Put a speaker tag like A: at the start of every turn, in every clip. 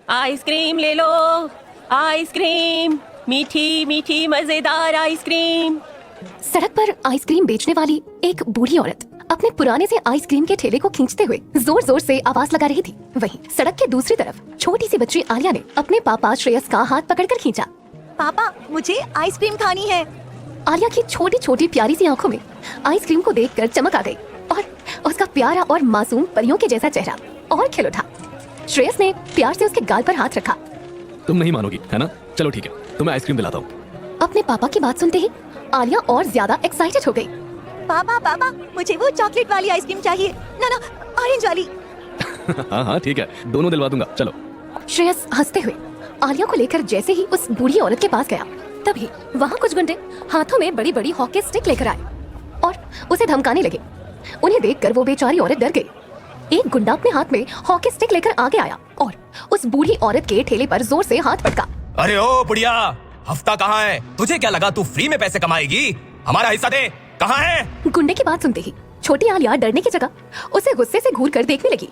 A: Ice cream ले लो, ice cream, मीठी मीठी मजेदार आइसक्रीम।
B: सड़क पर आइसक्रीम बेचने वाली एक बूढ़ी औरत अपने पुराने से आइसक्रीम के ठेले को खींचते हुए जोर जोर से आवाज लगा रही थी। वहीं सड़क के दूसरी तरफ छोटी सी बच्ची आलिया ने अपने पापा श्रेयस का हाथ पकड़कर खींचा।
C: पापा, मुझे आइसक्रीम खानी है।
B: आलिया की छोटी छोटी प्यारी सी आंखों में आइसक्रीम को देखकर चमक आ गई और उसका प्यारा और मासूम परियों के जैसा चेहरा और खिल उठा। श्रेयस ने प्यार से उसके गाल पर हाथ रखा।
D: तुम नहीं मानोगी, है ना? चलो ठीक है, तुम्हें आइसक्रीम दिलाता हूँ।
B: अपने पापा की बात सुनते ही आलिया और ज्यादा एक्साइटेड हो गई।
C: पापा पापा, मुझे वो चॉकलेट वाली आइसक्रीम चाहिए, ना ऑरेंज वाली।
D: हाँ ठीक है, दोनों दिलवा दूंगा, चलो।
B: श्रेयस हंसते हुए आलिया को लेकर जैसे ही उस बूढ़ी औरत के पास गया, तभी वहाँ कुछ गुंडे हाथों में बड़ी बड़ी हॉकी स्टिक लेकर आए और उसे धमकाने लगे। उन्हें देखकर वो बेचारी औरत डर गई। एक गुंडा अपने हाथ में हॉकी स्टिक लेकर आगे आया और उस बूढ़ी औरत के ठेले पर जोर से हाथ पटका।
E: अरे ओ बुढ़िया, हफ्ता कहाँ है? तुझे क्या लगा तू फ्री में पैसे कमाएगी? हमारा हिस्सा दे, कहाँ है?
B: गुंडे की बात सुनते ही छोटी आलिया डरने की जगह उसे गुस्से से घूर कर देखने लगी।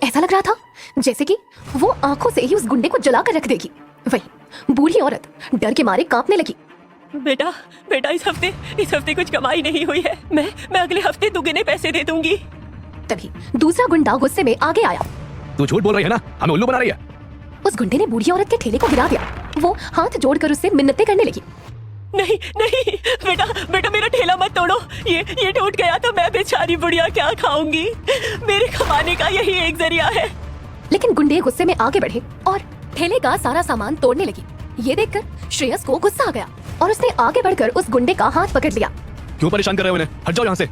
B: ऐसा लग रहा था जैसे कि वो आंखों से ही उस गुंडे को जला कर रख देगी। वहीं बूढ़ी औरत डर के मारे कांपने लगी।
A: बेटा बेटा, इस हफ्ते कुछ कमाई नहीं हुई है। मैं अगले हफ्ते दुगने पैसे दे दूंगी।
B: तभी दूसरा गुंडा गुस्से में आगे आया।
D: तू झूठ बोल रही है ना, हमें उल्लू बना रही है।
B: उस गुंडे ने बूढ़ी औरत के ठेले को गिरा दिया। वो हाथ जोड़कर उससे मिन्नतें करने लगी।
A: नहीं नहीं बेटा, मेरा ठेला मत तोड़ो। ये टूट गया तो मैं बेचारी बुढ़िया क्या खाऊंगी? मेरे कमाने का यही एक जरिया है।
B: लेकिन गुंडे गुस्से में आगे बढ़े और ठेले का सारा सामान तोड़ने लगी। ये देखकर श्रेयस को गुस्सा आ गया और उसने आगे बढ़कर उस गुंडे का हाथ पकड़ लिया।
D: क्यों परेशान कर रहे हो इन्हें? हट जाओ यहाँ से।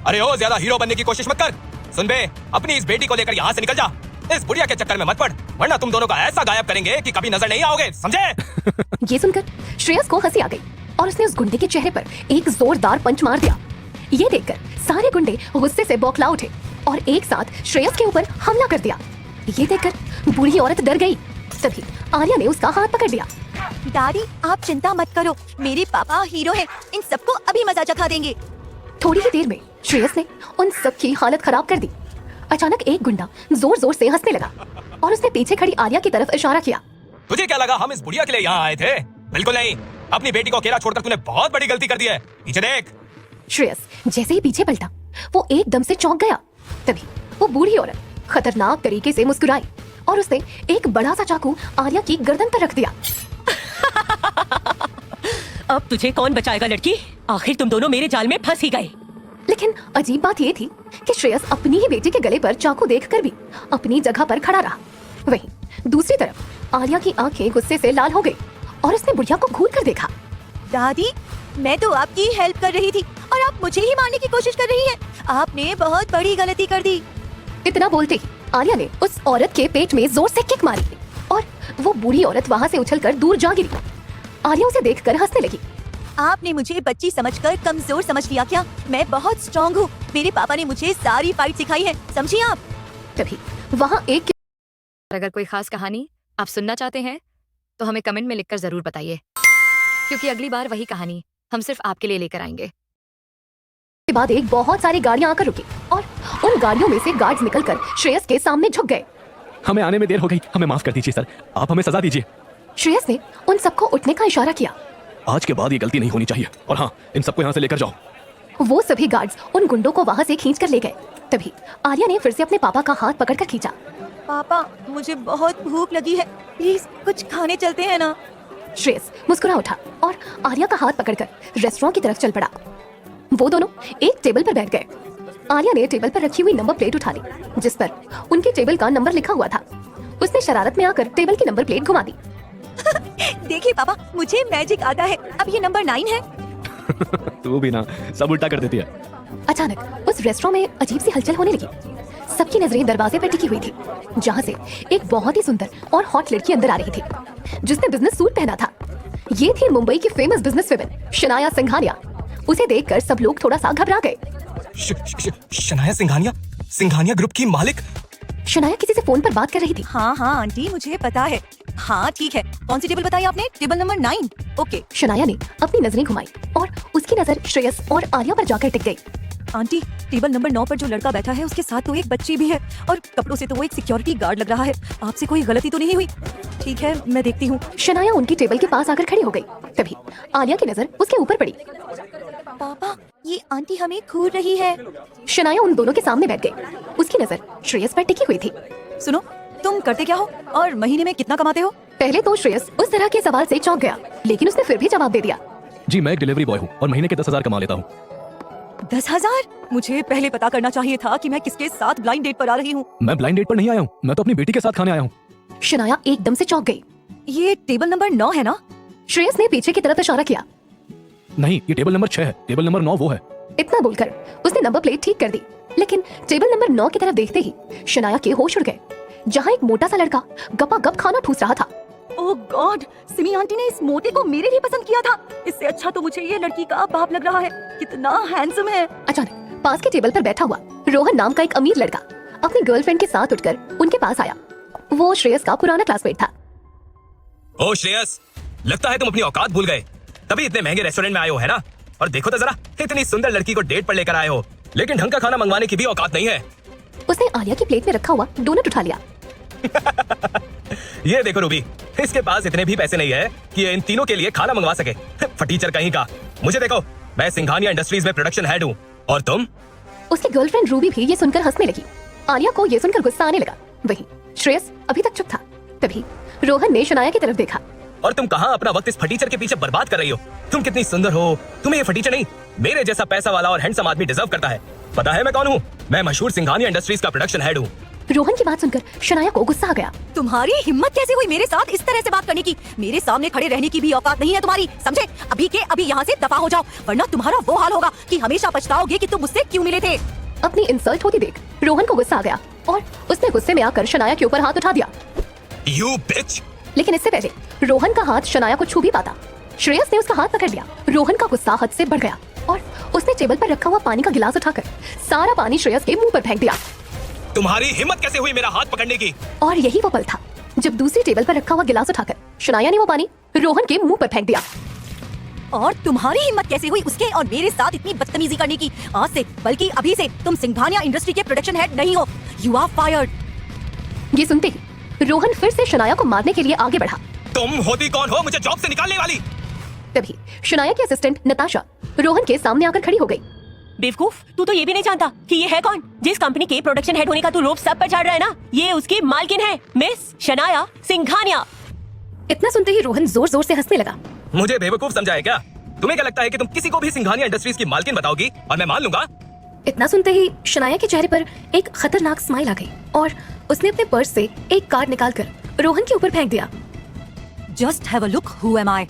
E: अरे ओ, ज्यादा हीरो बनने की कोशिश मत कर। सुन बे, अपनी इस बेटी को लेकर यहाँ से निकल जा। इस बुढ़िया के चक्कर में मत पड़, वरना तुम दोनों का ऐसा गायब करेंगे कि कभी नजर नहीं आओगे, समझे?
B: ये सुनकर श्रेयस को हंसी आ गई और उसने उस गुंडे के चेहरे पर एक जोरदार पंच मार दिया। ये देखकर सारे गुंडे गुस्से से बौखला उठे और एक साथ श्रेयस के ऊपर हमला कर दिया। ये देखकर बूढ़ी औरत डर गई। तभी आलिया ने उसका हाथ पकड़ लिया।
C: दादी, आप चिंता मत करो, मेरे पापा हीरो हैं, इन सबको अभी मजा चखा देंगे।
B: थोड़ी ही देर में श्रेयस ने उन सब की हालत खराब कर दी। अचानक एक गुंडा जोर जोर से हंसने लगा और उसने पीछे खड़ी आलिया की तरफ इशारा किया।
E: तुझे क्या लगा हम इस बुढ़िया के लिए यहाँ आए थे? बिल्कुल नहीं। अपनी बेटी को अकेला छोड़कर तूने बहुत बड़ी गलती कर दी है। पीछे देख।
B: श्रेयस जैसे ही पीछे पलटा, वो एकदम से चौंक गया। तभी वो बूढ़ी औरत खतरनाक तरीके से मुस्कुराई और उसने एक बड़ा सा चाकू आलिया की गर्दन पर रख दिया।
A: अब तुझे कौन बचाएगा लड़की? आखिर तुम दोनों मेरे जाल में फंस ही गए।
B: लेकिन अजीब बात ये थी कि श्रेयस अपनी ही बेटी के गले पर चाकू देखकर भी अपनी जगह पर खड़ा रहा। वहीं दूसरी तरफ आलिया की आंखें गुस्से से लाल हो गई और उसने बुढ़िया को घूर कर देखा।
C: दादी, मैं तो आपकी हेल्प कर रही थी और आप मुझे ही मारने की कोशिश कर रही हैं। आपने बहुत बड़ी गलती कर दी।
B: इतना बोलते ही आलिया ने उस औरत के पेट में जोर से किक मारी और वो बूढ़ी औरत वहाँ से उछलकर दूर जा गिरी। आलिया उसे देखकर हंसने लगी।
C: आपने मुझे बच्ची समझकर कमजोर समझ लिया क्या? मैं बहुत स्ट्रॉन्ग हूँ। मेरे पापा ने मुझे सारी फाइट सिखाई है, समझिए आप?
B: तभी वहाँ एक
F: अगर कोई खास कहानी आप सुनना चाहते हैं तो हमें कमेंट में लिखकर जरूर बताइए, क्योंकि अगली बार वही कहानी हम सिर्फ आपके लिए लेकर आएंगे।
B: के बाद एक बहुत सारी गाड़ियां आकर रुकी और उन गाड़ियों में से गार्ड्स निकलकर श्रेयस के सामने झुक गए।
D: हमें आने में देर हो गई, हमें माफ कर दीजिए सर, आप हमें सजा दीजिए।
B: श्रेयस ने उन सबको उठने का इशारा किया।
D: आज के बाद ये गलती नहीं होनी चाहिए, और हाँ, इन सबको यहाँ से लेकर जाओ।
B: वो सभी गार्ड्स उन गुंडों को वहाँ से खींच कर ले गए। तभी आलिया ने फिर से अपने पापा का हाथ पकड़कर खींचा।
C: पापा, मुझे बहुत भूख लगी है, प्लीज कुछ खाने चलते हैं ना?
B: श्रेयस मुस्कुरा उठा और आलिया का हाथ पकड़कर रेस्टोरेंट की तरफ चल पड़ा। वो दोनों एक टेबल पर बैठ गए। आलिया ने टेबल पर रखी हुई नंबर प्लेट उठा ली, जिस पर उनके टेबल का नंबर लिखा हुआ था। उसने शरारत में आकर टेबल की नंबर प्लेट घुमा दी।
C: देखिए पापा, मुझे मैजिक आता है। अब ये नंबर 9 है।
D: तू भी ना, सब उल्टा कर देती है।
B: अचानक उस रेस्टोरेंट में अजीब सी हलचल होने लगी। सबकी नजरें दरवाजे पर टिकी हुई थी, जहाँ से एक बहुत ही सुंदर और हॉट लड़की अंदर आ रही थी, जिसने बिजनेस सूट पहना था। ये थी मुंबई की famous business women Shanaya Singhania. उसे देखकर सब लोग थोड़ा सा घबरा गए।
E: शनाया सिंघानिया? सिंघानिया ग्रुप की मालिक?
B: शनाया किसी से फोन पर बात कर रही थी।
C: हाँ हाँ आंटी, मुझे पता है। हाँ ठीक है, कौन सी टेबल बताई आपने? Table number 9। ओके।
B: शनाया ने अपनी नजरें घुमाई और उसकी नजर श्रेयस और आलिया पर जाकर टिक गई।
C: आंटी, टेबल नंबर 9 पर जो लड़का बैठा है उसके साथ तो एक बच्ची भी है और कपड़ों से तो वो एक सिक्योरिटी गार्ड लग रहा है। आपसे कोई गलती तो नहीं हुई? ठीक है, मैं देखती हूँ।
B: शनाया उनकी टेबल के पास आकर खड़ी हो गई। तभी आलिया की नजर उसके ऊपर पड़ी।
C: पापा, ये आंटी हमें घूर रही है।
B: शनाया उन दोनों के सामने बैठ गई। उसकी नजर श्रेयस पर टिकी हुई थी।
C: सुनो, तुम करते क्या हो और महीने में कितना कमाते हो?
B: पहले तो श्रेयस उस तरह के सवाल से चौंक गया, लेकिन उसने फिर भी जवाब दे दिया।
D: जी मैं एक डिलीवरी बॉय हूँ और महीने के 10,000 कमा लेता हूँ।
C: 10,000? मुझे पहले पता करना चाहिए था कि मैं किसके साथ ब्लाइंड डेट पर आ रही हूँ।
D: मैं ब्लाइंड डेट पर नहीं आया हूँ, मैं तो अपनी बेटी के साथ खाने आया हूँ।
B: शनाया एकदम से चौंक गई।
C: ये टेबल नंबर 9 है ना?
B: श्रेयस ने पीछे की तरफ इशारा किया।
D: नहीं, ये टेबल नंबर 6 है, टेबल नंबर 9 वो है।
B: इतना बोलकर उसने नंबर प्लेट ठीक कर दी, लेकिन टेबल नंबर 9 की तरफ देखते ही शनाया के होश उड़ गए, जहाँ एक मोटा सा लड़का गपागप खाना ठूस रहा था।
C: ओह गॉड, सिमी आंटी ने इस मोटे को मेरे लिए पसंद किया था। इससे अच्छा तो मुझे ये लड़की का बाप लग रहा है। कितना हैंडसम है।
B: अचानक पास के टेबल पर बैठा हुआ रोहन नाम का एक अमीर लड़का अपनी गर्लफ्रेंड के साथ उठकर उनके पास आया। वो श्रेयस का पुराना क्लासमेट था।
E: ओ श्रेयस, लगता है तुम अपनी औकात भूल गए, तभी इतने महंगे रेस्टोरेंट में आए हो, है ना? और देखो तो जरा, इतनी सुंदर लड़की को डेट पर लेकर आए हो, लेकिन ढंग का खाना मंगवाने की भी औकात नहीं है।
B: उसने आलिया की प्लेट में रखा हुआ डोनट उठा लिया।
E: ये देखो रूबी, इसके पास इतने भी पैसे नहीं है कि ये इन तीनों के लिए खाना मंगवा सके। फटीचर कहीं का। मुझे देखो, मैं सिंघानिया इंडस्ट्रीज में प्रोडक्शन हेड हूँ, और तुम?
B: उसकी गर्लफ्रेंड रूबी भी ये सुनकर हंसने लगी। आलिया को ये सुनकर गुस्सा आने लगा। वहीं श्रेयस अभी तक चुप था। तभी रोहन ने शनाया की तरफ देखा।
E: और तुम कहाँ अपना वक्त इस फटीचर के पीछे बर्बाद कर रही हो? तुम कितनी सुंदर हो, तुम्हें ये फटीचर नहीं, मेरे जैसा पैसा वाला और हैंडसम आदमी डिजर्व करता है। पता है मैं कौन हूँ? मैं मशहूर सिंघानिया इंडस्ट्रीज का प्रोडक्शन हेड हूँ।
B: रोहन की बात सुनकर शनाया को गुस्सा आ गया।
C: तुम्हारी हिम्मत कैसे हुई मेरे साथ इस तरह से बात करने की? मेरे सामने खड़े रहने की भी औकात नहीं है तुम्हारी, समझे? अभी के अभी यहाँ से दफा हो जाओ, वरना तुम्हारा वो हाल होगा कि हमेशा पछताओगे कि तुम मुझसे क्यों मिले थे।
B: अपनी इंसल्ट होती देख रोहन को गुस्सा आ गया और उसने गुस्से में आकर शनाया के ऊपर हाथ उठा दिया।
E: You bitch!
B: लेकिन इससे पहले रोहन का हाथ शनाया को छू भी पाता, श्रेयस ने उसका हाथ पकड़ लिया। रोहन का गुस्सा हद से बढ़ गया और उसने टेबल पर रखा हुआ पानी का गिलास उठाकर सारा पानी श्रेयस के मुंह पर फेंक दिया।
E: तुम्हारी हिम्मत कैसे हुई मेरा हाथ पकड़ने की?
B: और यही वो पल था जब दूसरी टेबल पर रखा हुआ गिलास उठाकर शनाया ने वो पानी रोहन के मुंह पर फेंक दिया।
C: और तुम्हारी हिम्मत कैसे हुई उसके और मेरे साथ इतनी बदतमीजी करने की? आज से, बल्कि अभी से तुम सिंघानिया इंडस्ट्री के प्रोडक्शन हेड नहीं हो। You are fired.
B: ये सुनते ही रोहन फिर से शनाया को मारने के लिए आगे बढ़ा।
E: तुम होती कौन हो मुझे जॉब से निकालने वाली?
B: तभी शनाया की असिस्टेंट नताशा रोहन के सामने आकर खड़ी हो गई।
A: बेवकूफ, तू तो ये भी नहीं जानता कि ये है कौन? जिस कंपनी के प्रोडक्शन हेड होने का तू रोप सब पर चढ़ रहा है ना, ये उसकी मालकिन है, मिस शनाया सिंघानिया।
B: इतना सुनते ही रोहन जोर जोर से हंसने लगा।
E: मुझे बेवकूफ समझा है क्या? तुम्हें क्या लगता है कि तुम किसी को भी सिंघानिया इंडस्ट्रीज की मालकिन बताओगी और मैं मान लूंगा?
B: इतना सुनते ही शनाया के चेहरे पर एक खतरनाक स्माइल आ गई और उसने अपने पर्स से एक कार्ड निकालकर रोहन के ऊपर फेंक दिया।
C: Just have a look, who am I?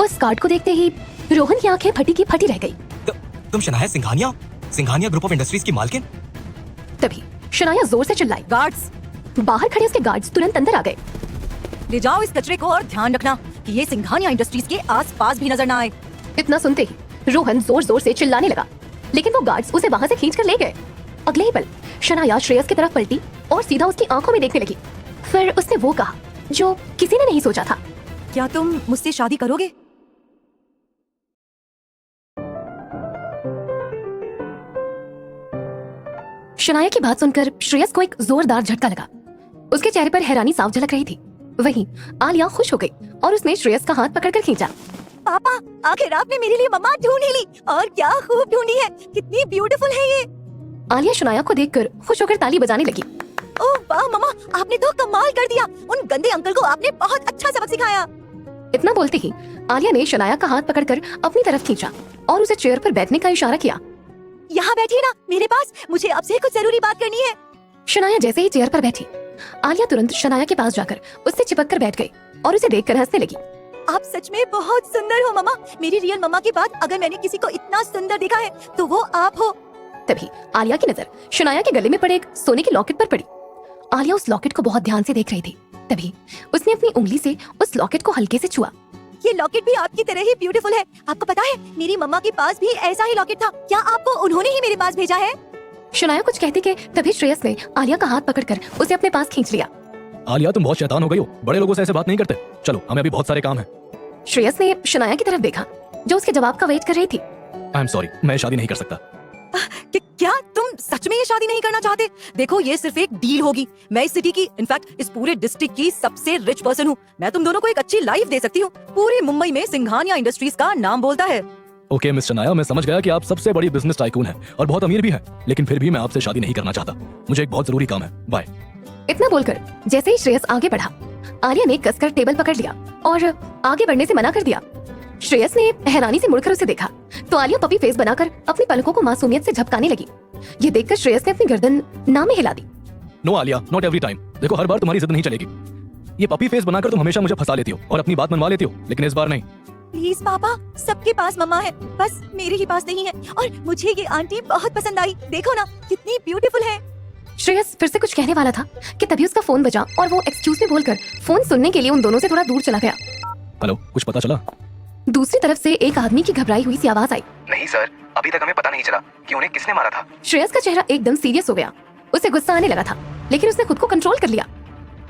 B: उस कार्ड को देखते ही रोहन की आंखें फटी की फटी रह गई।
E: तुम Shanaya Singhania, Singhania group of industries की मालकिन?
B: तभी शनाया जोर से चिल्लाई।
C: गार्ड्स!
B: बाहर खड़े उसके गार्ड्स तुरंत अंदर आ गए।
C: ले जाओ इस कचरे को और ध्यान रखना कि ये सिंघानिया इंडस्ट्रीज के आसपास भी नजर ना आए।
B: इतना सुनते ही रोहन जोर जोर से चिल्लाने लगा, लेकिन वो गार्ड्स उसे वहां से खींच कर ले गए। अगले ही पल शनाया श्रेयस की तरफ पलटी और सीधा उसकी आंखों में देखने लगी। फिर उसने वो कहा जो किसी ने नहीं सोचा था।
C: क्या तुम मुझसे शादी करोगे?
B: शनाया की बात सुनकर श्रेयस को एक जोरदार झटका लगा। उसके चेहरे पर हैरानी साफ झलक रही थी। वहीं आलिया खुश हो गई और उसने श्रेयस का हाथ पकड़कर खींचा।
C: पापा, आखिर आपने मेरे लिए मम्मा ढूंढ ही ली, और क्या खूब ढूंढी है, कितनी ब्यूटीफुल है ये।
B: आलिया शनाया को देखकर खुश होकर ताली बजाने लगी।
C: ओह वाह मम्मा, आपने तो कमाल कर दिया। उन गंदे अंकल को आपने बहुत अच्छा सबक सिखाया।
B: इतना बोलते ही आलिया ने शनाया का हाथ पकड़कर अपनी तरफ खींचा और उसे चेयर पर बैठने का इशारा किया।
C: यहाँ बैठिए ना मेरे पास, मुझे आपसे कुछ जरूरी बात करनी है।
B: शनाया जैसे ही चेयर पर बैठी, आलिया तुरंत शनाया के पास जाकर उससे चिपक कर बैठ गई और उसे देखकर हंसने लगी।
C: आप सच में बहुत सुंदर हो मम्मा। मेरी रियल मम्मा के बाद अगर मैंने किसी को इतना सुंदर देखा है तो वो आप हो।
B: तभी आलिया की नजर शनाया के गले में पड़े एक सोने के लॉकेट पर पड़ी। आलिया उस लॉकेट को बहुत ध्यान से देख रही थी। तभी उसने अपनी उंगली से उस लॉकेट को हल्के से छुआ।
C: ये लॉकेट भी आपकी तरह ही ब्यूटीफुल है। आपको पता है मेरी मम्मा के पास भी ऐसा ही लॉकेट था। क्या आपको उन्होंने ही मेरे पास भेजा है?
B: शनाया कुछ कहती के तभी श्रेयस ने आलिया का हाथ पकड़कर उसे अपने पास खींच लिया।
D: आलिया तुम बहुत शैतान हो गई हो, बड़े लोगों से ऐसे बात नहीं करते। चलो हमें अभी बहुत सारे काम है।
B: श्रेयस ने शनाया की तरफ देखा जो उसके जवाब का वेट कर रही थी।
D: आई एम सॉरी, मैं शादी नहीं कर सकता।
C: क्या तुम सच में ये शादी नहीं करना चाहते? देखो ये सिर्फ एक डील होगी। मैं इस सिटी की, इनफैक्ट इस पूरे डिस्ट्रिक्ट की सबसे रिच पर्सन हूँ। मैं तुम दोनों को एक अच्छी लाइफ दे सकती हूँ। पूरे मुंबई में सिंघानिया इंडस्ट्रीज का नाम बोलता है।
D: ओके मिस्टर नाया, मैं समझ गया कि आप सबसे बड़ी बिजनेस टाइकून हैं और बहुत अमीर भी हैं, लेकिन फिर भी मैं आपसे शादी नहीं करना चाहता। मुझे एक बहुत जरूरी काम है। बाय।
B: इतना बोलकर जैसे ही श्रेयस आगे बढ़ा, आलिया ने कसकर टेबल पकड़ लिया और आगे बढ़ने से मना कर दिया। श्रेयस ने हैरानी से मुड़कर उसे देखा तो आलिया पपी फेस बनाकर अपनी पलकों को मासूमियत से झपकाने लगी। ये देखकर श्रेयस ने अपनी गर्दन ना में हिला दी।
D: No Alia, not every time. देखो हर बार तुम्हारी जिद नहीं चलेगी। ये पपी फेस बनाकर तुम हमेशा मुझे फंसा लेती हो और अपनी बात मनवा लेती हो, लेकिन इस बार नहीं।
C: प्लीज पापा, सबके पास मम्मा है, बस मेरे ही पास नहीं है। और मुझे ये आंटी बहुत पसंद आई। देखो ना कितनी ब्यूटीफुल है।
B: श्रेयस फिर से कुछ कहने वाला था कि तभी उसका फोन बजा और वो एक्सक्यूज में बोलकर फोन सुनने के लिए उन दोनों से थोड़ा दूर चला गया।
D: हेलो, कुछ पता चला?
B: दूसरी तरफ से एक आदमी की घबराई हुई सी आवाज आई।
E: नहीं सर, अभी तक हमें पता नहीं चला कि उन्हें किसने मारा था।
B: श्रेयस का चेहरा एकदम सीरियस हो गया। उसे गुस्सा आने लगा था, लेकिन उसने खुद को कंट्रोल कर लिया।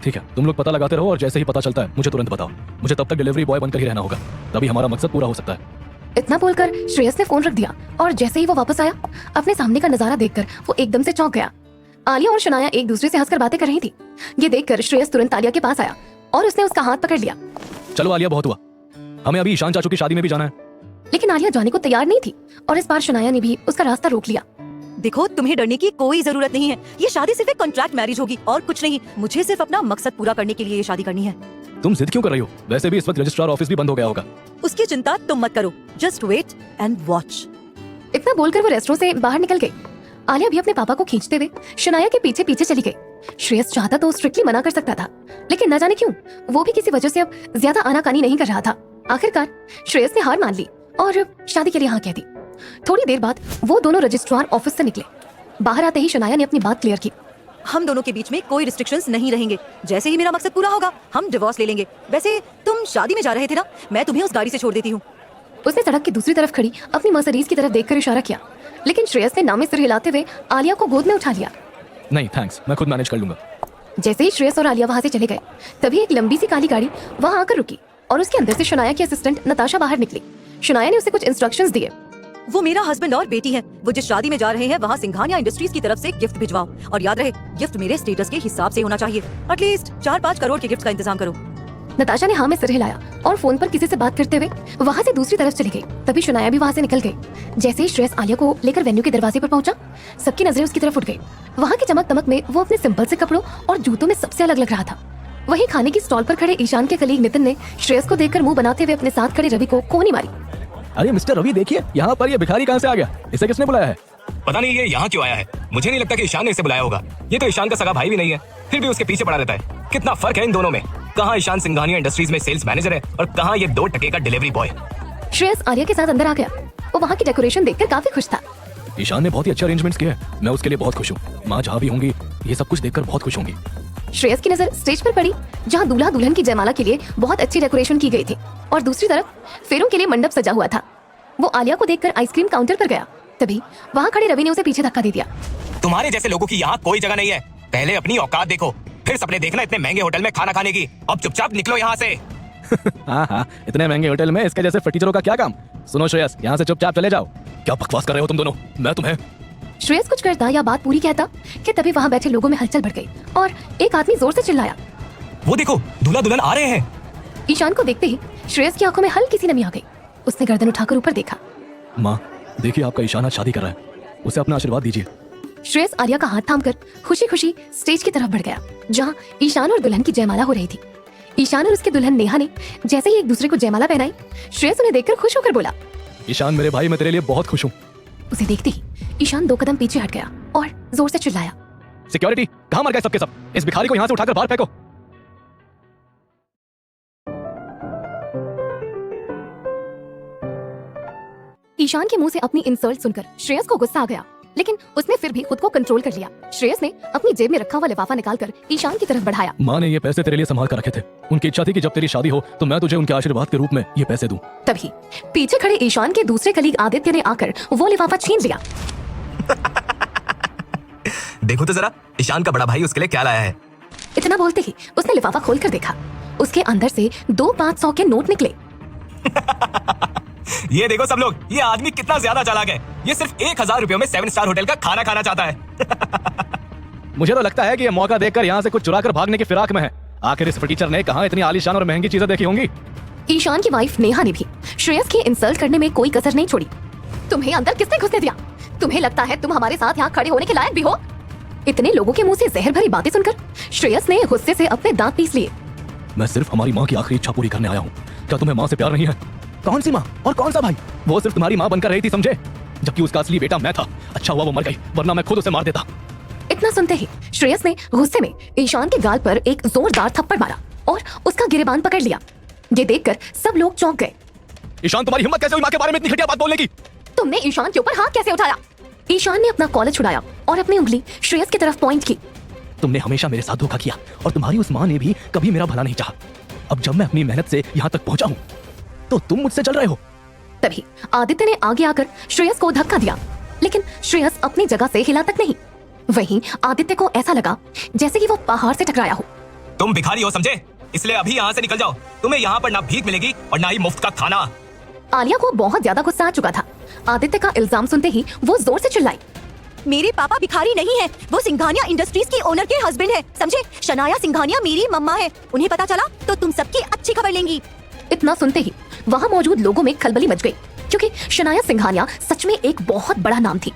D: ठीक है, तुम लोग पता लगाते रहो और जैसे ही पता चलता है मुझे तुरंत बताओ। मुझे तब तक डिलीवरी बॉय बनकर ही रहना होगा, तभी हमारा मकसद पूरा हो सकता है।
B: इतना बोलकर श्रेयस ने फोन रख दिया और जैसे ही वो वापस आया, अपने सामने का नजारा देखकर वो एकदम से चौंक गया। आलिया और शनाया एक दूसरे से हंसकर बातें कर रही थी। ये देखकर श्रेयस तुरंत आलिया के पास आया और उसने उसका हाथ पकड़ लिया।
D: चलो आलिया, बहुत हुआ, हमें अभी ईशान चाचू की शादी में भी जाना है।
B: लेकिन आलिया जाने को तैयार नहीं थी और इस बार शनाया ने भी उसका रास्ता रोक लिया।
C: देखो तुम्हें डरने की कोई जरूरत नहीं है। ये शादी सिर्फ एक कॉन्ट्रैक्ट मैरिज होगी और कुछ नहीं। मुझे सिर्फ अपना मकसद पूरा करने के लिए ये शादी करनी है।
D: तुम जिद क्यों कर रही हो? वैसे भी इस वक्त रजिस्ट्रार ऑफिस भी बंद हो गया होगा।
C: उसकी चिंता तुम मत करो, जस्ट वेट एंड वॉच।
B: इतना बोलकर वो रेस्टोरेंट से बाहर निकल गई। आलिया भी अपने पापा को खींचते हुए शनाया के पीछे पीछे चली गई। श्रेयस चाहता तो स्ट्रिक्टली मना कर सकता था, लेकिन न जाने क्यों वो भी किसी वजह से अब ज्यादा आनाकानी नहीं कर रहा था। आखिरकार श्रेयस ने हार मान ली और शादी के लिए हाँ कह दी। थोड़ी देर बाद वो दोनों रजिस्ट्रार ऑफिस से निकले। बाहर आते ही शनाया ने अपनी बात क्लियर की।
C: हम दोनों के बीच में कोई रिस्ट्रिक्शंस नहीं रहेंगे। जैसे ही मेरा मकसद पूरा होगा हम डिवोर्स ले लेंगे। वैसे तुम शादी में जा रहे थे ना, मैं तुम्हें उस गाड़ी से छोड़ देती हूँ।
B: उसने सड़क की दूसरी तरफ खड़ी अपनी मर्सिडीज की तरफ देखकर इशारा किया, लेकिन श्रेयस ने नामे सिर हिलाते हुए आलिया को गोद में उठा लिया।
D: नहीं थैंक्स, मैं खुद मैनेज कर लूंगा।
B: जैसे ही श्रेयस और आलिया वहां से चले गए, तभी एक लंबी सी काली गाड़ी वहां आकर रुकी और उसके अंदर से शनाया की असिस्टेंट नताशा बाहर निकली। शनाया ने उसे कुछ इंस्ट्रक्शंस दिए।
C: वो मेरा हस्बैंड और बेटी है। वो जिस शादी में जा रहे हैं वहाँ सिंघानिया इंडस्ट्रीज की तरफ से गिफ्ट भिजवाओ, और याद रहे गिफ्ट मेरे स्टेटस के हिसाब से होना चाहिए। एटलीस्ट 4-5 करोड़ के गिफ्ट का इंतजाम करो।
B: नताशा ने हाँ में सिर हिलाया और फोन पर किसी से बात करते हुए वहाँ से दूसरी तरफ चली गई। तभी शनाया भी वहाँ से निकल गई। जैसे ही श्रेयस आलिया को लेकर वेन्यू के दरवाजे पर पहुंचा, सबकी नजरें उसकी तरफ उठ गई। वहाँ की चमक दमक में वो अपने सिंपल से कपड़ों और जूतों में सबसे अलग लग रहा था। वहीं खाने की स्टॉल पर खड़े ईशान के कलीग नितिन ने श्रेयस को देखकर मुंह बनाते हुए अपने साथ खड़े रवि को कोनी मारी।
D: अरे मिस्टर रवि, देखिए यहाँ पर ये भिखारी कहाँ से आ गया? इसे किसने बुलाया है?
E: पता नहीं ये यहाँ क्यों आया है। मुझे नहीं लगता कि ईशान ने इसे बुलाया होगा। ये तो ईशान का सगा भाई भी नहीं है, फिर भी उसके पीछे पड़ा रहता है। कितना फर्क है इन दोनों में। कहाँ ईशान सिंघानिया इंडस्ट्रीज में सेल्स मैनेजर है और कहाँ ये 2 टके का डिलीवरी बॉय।
B: श्रेयस आलिया के साथ अंदर आ गया। वो वहाँ की डेकोरेशन देखकर काफी खुश था।
D: ईशान ने बहुत ही अच्छे अरेंजमेंट्स किए हैं, मैं उसके लिए बहुत खुश हूँ। माँ जहाँ भी होंगी ये सब कुछ देखकर बहुत खुश होंगी।
B: श्रेयस की नजर स्टेज पर पड़ी, जहाँ दूल्हा दुल्हन की जयमाला के लिए बहुत अच्छी डेकोरेशन की गई थी और दूसरी तरफ फेरों के लिए मंडप सजा हुआ था। वो आलिया को देखकर आइसक्रीम काउंटर पर गया। तभी वहाँ खड़े रवि ने उसे पीछे धक्का दे दिया।
E: तुम्हारे जैसे लोगों की यहाँ कोई जगह नहीं है। पहले अपनी औकात देखो, फिर सपने देखना इतने महंगे होटल में खाना खाने की। अब चुपचाप निकलो यहाँ से।
D: हाँ, इतने महंगे होटल में इसके जैसे फटीचरों का क्या काम? सुनो श्रेयस, यहाँ से चुपचाप चले जाओ। क्या बकवास कर रहे हो तुम दोनों? मैं तुम्हें।
B: श्रेयस कुछ करता या बात पूरी कहता कि तभी वहाँ बैठे लोगों में हलचल बढ़ गई और एक आदमी जोर से चिल्लाया,
E: वो देखो दूल्हा दुल्हन आ रहे हैं।
B: ईशान को देखते ही श्रेयस की आंखों में हल्की सी नमी आ गई। उसने गर्दन उठाकर ऊपर देखा।
D: माँ देखिए, आपका ईशान आज शादी कर रहा है, उसे अपना आशीर्वाद दीजिए।
B: श्रेयस आलिया का हाथ थामकर खुशी खुशी स्टेज की तरफ बढ़ गया, जहाँ ईशान और दुल्हन की जयमाला हो रही थी। ईशान और उसके दुल्हन नेहा ने जैसे ही एक दूसरे को जयमाला पहनाई, श्रेयस उन्हें देखकर खुश होकर बोला,
D: ईशान मेरे भाई, मैं तेरे लिए बहुत खुश हूँ।
B: उसे देखते ही ईशान 2 कदम पीछे हट गया और जोर से चिल्लाया,
D: सिक्योरिटी, कहाँ मर गए सबके सब? इस भिखारी को यहाँ से उठाकर बाहर फेंको।
B: ईशान के मुंह से अपनी इंसल्ट सुनकर श्रेयस को गुस्सा आ गया, लेकिन उसने फिर भी खुद को कंट्रोल कर लिया। श्रेयस ने अपनी जेब में रखा हुआ लिफाफा निकालकर ईशान की तरफ बढ़ाया।
D: माँ ने ये पैसे तेरे लिए संभाल कर रखे थे। उनकी इच्छा थी कि जब तेरी शादी हो तो मैं तुझे उनके आशीर्वाद के रूप में ये पैसे दूं।
B: तभी पीछे खड़े ईशान के दूसरे कलीग आदित्य ने आकर वो लिफाफा छीन लिया।
E: देखो तो जरा ईशान का बड़ा भाई उसके लिए क्या लाया है।
B: इतना बोलते ही उसने लिफाफा खोलकर देखा। उसके अंदर से 2 500 के नोट निकले।
E: ये देखो सब लोग, ये आदमी कितना ज्यादा चालाक है। ये सिर्फ 1000 रुपयों में 7 स्टार होटल का खाना खाना चाहता है।
D: मुझे तो लगता है कि ये मौका देखकर यहाँ से कुछ चुरा कर भागने की फिराक में है। आखिर इस टीचर ने कहाँ इतनी आलीशान और महंगी चीजें देखी होंगी।
B: ईशान की वाइफ नेहा ने भी श्रेयस की इंसल्ट करने में कोई कसर नहीं छोड़ी। तुम्हें अंदर किसने घुसने दिया? तुम्हें लगता है तुम हमारे साथ यहाँ खड़े होने के लायक भी हो? इतने लोगों के मुंह से जहर भरी बातें सुनकर श्रेयस ने गुस्से से अपने दांत पीस लिए।
D: मैं सिर्फ हमारी माँ की आखिरी इच्छा पूरी करने आया हूँ। क्या तुम्हें माँ से प्यार नहीं है? कौन सी माँ और कौन सा भाई? वो सिर्फ तुम्हारी माँ बनकर रही थी, समझे? जबकि उसका असली बेटा मैं था। अच्छा हुआ वो मर गई, वरना मैं खुद उसे मार देता।
B: इतना सुनते ही श्रेयस ने गुस्से में ईशान के गाल पर एक जोरदार थप्पड़ मारा और उसका गिरेबान पकड़ लिया। ये देखकर सब लोग चौंक गए।
D: ईशान, तुम्हारी हिम्मत कैसे हुई माँ के बारे में इतनी घटिया बात बोलने की?
B: तुमने ईशान के ऊपर हाथ कैसे उठाया? ईशान ने अपना कॉलर छुड़ाया और अपनी उंगली श्रेयस की तरफ पॉइंट की।
D: तुमने हमेशा मेरे साथ धोखा किया और तुम्हारी उस माँ ने भी कभी मेरा भला नहीं चाहा। अब जब मैं अपनी मेहनत से यहाँ तक पहुंचा हूँ तो तुम मुझसे चल रहे हो।
B: तभी आदित्य ने आगे आकर श्रेयस को धक्का दिया, लेकिन श्रेयस अपनी जगह से हिला तक नहीं। वहीं आदित्य को ऐसा लगा जैसे कि वो पहाड़ से टकराया हो।
E: तुम भिखारी हो, समझे? इसलिए अभी यहाँ से निकल जाओ। तुम्हें यहाँ पर ना भीख मिलेगी और ना ही मुफ्त का खाना।
B: आलिया को बहुत ज्यादा गुस्सा आ चुका था। आदित्य का इल्जाम सुनते ही वो जोर से चिल्लाई।
C: मेरे पापा भिखारी नहीं है, वो सिंघानिया इंडस्ट्रीज की ओनर के हस्बैंड है, समझे? शनाया सिंघानिया मेरी मम्मा है। उन्हें पता चला तो तुम सबकी अच्छी खबर लेंगी।
B: इतना सुनते ही वहाँ मौजूद लोगों में खलबली मच गई, क्योंकि शनाया सिंघानिया सच में एक बहुत बड़ा नाम थी।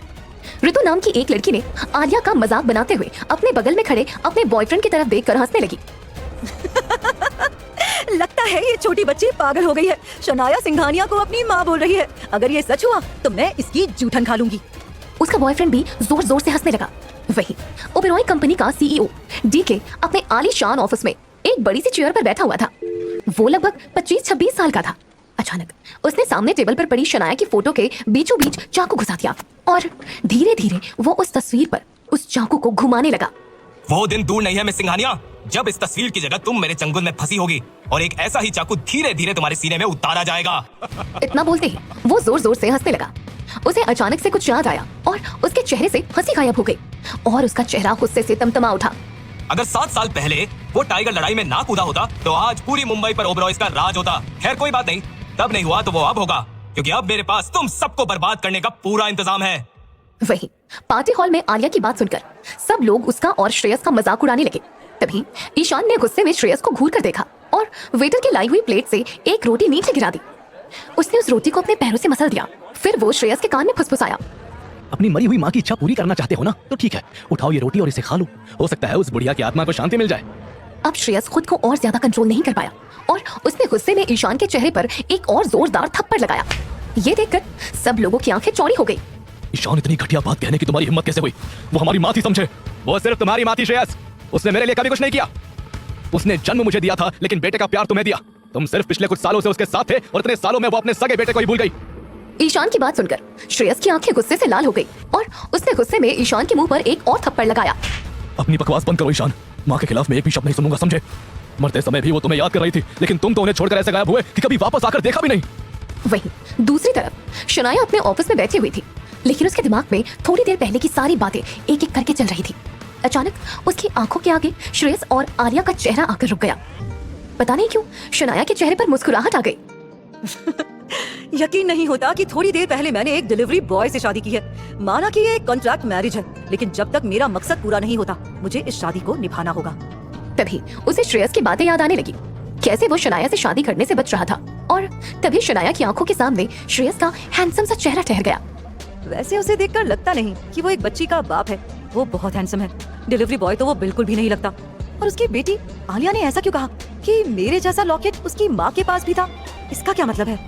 B: ऋतु नाम की एक लड़की ने आलिया का मजाक बनाते हुए अपने बगल में खड़े अपने बॉयफ्रेंड की तरफ देखकर हंसने लगी।
C: लगता है ये छोटी बच्ची पागल हो गई है। शनाया सिंघानिया को अपनी माँ बोल रही है। अगर ये सच हुआ तो मैं इसकी जूठन खा लूंगी।
B: उसका बॉयफ्रेंड भी जोर जोर से हंसने लगा। वहीं ओबेरॉय कंपनी का सीईओ डीके अपने आलीशान ऑफिस में एक बड़ी सी चेयर पर बैठा हुआ था। वो लगभग 25-26 साल का था। अचानक उसने सामने टेबल पर पड़ी शनाया की फोटो के बीचों बीच चाकू घुसा दिया और धीरे धीरे वो उस तस्वीर पर उस चाकू को घुमाने लगा।
E: वो दिन दूर नहीं है मिस सिंघानिया, जब इस तस्वीर की जगह तुम मेरे चंगुल में फंसी होगी और एक ऐसा ही चाकू धीरे धीरे तुम्हारे सीने में उतारा जाएगा।
B: इतना बोलते ही वो जोर जोर से हंसने लगा। उसे अचानक से कुछ याद आया और उसके चेहरे से हंसी गायब हो गई और उसका चेहरा गुस्से से तमतमा उठा।
E: अगर 7 साल पहले वो टाइगर लड़ाई में ना कूदा होता तो आज पूरी मुंबई पर ओबेरॉयज का राज होता। खैर कोई बात नहीं, तब नहीं हुआ तो वो अब होगा, क्योंकि अब मेरे पास तुम सबको बर्बाद करने का पूरा इंतजाम है।
B: वहीं पार्टी हॉल में आलिया की बात सुनकर सब लोग उसका और श्रेयस का मजाक उड़ाने लगे। तभी ईशान ने गुस्से में श्रेयस को घूर कर देखा और वेटर की लाई हुई प्लेट से एक रोटी नीचे गिरा दी। उसने उस रोटी को अपने पैरों से मसल दिया। फिर वो श्रेयस के कान में फुसफुसाया।
D: अपनी मरी हुई माँ की इच्छा पूरी करना चाहते हो ना, तो ठीक है, उठाओ ये रोटी और इसे खा लो। हो सकता है उस बुढ़िया की आत्मा को शांति मिल जाए।
B: अब श्रेयस खुद को और ज्यादा कंट्रोल नहीं कर पाया और उसने गुस्से में ईशान के चेहरे पर एक और जोरदार थप्पड़ लगाया। ये देखकर सब लोगों की आंखें चौड़ी हो गई।
D: ईशान, इतनी घटिया बात कहने की तुम्हारी हिम्मत कैसे हुई? वो हमारी माँ थी, समझे? वो सिर्फ तुम्हारी माँ थी श्रेयस। उसने मेरे लिए कभी कुछ नहीं किया। उसने जन्म मुझे दिया था, लेकिन बेटे का प्यार तुम्हें दिया। तुम सिर्फ पिछले कुछ सालों से उसके साथ थे और इतने सालों में वो अपने सगे बेटे को ही भूल गई।
B: ईशान की बात सुनकर श्रेयस की आंखें गुस्से से लाल हो गई और उसने गुस्से में ईशान के मुंह पर एक और थप्पड़ लगाया।
D: अपनी बकवास बंद करो ईशान, माँ के खिलाफ मैं एक भी शब्द नहीं सुनूंगा, समझे? मरते समय भी वो तुम्हें याद कर रही थी, लेकिन तुम तो उन्हें छोड़कर ऐसे गायब हुए कि कभी वापस आकर देखा भी नहीं।
B: वहीं दूसरी तरफ शनाया अपने ऑफिस में बैठी हुई थी, लेकिन उसके दिमाग में थोड़ी देर पहले की सारी बातें एक एक करके चल रही थी। अचानक उसकी आंखों के आगे श्रेयस और आलिया का चेहरा आकर रुक गया। पता नहीं क्यों शनाया के चेहरे पर मुस्कुराहट आ गई।
C: यकीन नहीं होता कि थोड़ी देर पहले मैंने एक डिलीवरी बॉय से शादी की है। माना कि ये एक कॉन्ट्रैक्ट मैरिज है, लेकिन जब तक मेरा मकसद पूरा नहीं होता मुझे इस शादी को निभाना होगा।
B: तभी उसे श्रेयस की बातें याद आने लगी, कैसे वो शनाया से शादी करने से बच रहा था। और तभी शनाया की आंखों के सामने श्रेयस का हैंडसम सा चेहरा ठहर गया।
C: वैसे उसे देखकर लगता नहीं कि वो एक बच्ची का बाप है। वो बहुत हैंडसम है। डिलीवरी बॉय तो वो बिल्कुल भी नहीं लगता। और उसकी बेटी आलिया ने ऐसा क्यों कहा कि मेरे जैसा लॉकेट उसकी माँ के पास भी था? इसका क्या मतलब है?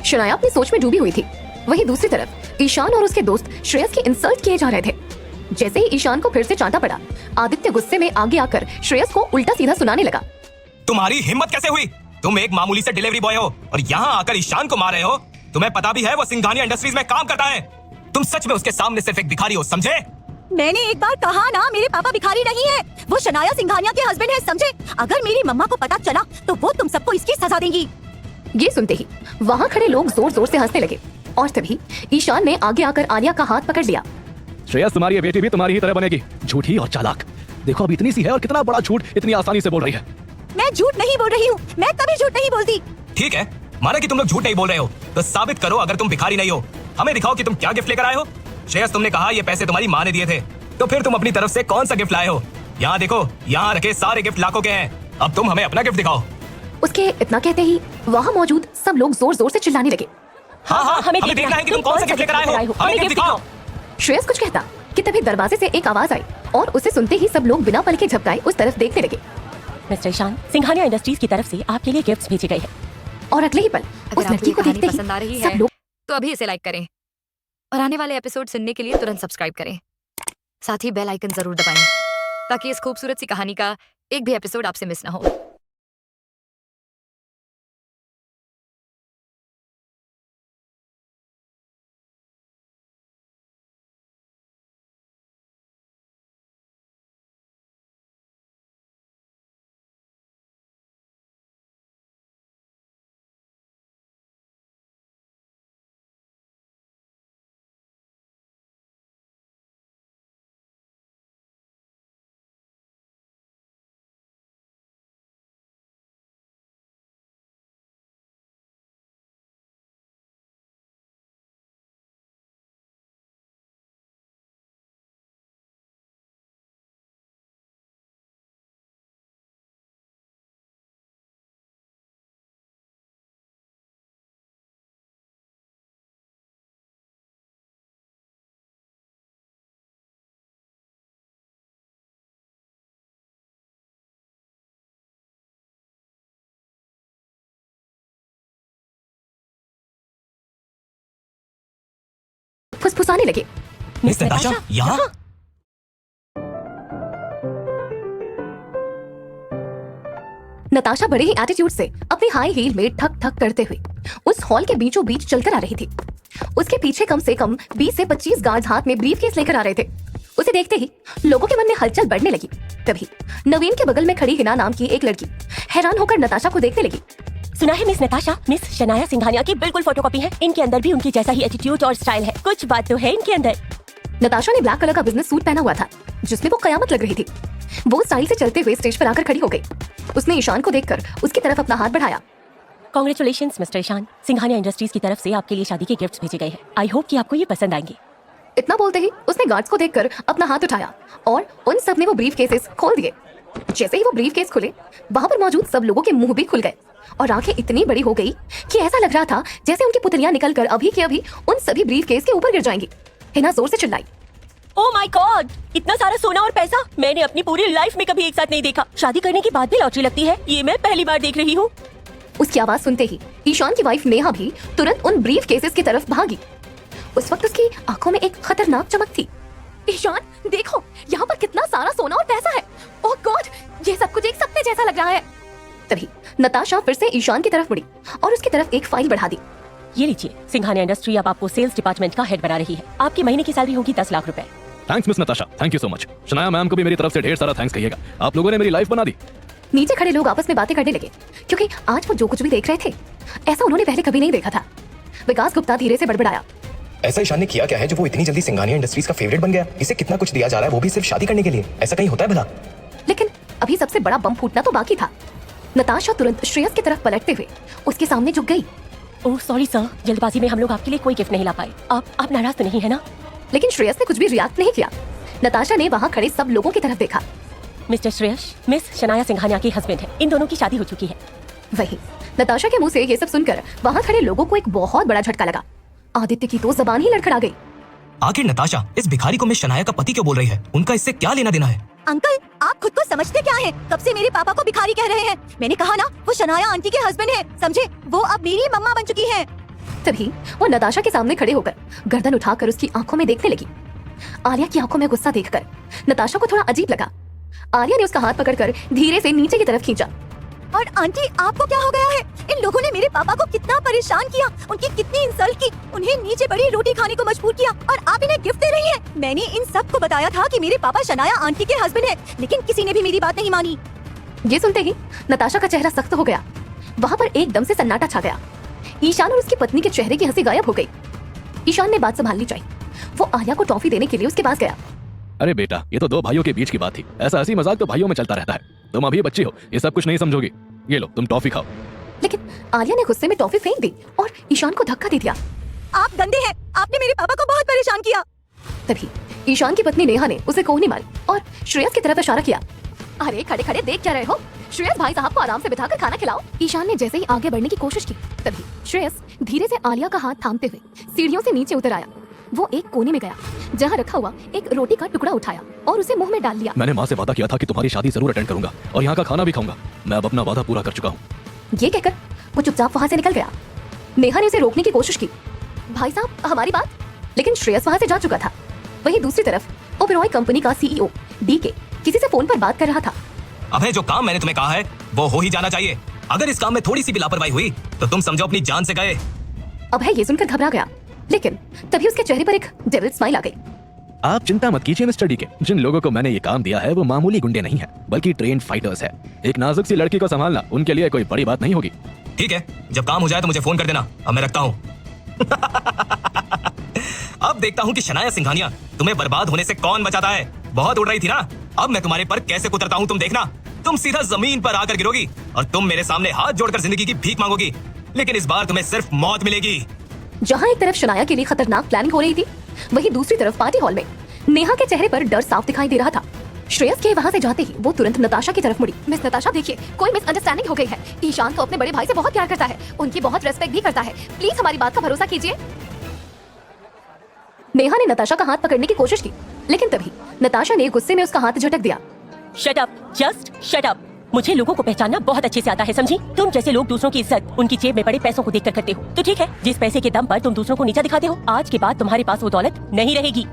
B: शनाया अपनी सोच में डूबी हुई थी। वहीं दूसरी तरफ ईशान और उसके दोस्त श्रेयस की इंसल्ट किए जा रहे थे। जैसे ही ईशान को फिर से चांटा पड़ा, आदित्य गुस्से में आगे आकर श्रेयस को उल्टा सीधा सुनाने लगा।
E: तुम्हारी हिम्मत कैसे हुई? तुम एक मामूली से डिलीवरी बॉय हो और यहाँ आकर ईशान को मार रहे हो। तुम्हें पता भी है वो सिंघानिया इंडस्ट्रीज में काम करता है। तुम सच में उसके सामने सिर्फ एक भिखारी हो, समझे?
C: मैंने एक बार कहा ना, मेरे पापा भिखारी नहीं है। वो शनाया सिंघानिया के हस्बैंड है, समझे? अगर मेरी मम्मा को पता चला तो वो तुम सबको इसकी सजा देंगी।
B: ये सुनते ही वहाँ खड़े लोग जोर जोर से हंसने लगे और तभी ईशान ने आगे आकर आलिया का हाथ पकड़ लिया।
D: श्रेयस, तुम्हारी ये बेटी भी तुम्हारी ही तरह बनेगी, झूठी और चालाक। देखो अब इतनी सी है और कितना बड़ा झूठ इतनी आसानी से बोल रही है।
C: मैं झूठ नहीं बोल रही हूँ, मैं कभी झूठ नहीं बोलती।
E: ठीक है, माना कि तुम लोग झूठ नहीं बोल रहे हो, तो साबित करो अगर तुम भिखारी नहीं हो। हमें दिखाओ कि तुम क्या गिफ्ट लेकर आए हो। श्रेयस, तुमने कहा ये पैसे तुम्हारी माँ ने दिए थे, तो फिर तुम अपनी तरफ से कौन सा गिफ्ट लाए हो? यहाँ देखो, यहाँ रखे सारे गिफ्ट लाखों के हैं। अब तुम हमें अपना गिफ्ट दिखाओ।
B: उसके इतना कहते ही वहाँ मौजूद सब लोग जोर जोर से चिल्लाने लगे।
E: हाँ हाँ, हमें देखना है कि तुम कौन सा गिफ्ट लेकर आए हो। हमें गिफ्ट दिखाओ।
B: श्रेयस कुछ कहता कि तभी दरवाजे से एक आवाज आई और उसे सुनते ही सब लोग बिना पल के झपकाए उस तरफ देखने लगे।
A: मिस्टर ईशान, सिंघानिया इंडस्ट्रीज की तरफ से आपके लिए गिफ्ट्स भेजे गए हैं।
B: और अगले ही पल
F: अगर
B: उस
F: आपको
B: लड़की
F: ये
B: को
F: कहानी
B: देखते
F: पसंद आ रही
B: ही
F: है
B: सब लोग
F: तो अभी इसे लाइक करें और आने वाले एपिसोड सुनने के लिए तुरंत सब्सक्राइब करें। साथ ही बेल आइकन जरूर दबाएं ताकि इस खूबसूरत सी कहानी का एक भी एपिसोड आपसे मिस ना हो।
B: फुसफुसाने लगे।
E: मिस नताशा, यहाँ?
B: नताशा बड़े ही एटीट्यूड से अपनी हाई हील में ठक ठक करते हुए उस हॉल के बीचों बीच चलकर आ रही थी। उसके पीछे कम से कम 20 से 25 गार्ड्स हाथ में ब्रीफकेस लेकर आ रहे थे। उसे देखते ही लोगों के मन में हलचल बढ़ने लगी। तभी नवीन के बगल में खड़ी हिना नाम की एक लड़की हैरान होकर नताशा को देखने लगी।
A: सुना है मिस नताशा, मिस शनाया सिंघानिया की बिल्कुल फोटोकॉपी है। इनके अंदर भी उनकी जैसा ही एटीट्यूड और स्टाइल है। कुछ बात तो है इनके अंदर।
B: नताशा ने ब्लैक कलर का बिजनेस सूट पहना हुआ था जिसमें वो कयामत लग रही थी। वो स्टाइल से चलते हुए स्टेज पर आकर खड़ी हो गई। उसने ईशान को देखकर उसकी तरफ अपना हाथ बढ़ाया।
A: Congratulations mister Ishan, Singhania industries की तरफ से आपके लिए शादी के गिफ्ट्स भेजे गए हैं। आई होप कि आपको ये पसंद आएंगे।
B: इतना बोलते ही उसने गार्ड्स को देखकर अपना हाथ उठाया और उन सब ने वो ब्रीफ केसेस खोल दिए। जैसे ही वो ब्रीफ केस खुले, वहां पर मौजूद सब लोगों के मुंह भी खुल गए और आंखें इतनी बड़ी हो गई कि ऐसा लग रहा था जैसे उनकी पुतलियां निकलकर अभी के अभी उन सभी ब्रीफ केस के ऊपर गिर जाएंगी। हिना जोर से चिल्लाई,
A: ओह माय गॉड, इतना सारा सोना और पैसा मैंने अपनी पूरी लाइफ में कभी एक साथ नहीं देखा। शादी करने के बाद भी लॉटरी लगती है, ये मैं पहली बार देख रही हूँ।
B: उसकी आवाज सुनते ही ईशान की वाइफ नेहा भी तुरंत उन ब्रीफ केसेस की तरफ भागी। उस वक्त उसकी आंखों में एक खतरनाक चमक थी। ईशान देखो, यहाँ पर कितना सारा सोना और पैसा है। ओह गॉड, ये सब कुछ एक सपने जैसा लग रहा है। तभी नताशा फिर से ईशान की तरफ मुड़ी और उसकी तरफ एक फाइल बढ़ा दी।
A: ये लीजिए, सिंघानिया इंडस्ट्री अब आपको सेल्स डिपार्टमेंट का हेड बना रही है। आपकी महीने की सैलरी होगी 10 लाख रुपए।
D: Thanks miss Natasha, thank you so much. Shanaya ma'am को भी मेरी तरफ से ढेर सारा थैंक्स कहिएगा। आप लोगों ने मेरी लाइफ बना दी।
B: नीचे खड़े लोग आपस में बातें करने लगे क्योंकि आज वो जो कुछ भी देख रहे थे ऐसा उन्होंने पहले कभी नहीं देखा था। विकास गुप्ता धीरे से बड़बड़ाया,
E: ऐसा ईशान ने किया क्या है जो वो इतनी जल्दी सिंघानिया इंडस्ट्रीज का फेवरेट बन गया? इसे कितना कुछ दिया जा रहा है, वो भी सिर्फ शादी करने के लिए। ऐसा कहीं होता है भला?
B: लेकिन अभी सबसे बड़ा बम फूटना तो बाकी था। नताशा तुरंत श्रेयस की तरफ पलटते हुए उसके सामने झुक गई।
A: ओह सॉरी सर, जल्दबाजी में हम लोग आपके लिए कोई गिफ्ट नहीं ला पाए। आप नाराज तो नहीं है ना?
B: लेकिन श्रेयस ने कुछ भी रिएक्ट नहीं किया। नताशा ने वहाँ खड़े सब लोगों की तरफ देखा।
A: मिस्टर श्रेयस, मिस शनाया सिंघानिया की हस्बैंड है। इन दोनों की शादी हो चुकी है।
B: वही नताशा के मुंह से ये सब सुनकर वहाँ खड़े लोगों को एक बहुत बड़ा झटका लगा। आदित्य की तो जबान ही लड़खड़ा गई।
E: आखिर नताशा इस भिखारी को मिस शनाया का पति क्यों बोल रही है? उनका इससे क्या लेना देना है?
C: अंकल, आप खुद को समझते क्या हैं? कब से मेरे पापा को भिखारी कह रहे हैं? मैंने कहा ना, वो शनाया आंटी के हस्बैंड है, समझे? वो अब मेरी मम्मा बन चुकी हैं।
B: तभी वो नताशा के सामने खड़े होकर गर्दन उठाकर उसकी आंखों में देखने लगी। आलिया की आंखों में गुस्सा देखकर नताशा को थोड़ा अजीब लगा। आलिया ने उसका हाथ पकड़कर धीरे से नीचे की तरफ खींचा।
C: और आंटी, आपको क्या हो गया है? इन लोगों ने मेरे पापा को कितना परेशान किया, उनकी कितनी इंसल्ट की, उन्हें नीचे बड़ी रोटी खाने को मजबूर किया और आप इन्हें गिफ्ट दे रही हैं। मैंने इन सब को बताया था कि मेरे पापा शनाया आंटी के हस्बैंड हैं, लेकिन किसी ने भी मेरी बात नहीं मानी।
B: ये सुनते ही नताशा का चेहरा सख्त हो गया। वहाँ पर एकदम से सन्नाटा छा गया। ईशान और उसकी पत्नी के चेहरे की हंसी गायब हो गई। ईशान ने बात संभालनी चाहिए। वो आलिया को टॉफी देने के लिए उसके पास गया।
D: अरे बेटा, ये तो दो भाइयों के बीच की बात थी। ऐसा हंसी मजाक तो भाइयों में चलता रहता है। तुम अभी बच्ची हो, ये सब कुछ नहीं समझोगी। ये लो, तुम टॉफी खाओ।
B: लेकिन आलिया ने गुस्से में टॉफी फेंक दी और ईशान को धक्का दे दिया।
C: आप गंदे हैं, आपने मेरे पापा को बहुत परेशान किया।
B: तभी ईशान की पत्नी नेहा ने उसे कोहनी मारी और श्रेयस की तरफ इशारा किया। अरे खड़े खड़े देख क्या रहे हो? श्रेयस भाई साहब को आराम से बिठाकर खाना खिलाओ। ईशान ने जैसे ही आगे बढ़ने की कोशिश की तभी श्रेयस धीरे से आलिया का हाथ थामते हुए सीढ़ियों से नीचे उतर आया। वो एक कोने में गया जहाँ रखा हुआ एक रोटी का टुकड़ा उठाया और उसे मुंह में डाल लिया।
D: मैंने माँ से वादा किया था कि तुम्हारी शादी जरूर अटेंड करूंगा और यहाँ का खाना भी खाऊंगा। मैं अब अपना वादा पूरा कर चुका हूँ।
B: ये कहकर वो चुपचाप वहाँ से निकल गया। नेहा ने उसे रोकने की कोशिश की। भाई साहब हमारी बात, लेकिन श्रेयस वहाँ से जा चुका था। वहीं दूसरी तरफ ओबेरॉय कंपनी का सीईओ डीके किसी से फोन पर बात कर रहा था।
E: अभय, जो काम मैंने तुम्हें कहा है वो हो ही जाना चाहिए। अगर इस काम में थोड़ी सी भी लापरवाही हुई तो तुम समझो अपनी जान से गए।
B: अभय ये सुनकर घबरा गया, लेकिन तभी उसके चेहरे पर एक डेविल स्माइल आ गई।
D: आप चिंता मत कीजिए मिस्टर डीके। जिन लोगों को मैंने ये काम दिया है वो मामूली गुंडे नहीं है, बल्कि ट्रेन्ड फाइटर्स है। एक नाजुक सी लड़की को संभालना उनके लिए कोई बड़ी बात नहीं होगी।
E: ठीक है, जब काम हो जाए तो मुझे फोन कर देना। अब मैं रखता हूँ। अब देखता हूँ कि शनाया सिंघानिया तुम्हें बर्बाद होने से कौन बचाता है। बहुत उड़ रही थी ना, अब मैं तुम्हारे पर कैसे कुतरता हूँ तुम देखना। तुम सीधा जमीन पर आकर गिरोगी और तुम मेरे सामने हाथ जोड़कर जिंदगी की भीख मांगोगी, लेकिन इस बार तुम्हें सिर्फ मौत मिलेगी।
B: जहाँ एक तरफ शनाया के लिए खतरनाक प्लानिंग हो रही थी, वहीं दूसरी तरफ पार्टी हॉल में नेहा के चेहरे पर डर साफ दिखाई दे रहा था। श्रेयस के वहाँ से जाते ही वो तुरंत नताशा की तरफ मुड़ी। मिस नताशा देखिए, कोई मिसअंडरस्टैंडिंग हो गई है। ईशान तो अपने बड़े भाई से बहुत प्यार करता है, उनकी बहुत रेस्पेक्ट भी करता है। प्लीज हमारी बात का भरोसा कीजिए। नेहा ने नताशा का हाथ पकड़ने की कोशिश की, लेकिन तभी नताशा ने गुस्से में उसका हाथ झटक दिया।
A: Shut up, just shut up. मुझे लोगों को पहचानना बहुत अच्छे से आता है, समझी? तुम जैसे लोग दूसरों की इज्जत उनकी जेब में पड़े पैसों को देखकर करते हो। तो ठीक है, जिस पैसे के दम पर तुम दूसरों को नीचा दिखाते हो, आज के बाद तुम्हारे पास वो दौलत नहीं रहेगी।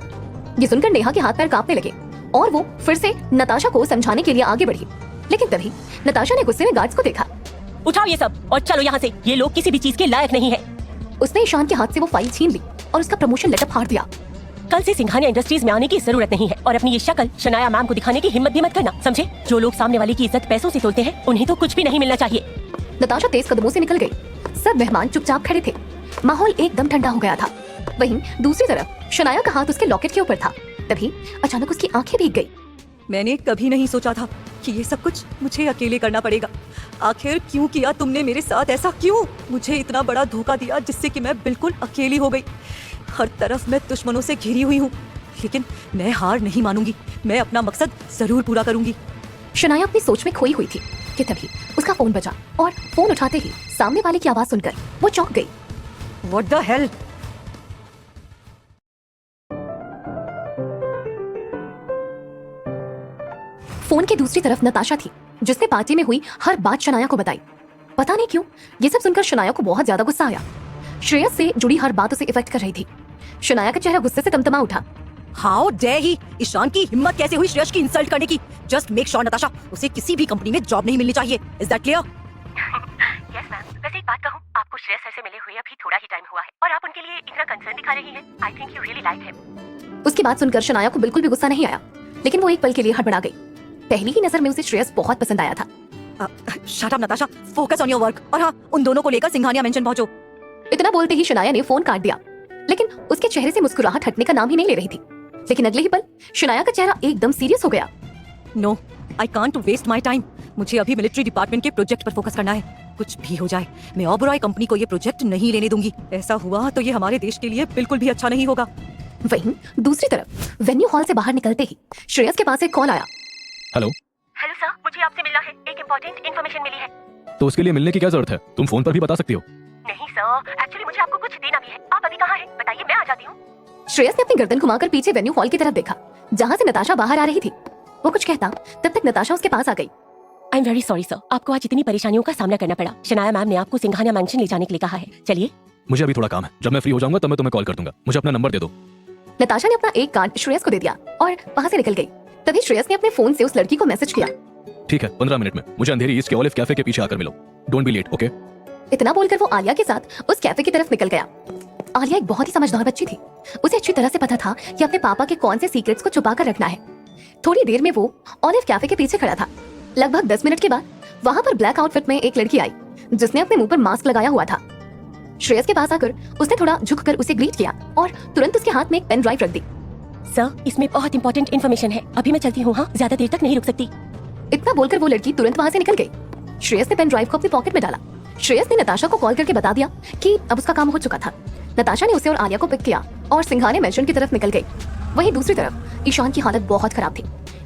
B: ये सुनकर नेहा के हाथ पैर कांपने लगे और वो फिर से नताशा को समझाने के लिए आगे बढ़ी, लेकिन तभी नताशा ने गुस्से में गार्ड्स को देखा।
A: उठाओ ये सब और चलो यहाँ से। ये लोग किसी भी चीज के लायक नहीं है।
B: उसने ईशान के हाथ से वो फाइल छीन ली और उसका प्रमोशन लेटर फाड़ दिया।
A: कल से सिंघानिया इंडस्ट्रीज में आने की जरूरत नहीं है और अपनी ये शक्ल शनाया मैम को दिखाने की हिम्मत भी मत करना, समझे? जो लोग सामने वाले की इज्जत पैसों से तोलते हैं उन्हें तो कुछ भी नहीं मिलना चाहिए।
B: नताशा तेज कदमों से निकल गई। सब मेहमान चुपचाप खड़े थे। माहौल एकदम ठंडा हो गया था। वहीं दूसरी तरफ शनाया का हाथ उसके लॉकेट के ऊपर था। तभी अचानक उसकी आंखें भीग गई।
C: मैंने कभी नहीं सोचा था कि ये सब कुछ मुझे अकेले करना पड़ेगा। आखिर क्यों किया तुमने मेरे साथ ऐसा? क्यों मुझे इतना बड़ा धोखा दिया जिससे कि मैं बिल्कुल अकेली हो गई? हर तरफ मैं दुश्मनों से घिरी हुई हूँ, लेकिन मैं हार नहीं मानूंगी। मैं अपना मकसद जरूर पूरा करूंगी।
B: शनाया अपनी सोच में खोई हुई थी कि तभी उसका फोन बजा और फोन उठाते ही सामने वाले की आवाज सुनकर वो चौंक गई।
C: What the hell?
B: फोन की दूसरी तरफ नताशा थी, जिसने पार्टी में हुई हर बात शनाया को बताई। पता नहीं क्यों ये सब सुनकर शनाया को बहुत ज्यादा गुस्सा आया। श्रेयस से जुड़ी हर बात उसे इफेक्ट कर रही थी। शनाया का चेहरा गुस्से से तमतमा उठा।
C: How dare he! ईशान की हिम्मत कैसे हुई श्रेयस की इंसल्ट करने की? जस्ट मेक श्योर नताशा, उसे किसी भी कंपनी में जॉब नहीं मिलनी चाहिए। Is that clear?
A: Yes ma'am. वैसे एक बात कहूँ, आपको श्रेयस सर से मिले हुए अभी थोड़ा ही टाइम हुआ है और आप उनके लिए इतना कंसर्न दिखा रही हैं। I think you really like him.
B: उसकी बात सुनकर शनाया को बिल्कुल भी गुस्सा नहीं आया, लेकिन वो एक पल के लिए हड़बड़ा गई। पहली ही नजर में उसे श्रेयस बहुत पसंद आया था।
C: Shut up Natasha, focus on your work. और हाँ, उन दोनों को लेकर सिंघानिया मेंशन पहुंचो।
B: इतना बोलते ही शनाया ने फोन काट दिया, लेकिन उसके चेहरे से मुस्कुराहट हटने का नाम ही नहीं ले रही थी। लेकिन अगले ही पल शनाया का चेहरा एकदम सीरियस हो गया।
C: No, I can't waste my time. मुझे अभी मिलिट्री डिपार्टमेंट के प्रोजेक्ट पर फोकस करना है। कुछ भी हो जाए, मैं ओबेरॉय कंपनी को ये प्रोजेक्ट नहीं लेने दूंगी। ऐसा हुआ तो ये हमारे देश के लिए बिल्कुल भी अच्छा नहीं होगा।
B: वहीं दूसरी तरफ वेन्यू हॉल से बाहर निकलते ही श्रेयस के पास एक कॉल आया।
D: हेलो
A: हेलो सर, मुझे आपसे मिलना है। एक इम्पोर्टेंट इन्फॉर्मेशन मिली है।
D: तो उसके लिए मिलने की क्या जरूरत है? तुम फोन पर भी बता सकती हो।
A: नहीं सर, एक्चुअली मुझे आपको कुछ देना भी है। आप अभी कहाँ हैं? बताइए, मैं आ जाती हूँ।
B: श्रेयस ने अपनी गर्दन घुमाकर पीछे वेन्यू हॉल की तरफ देखा, जहाँ से नताशा बाहर आ रही थी। वो कुछ कहता, तब तक नताशा उसके पास आ गई।
A: I am very sorry sir, आपको आज इतनी परेशानियों का सामना करना पड़ा। शनाया मैम ने आपको सिंघानिया मैंशन ले जाने के लिए कहा है। चलिए।
D: मुझे अभी थोड़ा काम है, जब मैं फ्री हो जाऊंगा तब मैं तुम्हें कॉल कर दूंगा। मुझे अपना नंबर दे दो।
B: नताशा ने अपना एक कार्ड श्रेयस को दे दिया और वहाँ से निकल गई। तभी श्रेयस ने अपने फोन से उस लड़की को मैसेज किया।
D: ठीक है, 15 मिनट में मुझे अंधेरी ईस्ट के ऑलिव कैफे के पीछे आकर मिलो। Don't be late, okay?
B: इतना बोलकर वो आलिया के साथ उस कैफे की तरफ निकल गया। आलिया एक बहुत ही समझदार बच्ची थी। उसे अच्छी तरह से पता था कि अपने पापा के कौन से सीक्रेट्स को छुपा कर रखना है। थोड़ी देर में वो ऑलिव कैफे के पीछे खड़ा था। लगभग 10 मिनट के बाद वहाँ पर ब्लैक आउटफिट में एक लड़की आई, जिसने अपने मुंह पर मास्क लगाया हुआ था। श्रेयस के पास आकर उसने थोड़ा झुककर उसे ग्रीट किया और तुरंत उसके हाथ में एक पेन ड्राइव रख दी।
A: सर, इसमें बहुत इंपॉर्टेंट इन्फॉर्मेशन है। अभी मैं चलती हूँ, हाँ? ज्यादा देर तक नहीं रुक सकती।
B: इतना बोलकर वो लड़की तुरंत वहाँ से निकल गई। श्रेयस ने पेन ड्राइव को अपनी पॉकेट में डाला श्रेयस ने नताशा को कॉल करके बता दिया कि अब उसका काम हो चुका था। नताशा ने उसे और आलिया को पिक किया और सिंघानिया मैंशन की तरफ निकल गई। वहीं दूसरी तरफ ईशान की हालत बहुत खराब थी।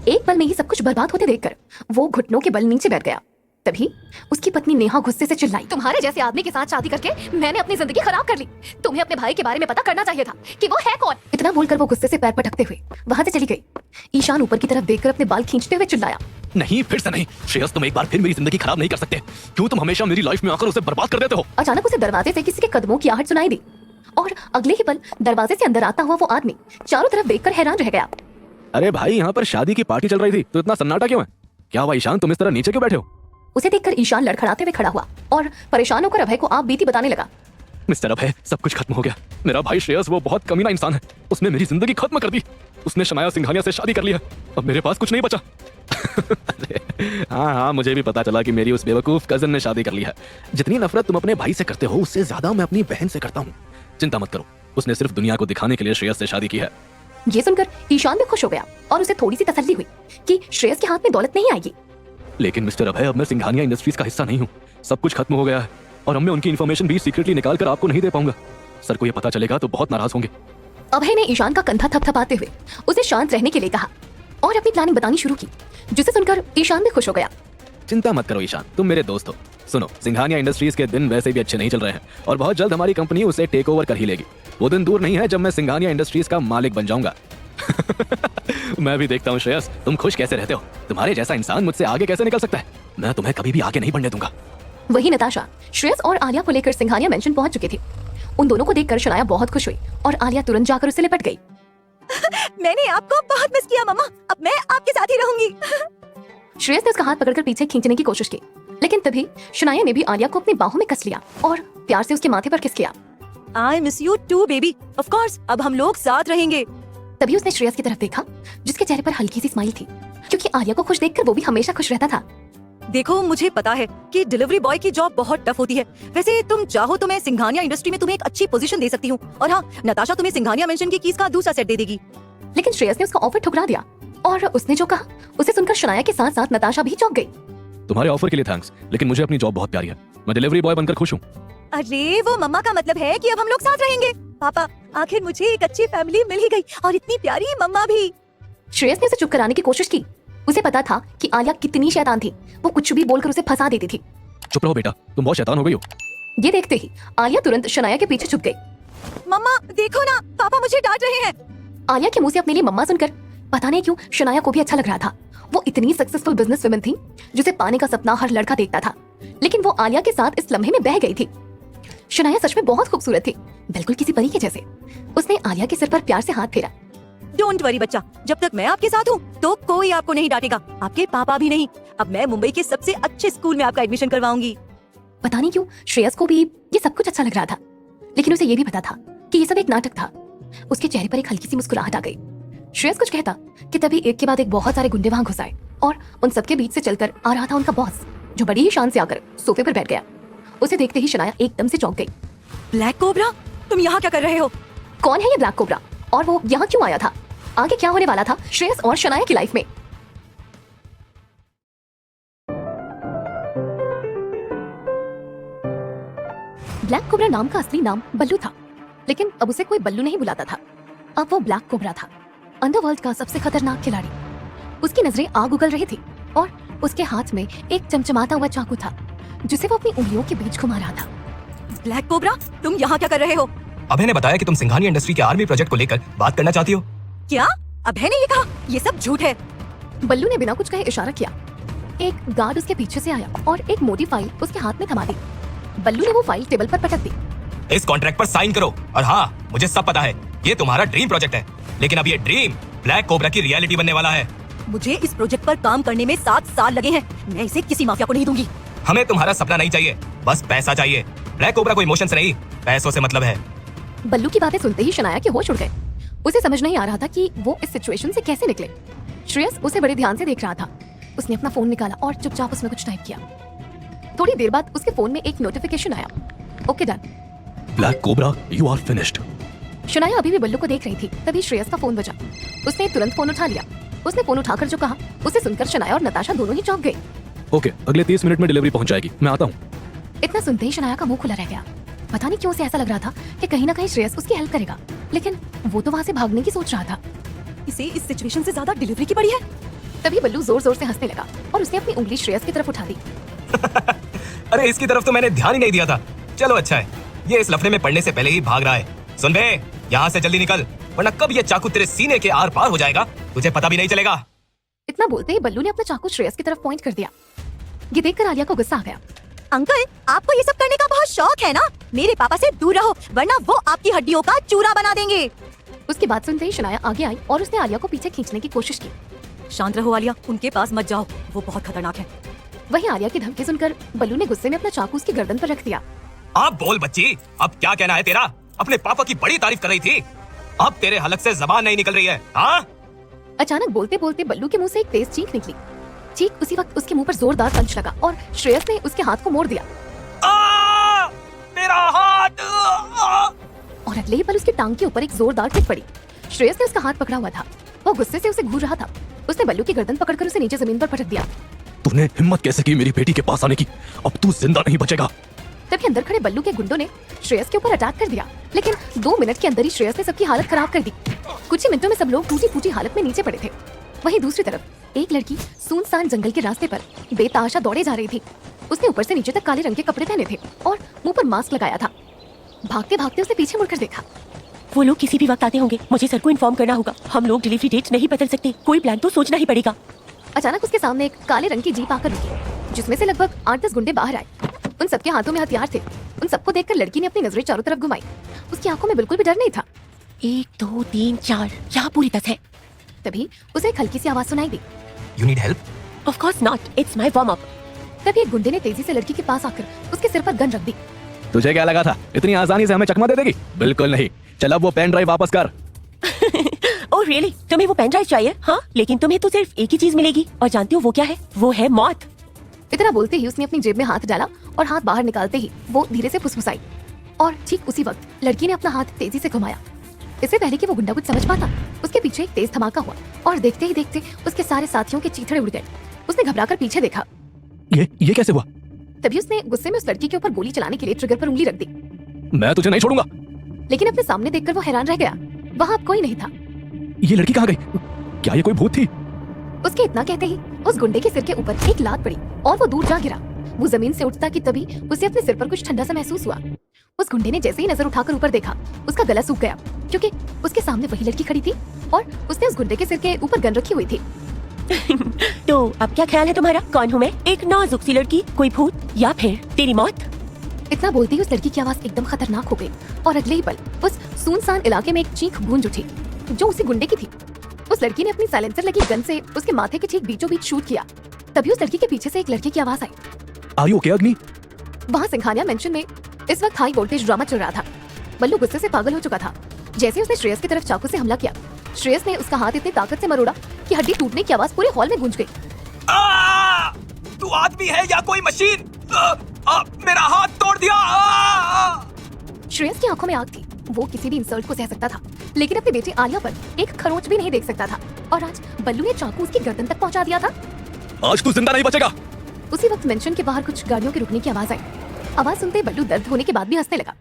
B: एक पल में ही सब कुछ बर्बाद होते देखकर वो घुटनों के बल नीचे बैठ गया। तभी उसकी पत्नी नेहा गुस्से से चिल्लाई, तुम्हारे जैसे आदमी के साथ शादी करके मैंने अपनी जिंदगी खराब कर ली। तुम्हें अपने भाई के बारे में पता करना चाहिए था कि वो है कौन। इतना बोलकर वो गुस्से से पैर पटकते हुए वहां से चली गई। ईशान ऊपर की तरफ देखकर अपने बाल खींचते हुए चिल्लाया,
D: नहीं, फिर से नहीं। श्रेयस, तुम एक बार फिर मेरी जिंदगी खराब नहीं कर सकते। क्यों तुम हमेशा मेरी लाइफ में आकर उसे बर्बाद कर देते हो?
B: अचानक उसे दरवाजे से किसी के कदमों की आहट सुनाई दी और अगले ही पल दरवाजे से अंदर आता हुआ वो आदमी चारों तरफ देखकर हैरान रह गया।
D: अरे भाई, यहाँ पर शादी की पार्टी चल रही थी तो इतना सन्नाटा क्यों है? क्या हुआ ईशान, तुम इस तरह नीचे क्यों बैठे हो?
B: उसे देखकर ईशान लड़खड़ाते हुए खड़ा हुआ और परेशान होकर अभय को आप बीती बताने लगा।
D: मिस्टर अभय, सब कुछ खत्म हो गया। मेरा भाई श्रेयस वो बहुत कमीना इंसान है। उसने मेरी जिंदगी खत्म कर दी। उसने शनाया सिंघानिया से शादी कर ली है। अब मेरे पास कुछ नहीं बचा। अरे हाँ, मुझे भी पता चला कि मेरी उस बेवकूफ कजन ने शादी कर ली है। जितनी नफरत तुम अपने भाई से करते हो उससे ज्यादा मैं अपनी बहन से करता हूँ। चिंता मत करो, उसने सिर्फ दुनिया को दिखाने के लिए श्रेयस से शादी की है।
B: ये सुनकर ईशान भी खुश हो गया और उसे थोड़ी सी तसल्ली हुई कि श्रेयस के हाथ में दौलत नहीं आएगी।
D: लेकिन मिस्टर अभय, अब मैं सिंघानिया इंडस्ट्रीज का हिस्सा नहीं हूँ। सब कुछ खत्म हो गया है और अब मैं उनकी इन्फॉर्मेशन भी सीक्रेटली निकाल कर आपको नहीं दे पाऊंगा। सर को ये पता चलेगा तो बहुत नाराज होंगे।
B: अभय ने ईशान का कंधा थपथपाते हुए उसे शांत रहने के लिए कहा और अपनी प्लानिंग बतानी शुरू की, जिसे सुनकर ईशान भी खुश हो गया।
D: चिंता मत करो ईशान, तुम मेरे दोस्त हो। सुनो, सिंघानिया इंडस्ट्रीज के दिन वैसे भी अच्छे नहीं चल रहे हैं और बहुत जल्द हमारी कंपनी उसे टेक ओवर कर ही लेगी। वो दिन दूर नहीं है जब मैं सिंघानिया इंडस्ट्रीज का मालिक बन जाऊंगा। मैं भी देखता हूँ श्रेयस, तुम खुश कैसे रहते हो। तुम्हारे जैसा इंसान मुझसे आगे कैसे निकल सकता है? मैं तुम्हें कभी भी आगे नहीं बढ़ने दूंगा।
B: वही नताशा श्रेयस और आलिया को लेकर सिंघानिया मेंशन पहुंच चुकी थी। उन दोनों को देखकर शनाया बहुत खुश हुई और आलिया तुरंत जाकर उसे लिपट गई।
C: मैंने आपको बहुत मिस किया मम्मा, अब मैं आपके साथ ही रहूंगी।
B: श्रेयस ने उसका हाथ पकड़कर पीछे खींचने की कोशिश की, लेकिन तभी शनाया ने भी आलिया को अपनी बाहों में कस लिया और प्यार से उसके माथे पर किस किया।
C: I miss you too baby, of course अब हम लोग साथ रहेंगे।
B: तभी उसने श्रेयस की तरफ देखा, जिसके चेहरे पर हल्की सी स्माइल थी, क्योंकि आलिया को खुश देखकर वो भी हमेशा खुश रहता था।
C: देखो, मुझे पता है कि डिलीवरी बॉय की जॉब बहुत टफ होती है। वैसे तुम चाहो तो मैं सिंघानिया इंडस्ट्री में तुम्हें एक अच्छी पोजीशन दे सकती हूँ और हाँ, नताशा तुम्हें सिंघानिया मेंशन की कीज का दूसरा सेट दे देगी।
B: लेकिन श्रेयस ने उसका ऑफर ठुकरा दिया और उसने जो कहा उसे सुनकर शनाया के साथ साथ नताशा भी चौंक गई।
D: तुम्हारे ऑफर के लिए थैंक्स, लेकिन मुझे अपनी जॉब बहुत प्यारी है। मैं डिलीवरी बॉय बनकर खुश हूँ।
C: अरे वो मम्मा का मतलब है कि अब हम लोग साथ रहेंगे। पापा, आखिर मुझे एक अच्छी फैमिली मिल ही गई और इतनी प्यारी मम्मा भी।
B: श्रेयस ने उसे चुप कराने की कोशिश की। उसे पता था कि आलिया कितनी शैतान थी, वो कुछ भी बोलकर उसे फंसा देती थी।
D: चुप रहो बेटा, तुम बहुत शैतान हो गई हो।
B: ये देखते ही आलिया तुरंत शनाया के पीछे छुप गई।
C: मम्मा देखो ना, पापा मुझे डांट रहे हैं।
B: आलिया के मुंह से अपने लिए मम्मा सुनकर पता नहीं क्यों शनाया को भी अच्छा लग रहा था। वो इतनी सक्सेसफुल बिजनेस वुमन थी जिसे पाने का सपना हर लड़का देखता था, लेकिन वो आलिया के साथ इस लम्हे में बह गई थी। शनाया सच में बहुत खूबसूरत थी, बिल्कुल किसी परी के जैसे। उसने आलिया के सिर पर प्यार से हाथ फेरा।
C: डोंट वरी बच्चा, जब तक मैं आपके साथ हूँ तो कोई आपको नहीं डांटेगा, आपके पापा भी नहीं। अब मैं मुंबई के सबसे अच्छे स्कूल में आपका एडमिशन करवाऊंगी।
B: पता नहीं क्यों श्रेयस को भी ये सब कुछ अच्छा लग रहा था, लेकिन उसे ये भी पता था कि ये सब एक नाटक था। उसके चेहरे पर एक हल्की सी मुस्कुराहट आ गई। श्रेयस कुछ कहता कि तभी एक के बाद एक बहुत सारे गुंडे वहां घुस आए और उन सबके बीच से चलकर आ रहा था उनका बॉस, जो बड़ी ही शान से आकर सोफे पर बैठ गया। उसे देखते ही शनाया एकदम से चौंक गई।
C: ब्लैक कोबरा, तुम यहाँ क्या कर रहे हो?
B: कौन है ये ब्लैक कोबरा और वो यहाँ क्यों आया था? आगे क्या होने वाला था श्रेयस और शनाया की लाइफ में? ब्लैक कोबरा नाम का असली नाम बल्लू था, लेकिन अब उसे कोई बल्लू नहीं बुलाता था। अब वो ब्लैक कोबरा था, अंडरवर्ल्ड का सबसे खतरनाक खिलाड़ी। उसकी नजरें आग उगल रही थी और उसके हाथ में एक चमचमाता हुआ चाकू था, जिसे वो अपनी उंगलियों के बीच घुमा रहा था।
C: ब्लैक कोबरा, तुम यहाँ क्या कर रहे हो?
E: अभय ने बताया कि तुम सिंघानिया इंडस्ट्री के आर्मी प्रोजेक्ट को लेकर बात करना चाहती हो।
C: क्या? अभय ने ये कहा? ये सब झूठ है।
B: बल्लू ने बिना कुछ कहे इशारा किया। एक गार्ड उसके पीछे से आया और एक मोटी फाइल उसके हाथ में थमा दी। बल्लू ने वो फाइल टेबल पर पटक दी।
E: इस कॉन्ट्रैक्ट पर साइन करो। और हाँ, मुझे सब पता है, ये तुम्हारा ड्रीम प्रोजेक्ट है, लेकिन अब ये ड्रीम ब्लैक कोबरा की रियलिटी बनने वाला है।
C: मुझे इस प्रोजेक्ट पर काम करने में 7 साल लगे हैं। मैं इसे किसी माफिया को नहीं दूंगी।
E: हमें तुम्हारा सपना नहीं चाहिए, बस पैसा चाहिए। ब्लैक कोबरा को इमोशन से नहीं, पैसों से मतलब है।
B: बल्लू की बातें सुनते ही शनाया के होश उड़ गए। उसे समझ नहीं आ रहा था कि वो इस सिचुएशन से कैसे निकले। श्रेयस उसे बड़े ध्यान से देख रहा था। उसने अपना फोन निकाला और चुपचाप उसमें कुछ टाइप किया। थोड़ी देर बाद उसके फोन में एक नोटिफिकेशन आया। Okay done.
D: Black cobra, you are finished.
B: Shanaya अभी भी बल्लू को देख रही थी, तभी श्रेयस का फोन बजा। उसने तुरंत फोन उठा लिया। उसने फोन उठाकर जो कहा उसे सुनकर शनाया और नताशा दोनों ही चौंक गए।
D: ओके, अगले 30 मिनट में डिलीवरी पहुंच जाएगी, मैं आता हूँ।
B: इतना सुनते ही शनाया का मुंह खुला रह गया। पता नहीं क्यों उसे ऐसा लग रहा था कि कहीं ना कहीं श्रेयस उसकी हेल्प करेगा, लेकिन वो तो वहाँ से भागने की सोच रहा था।
C: इसे इस सिचुएशन से ज्यादा डिलीवरी की पड़ी है।
B: तभी बल्लू जोर जोर से हंसने लगा और उसने अपनी उंगली श्रेयस की तरफ उठा दी।
E: अरे इसकी तरफ तो मैंने ध्यान ही नहीं दिया था। चलो अच्छा है, ये इस लफड़े में पड़ने से पहले ही भाग रहा है। सुन बे, यहाँ से जल्दी निकल, वरना कब ये चाकू तेरे सीने के आर पार हो जाएगा तुझे पता भी नहीं चलेगा।
B: इतना बोलते ही बल्लू ने अपना चाकू श्रेयस की तरफ पॉइंट कर दिया। ये देखकर आलिया को गुस्सा आ गया।
C: अंकल, आपको ये सब करने का बहुत शौक है ना? मेरे पापा से दूर रहो, वरना वो आपकी हड्डियों का चूरा बना देंगे।
B: उसकी बात सुनते ही शनाया आगे आई और उसने आलिया को पीछे खींचने की कोशिश की।
C: शांत रहो आलिया, उनके पास मत जाओ, वो बहुत खतरनाक है।
B: वहीं आलिया की धमकी सुनकर बल्लू ने गुस्से में अपना चाकू उसकी गर्दन पर रख दिया।
E: आप बोल बच्ची, अब क्या कहना है तेरा? अपने पापा की बड़ी तारीफ कर रही थी, अब तेरे हलक से जबान नहीं निकल रही है। हाँ?
B: अचानक बोलते बोलते बल्लू के मुंह से एक तेज चीख निकली। ठीक उसी वक्त उसके मुंह पर जोरदार पंच लगा और श्रेयस ने उसके हाथ को मोड़ दिया।
E: मेरा हाथ!
B: और अगले ही पल उसकी टांग के ऊपर एक जोरदार किक पड़ी। श्रेयस ने उसका हाथ पकड़ा हुआ था, वो गुस्से से उसे घूर रहा था। उसने बल्लू की गर्दन पकड़कर उसे नीचे जमीन पर पटक दिया।
D: तूने हिम्मत कैसे की मेरी बेटी के पास आने की? अब तू जिंदा नहीं बचेगा।
B: तभी अंदर खड़े बल्लू के गुंडों ने श्रेयस के ऊपर अटैक कर दिया, लेकिन 2 मिनट के अंदर ही श्रेयस ने सबकी हालत खराब कर दी। कुछ ही मिनटों में सब लोग टूटी फूटी हालत में नीचे पड़े थे। वहीं दूसरी तरफ एक लड़की सुनसान जंगल के रास्ते पर बेतहाशा दौड़े जा रही थी। उसने ऊपर से नीचे तक काले रंग के कपड़े पहने थे और मुंह पर मास्क लगाया था। भागते भागते उसने पीछे मुड़कर देखा।
A: वो लोग किसी भी वक्त आते होंगे, मुझे सर को इन्फॉर्म करना होगा। हम लोग डिलीवरी डेट नहीं बदल सकते, कोई प्लान तो सोचना ही पड़ेगा।
B: अचानक उसके सामने एक काले रंग की जीप आकर रुकी, जिसमें से लगभग 8-10 गुंडे बाहर आए। उन सबके हाथों में हथियार थे। उन सबको देखकर लड़की ने अपनी नजरें चारों तरफ घुमाई। उसकी आंखों में बिल्कुल भी डर नहीं था।
A: 1 2 3 4, यहाँ पूरी 10 है।
B: तभी उसे एक हल्की सी आवाज सुनाई दी।
E: You need help?
A: Of course not, it's my warm up.
B: तभी एक गुंडे ने तेजी से लड़की के पास आकर उसके सिर पर गन रख दी।
D: तुझे क्या लगा था इतनी आसानी से हमें चकमा दे देगी? बिल्कुल नहीं। चल अब वो पेन ड्राइव वापस कर।
A: Oh really? तुम्हें वो पेन ड्राइव चाहिए? हाँ, लेकिन तुम्हें तो सिर्फ एक ही चीज मिलेगी, और जानती हो वो क्या है? वो है मौत।
B: इतना बोलते ही उसने अपनी जेब में हाथ डाला और हाथ बाहर निकालते ही वो धीरे से फुसफुसाई। और ठीक उसी वक्त लड़की ने अपना हाथ तेजी से घुमाया। इससे पहले कि वो गुंडा कुछ समझ पाता, उसके पीछे एक तेज धमाका हुआ और देखते ही देखते उसके सारे साथियों के चीथड़े उड़ गए। उसने घबराकर पीछे देखा।
D: ये कैसे हुआ?
B: तभी उसने गुस्से में उस लड़की के ऊपर गोली चलाने के लिए ट्रिगर पर उंगली रख दी,
D: मैं तुझे नहीं छोड़ूंगा।
B: लेकिन अपने सामने देखकर वो हैरान रह गया। वहाँ अब कोई नहीं था।
D: ये लड़की कहाँ गई? क्या ये कोई भूत थी?
B: उसके इतना कहते ही उस गुंडे के सिर के ऊपर एक लात पड़ी और वो दूर जा गिरा। वो जमीन से उठता कि तभी उसे अपने सिर पर कुछ ठंडा सा महसूस हुआ। उस गुंडे ने जैसे ही नजर उठाकर ऊपर देखा, उसका गला सूख गया, क्योंकि उसके सामने वही लड़की खड़ी थी और उसने उस गुंडे के सिर के ऊपर गन रखी हुई थी।
A: तो अब क्या ख्याल है तुम्हारा? कौन हूँ मैं? एक नाजुक सी लड़की, कोई भूत, या फिर तेरी मौत?
B: इतना बोलते ही उस लड़की की आवाज एकदम खतरनाक हो गई और अगले ही पल उस सुनसान इलाके में एक चीख गूंज उठी, जो उसी गुंडे की थी। उस लड़की ने अपनी साइलेंसर लगी गन से उसके माथे के ठीक बीचों बीच शूट किया। तभी उस लड़की के पीछे से एक लड़के की आवाज आई।
D: आर यू ओके अग्नि?
B: वहाँ सिंघानिया मेंशन में इस वक्त हाई वोल्टेज ड्रामा चल रहा था। बल्लू गुस्से से पागल हो चुका था। जैसे उसने श्रेयस की तरफ चाकू से हमला किया, श्रेयस ने उसका हाथ इतनी ताकत से मरोड़ा कि हड्डी टूटने की आवाज पूरे हॉल में गूंज गई।
E: तू आदमी है या कोई मशीन? मेरा हाथ तोड़ दिया!
B: श्रेयस की आंखों में आग थी। वो किसी भी इंसल्ट को सह सकता था, लेकिन अपनी बेटी आलिया पर एक खरोंच भी नहीं देख सकता था। और आज बल्लू ने चाकू उसकी गर्दन तक पहुंचा दिया था।
D: आज तू जिंदा नहीं बचेगा।
B: उसी वक्त मेंशन के बाहर कुछ गाड़ियों के रुकने की आवाज आई। आवाज सुनते ही बल्लू दर्द होने के बाद भी हंसने लगा।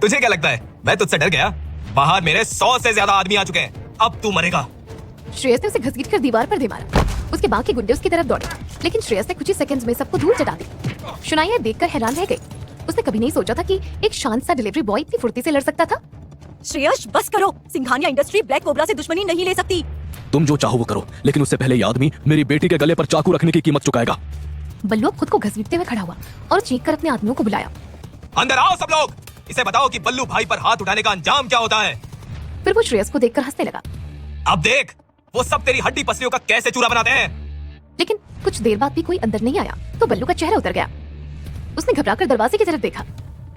E: तुझे क्या लगता है मैं तुझसे डर गया? बाहर मेरे 100 से ज्यादा आदमी आ चुके हैं, अब तू मरेगा।
B: श्रेयस ने उसे घसीट कर दीवार पर दे मारा। उसके बाकी गुंडे उसकी तरफ दौड़े, लेकिन श्रेयस ने कुछ ही सेकंड्स में सबको दूर चटा दी। शनाया देखकर हैरान रह गई। उसने कभी नहीं सोचा था कि एक शांत सा डिलीवरी बॉय इतनी फुर्ती से लड़ सकता था।
C: श्रेयस बस करो, सिंघानिया इंडस्ट्री ब्लैक कोबरा से दुश्मनी नहीं ले सकती।
D: तुम जो चाहो वो करो, लेकिन उससे पहले ये आदमी मेरी बेटी के गले पर चाकू रखने की कीमत चुकाएगा।
B: बल्लू अब खुद को घसीटते हुए खड़ा हुआ और चीख कर अपने आदमियों को बुलाया।
E: अंदर आओ सब लोग, इसे बताओ कि बल्लू भाई पर हाथ उठाने का अंजाम क्या होता है।
B: फिर वो श्रेयस को देखकर हंसने लगा।
E: अब देख वो सब तेरी हड्डी पसलियों का कैसे चूरा बनाते हैं।
B: लेकिन कुछ देर बाद भी कोई अंदर नहीं आया तो बल्लू का चेहरा उतर गया। उसने घबराकर दरवाजे की तरफ देखा।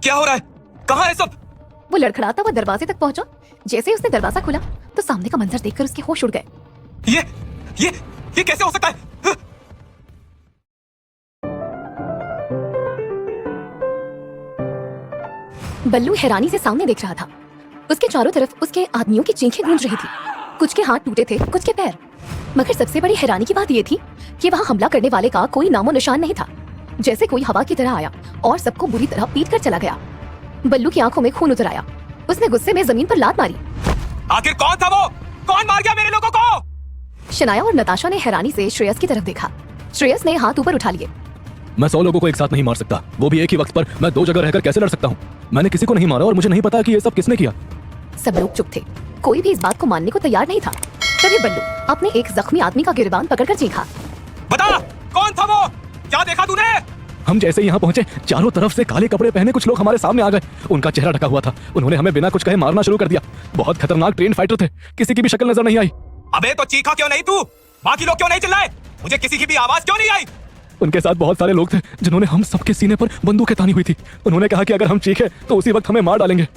E: क्या हो रहा है? कहाँ है सब?
B: वो लड़खड़ाता हुआ दरवाजे तक पहुंचा। जैसे ही उसने दरवाजा खोला तो सामने का मंजर देखकर उसके होश उड़ गए।
E: ये कैसे हो सकता है?
B: बल्लू हैरानी से सामने देख रहा था। उसके चारों तरफ उसके आदमियों की चीखें गूंज रही थी। कुछ के हाथ टूटे थे, कुछ के पैर। मगर सबसे बड़ी हैरानी की बात यह थी कि वहाँ हमला करने वाले का कोई नामो निशान नहीं था। जैसे कोई हवा की तरह आया और सबको बुरी तरह पीट कर चला गया। बल्लू की आंखों में खून उतर आया। उसने गुस्से में जमीन पर लात मारी।
E: आखिर कौन था वो? कौन मार गया मेरे लोगों को?
B: शनाया और नताशा ने हैरानी से श्रेयस की तरफ देखा। श्रेयस ने हाथ ऊपर उठा लिए।
D: मैं 100 लोगों को एक साथ नहीं मार सकता, वो भी एक ही वक्त पर। मैं 2 जगह रहकर कैसे लड़ सकता हूँ? मैंने किसी को नहीं मारा और मुझे नहीं पता कि ये सब किसने किया।
B: सब लोग चुप थे, कोई भी इस बात को मानने को तैयार नहीं था। तभी बल्लू अपने एक जख्मी आदमी का गिरबान पकड़कर चीखा।
E: बता, कौन था वो? क्या देखा तूने?
D: हम जैसे यहाँ पहुंचे, चारों तरफ से काले कपड़े पहने कुछ लोग हमारे सामने आ गए। उनका चेहरा ढका हुआ था। उन्होंने हमें बिना कुछ कहे मारना शुरू कर दिया। बहुत खतरनाक ट्रेन फाइटर थे, किसी की भी शक्ल नजर नहीं आई।
E: अबे तो चीखा क्यों नहीं तू? बाकी लोग क्यों नहीं चिल्लाए? मुझे किसी की भी आवाज क्यों नहीं आई?
D: उनके साथ बहुत सारे लोग थे जिन्होंने हम सबके सीने पर बंदूकें तानी हुई थी। उन्होंने कहा कि अगर हम चीखे तो उसी वक्त हमें मार डालेंगे।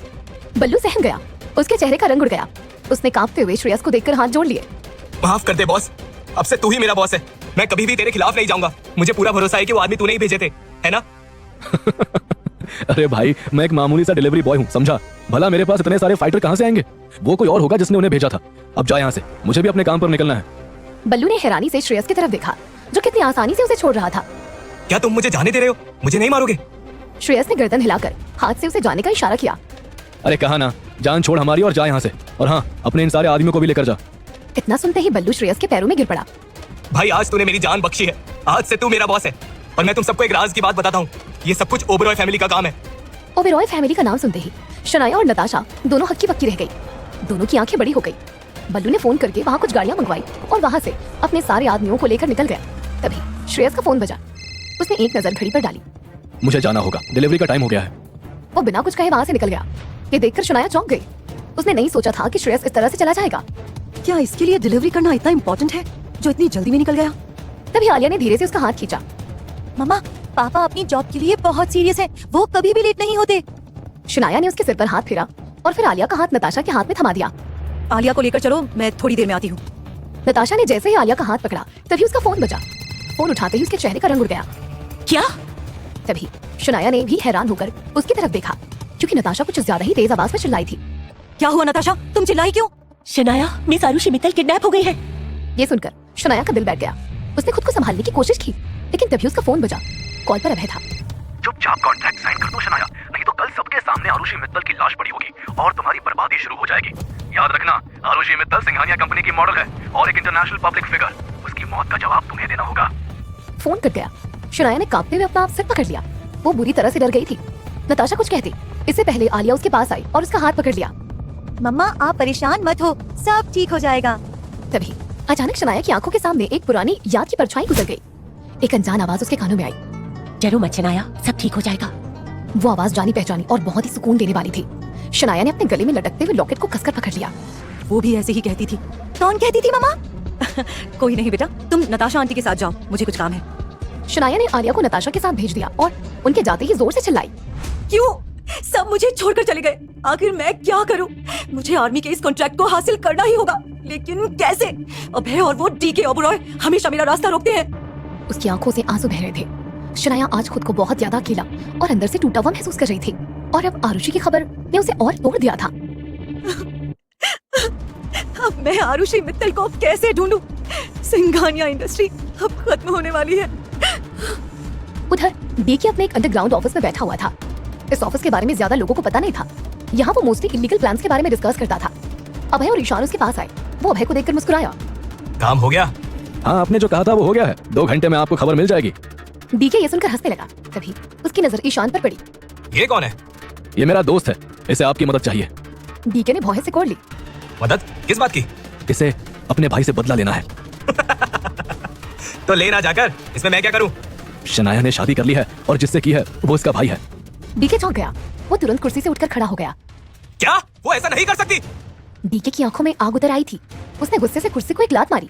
B: बल्लू सहम गया, उसके चेहरे का रंग उड़ गया। उसने कांपते हुए श्रेयस को देखकर हाथ जोड़ लिए।
E: माफ कर दे बॉस, अब से तू ही मेरा बॉस है। मैं कभी भी तेरे खिलाफ नहीं जाऊंगा। मुझे पूरा भरोसा है कि वो आदमी तूने ही भेजे थे, है ना?
D: अरे भाई, मैं एक मामूली सा डिलीवरी बॉय हूँ, समझा? भला मेरे पास इतने सारे फाइटर कहाँ से आएंगे? वो कोई और होगा जिसने उन्हें भेजा था। अब जा यहाँ से, मुझे भी अपने काम पर निकलना है।
B: बल्लू ने हैरानी से श्रेयस की तरफ देखा, जो कितनी आसानी से उसे छोड़ रहा था।
E: क्या तुम मुझे जाने दे रहे हो? मुझे नहीं मारोगे?
B: श्रेयस ने गर्दन हिलाकर हाथ से उसे जाने का इशारा किया।
D: अरे कहा ना, जान छोड़ हमारी और जा यहाँ से। और हाँ, अपने इन सारे आदमियों को भी लेकर जा।
B: इतना सुनते ही बल्लू श्रेयस के पैरों में गिर पड़ा।
E: भाई, आज तूने मेरी जान बख्शी है। आज से तू मेरा बॉस है। और मैं तुम सबको एक राज की बात बताता हूँ, ये सब कुछ ओबेरॉय फैमिली का काम है।
B: ओबेरॉय फैमिली का नाम सुनते ही शनाया और नताशा दोनों हक्की बक्की रह गई। दोनों की आंखें बड़ी हो गई। बल्लू ने फोन करके वहाँ कुछ गाड़ियाँ मंगवाई और वहाँ से अपने सारे आदमियों को लेकर निकल गया। तभी श्रेयस का फोन बजा। उसने एक नजर घड़ी पर डाली।
D: मुझे जाना होगा, डिलीवरी का टाइम हो गया है।
B: वो बिना कुछ कहे वहाँ से निकल गया। ये देखकर शनाया चौंक गई। उसने नहीं सोचा था कि श्रेयस इस तरह से चला जाएगा।
C: क्या इसके लिए डिलीवरी करना इतना इम्पोर्टेंट है जो इतनी जल्दी में निकल गया?
B: तभी आलिया ने धीरे से उसका हाथ खींचा।
C: मम्मा, पापा अपनी जॉब के लिए बहुत सीरियस है, वो कभी भी लेट नहीं होते।
B: शनाया ने उसके सिर पर हाथ फेरा और फिर आलिया का हाथ नताशा के हाथ में थमा दिया।
C: आलिया को लेकर चलो, मैं थोड़ी देर में आती हूँ।
B: नताशा ने जैसे ही आलिया का हाथ पकड़ा तभी उसका फोन बजा। फोन उठाते ही उसके चेहरे का रंग उड़ गया।
A: क्या?
B: तभी शनाया ने भी हैरान होकर उसकी तरफ देखा, क्योंकि नताशा कुछ ज्यादा ही तेज आवाज में चिल्लाई थी।
C: क्या हुआ नताशा, तुम चिल्लाई क्यों?
A: शनाया, मिस आरुषि मित्तल किडनैप हो गई है।
B: ये सुनकर शनाया का दिल बैठ गया। उसने खुद को संभालने की कोशिश की, लेकिन तभी उसका फोन बजा। कॉल पर अभय था।
G: चुपचाप कॉन्ट्रैक्ट साइन कर दो शनाया, नहीं तो कल सबके सामने आरुषि मित्तल की लाश पड़ी होगी और तुम्हारी बर्बादी शुरू हो जाएगी। याद रखना, आरुषि मित्तल सिंघानिया कंपनी की मॉडल है और एक इंटरनेशनल पब्लिक फिगर। उसकी मौत का जवाब तुम्हें देना होगा।
B: फोन कट गया। शनाया ने कांपते हुए अपना आप सिर पकड़ लिया। वो बुरी तरह से डर गई थी। नताशा कुछ कहती, इससे पहले आलिया उसके पास आई और उसका हाथ पकड़ लिया।
C: मम्मा, आप परेशान मत हो, सब ठीक हो जाएगा।
B: तभी अचानक शनाया की आंखों के सामने एक पुरानी याद की परछाई गुजर गई। एक अनजान आवाज उसके कानों में आई।
A: डरो मत शनाया, सब ठीक हो जाएगा।
B: वो आवाज जानी पहचानी और बहुत ही सुकून देने वाली थी। शनाया ने अपने गले में लटकते हुए लॉकेट को कसकर पकड़ लिया।
C: वो भी ऐसे ही कहती थी। कौन कहती थी मम्मा? कोई नहीं बेटा, तुम नताशा आंटी के साथ जाओ, मुझे कुछ काम है।
B: शनाया ने आलिया को नताशा के साथ भेज दिया और उनके जाते ही जोर से चिल्लाई।
C: क्यों सब मुझे छोड़कर चले गए? आखिर मैं क्या करूं? मुझे आर्मी के इस कॉन्ट्रैक्ट को हासिल करना ही होगा, लेकिन कैसे? अभय और वो डीके ओबेरॉय हमेशा मेरा रास्ता रोकते हैं।
B: उसकी आंखों से आंसू बह रहे थे। शनाया आज खुद को बहुत ज्यादा अकेला और अंदर से टूटा हुआ महसूस कर रही थी और अब आरुषि की खबर ने उसे और तोड़ दिया था।
C: अब मैं आरुषि मित्तल को कैसे ढूंढूं? सिंघानिया इंडस्ट्री अब खत्म होने वाली है।
B: उधर डीके अपने एक अंडरग्राउंड ऑफिस में बैठा हुआ था। इस ऑफिस के बारे में ज्यादा लोगों को पता नहीं था। यहाँ वो मोस्टली इलीगल प्लान्स के बारे में डिस्कस करता था। अभय और ईशान उसके पास आए। वो अभय को देखकर मुस्कुराया।
E: काम हो गया?
D: हाँ, आपने जो कहा था वो हो गया है। 2 घंटे में आपको खबर मिल जाएगी।
B: डीके ये सुनकर हंसने लगा। तभी उसकी नजर ईशान पर पड़ी।
E: ये कौन है?
D: ये मेरा दोस्त है, इसे आपकी मदद चाहिए।
B: डीके ने भौहें से कोड़ ली।
E: मदद? किस बात की?
D: इसे अपने भाई से बदला लेना है।
E: तो लेना जाकर, इसमें मैं क्या करूं?
D: शनाया ने शादी कर ली है और जिससे की है वो इसका भाई है।
B: डीके चौंक गया। वो तुरंत कुर्सी से उठकर खड़ा हो गया।
E: क्या वो ऐसा नहीं कर सकती?
B: डीके की आंखों में आग उतर आई थी। उसने गुस्से से कुर्सी को एक लात मारी।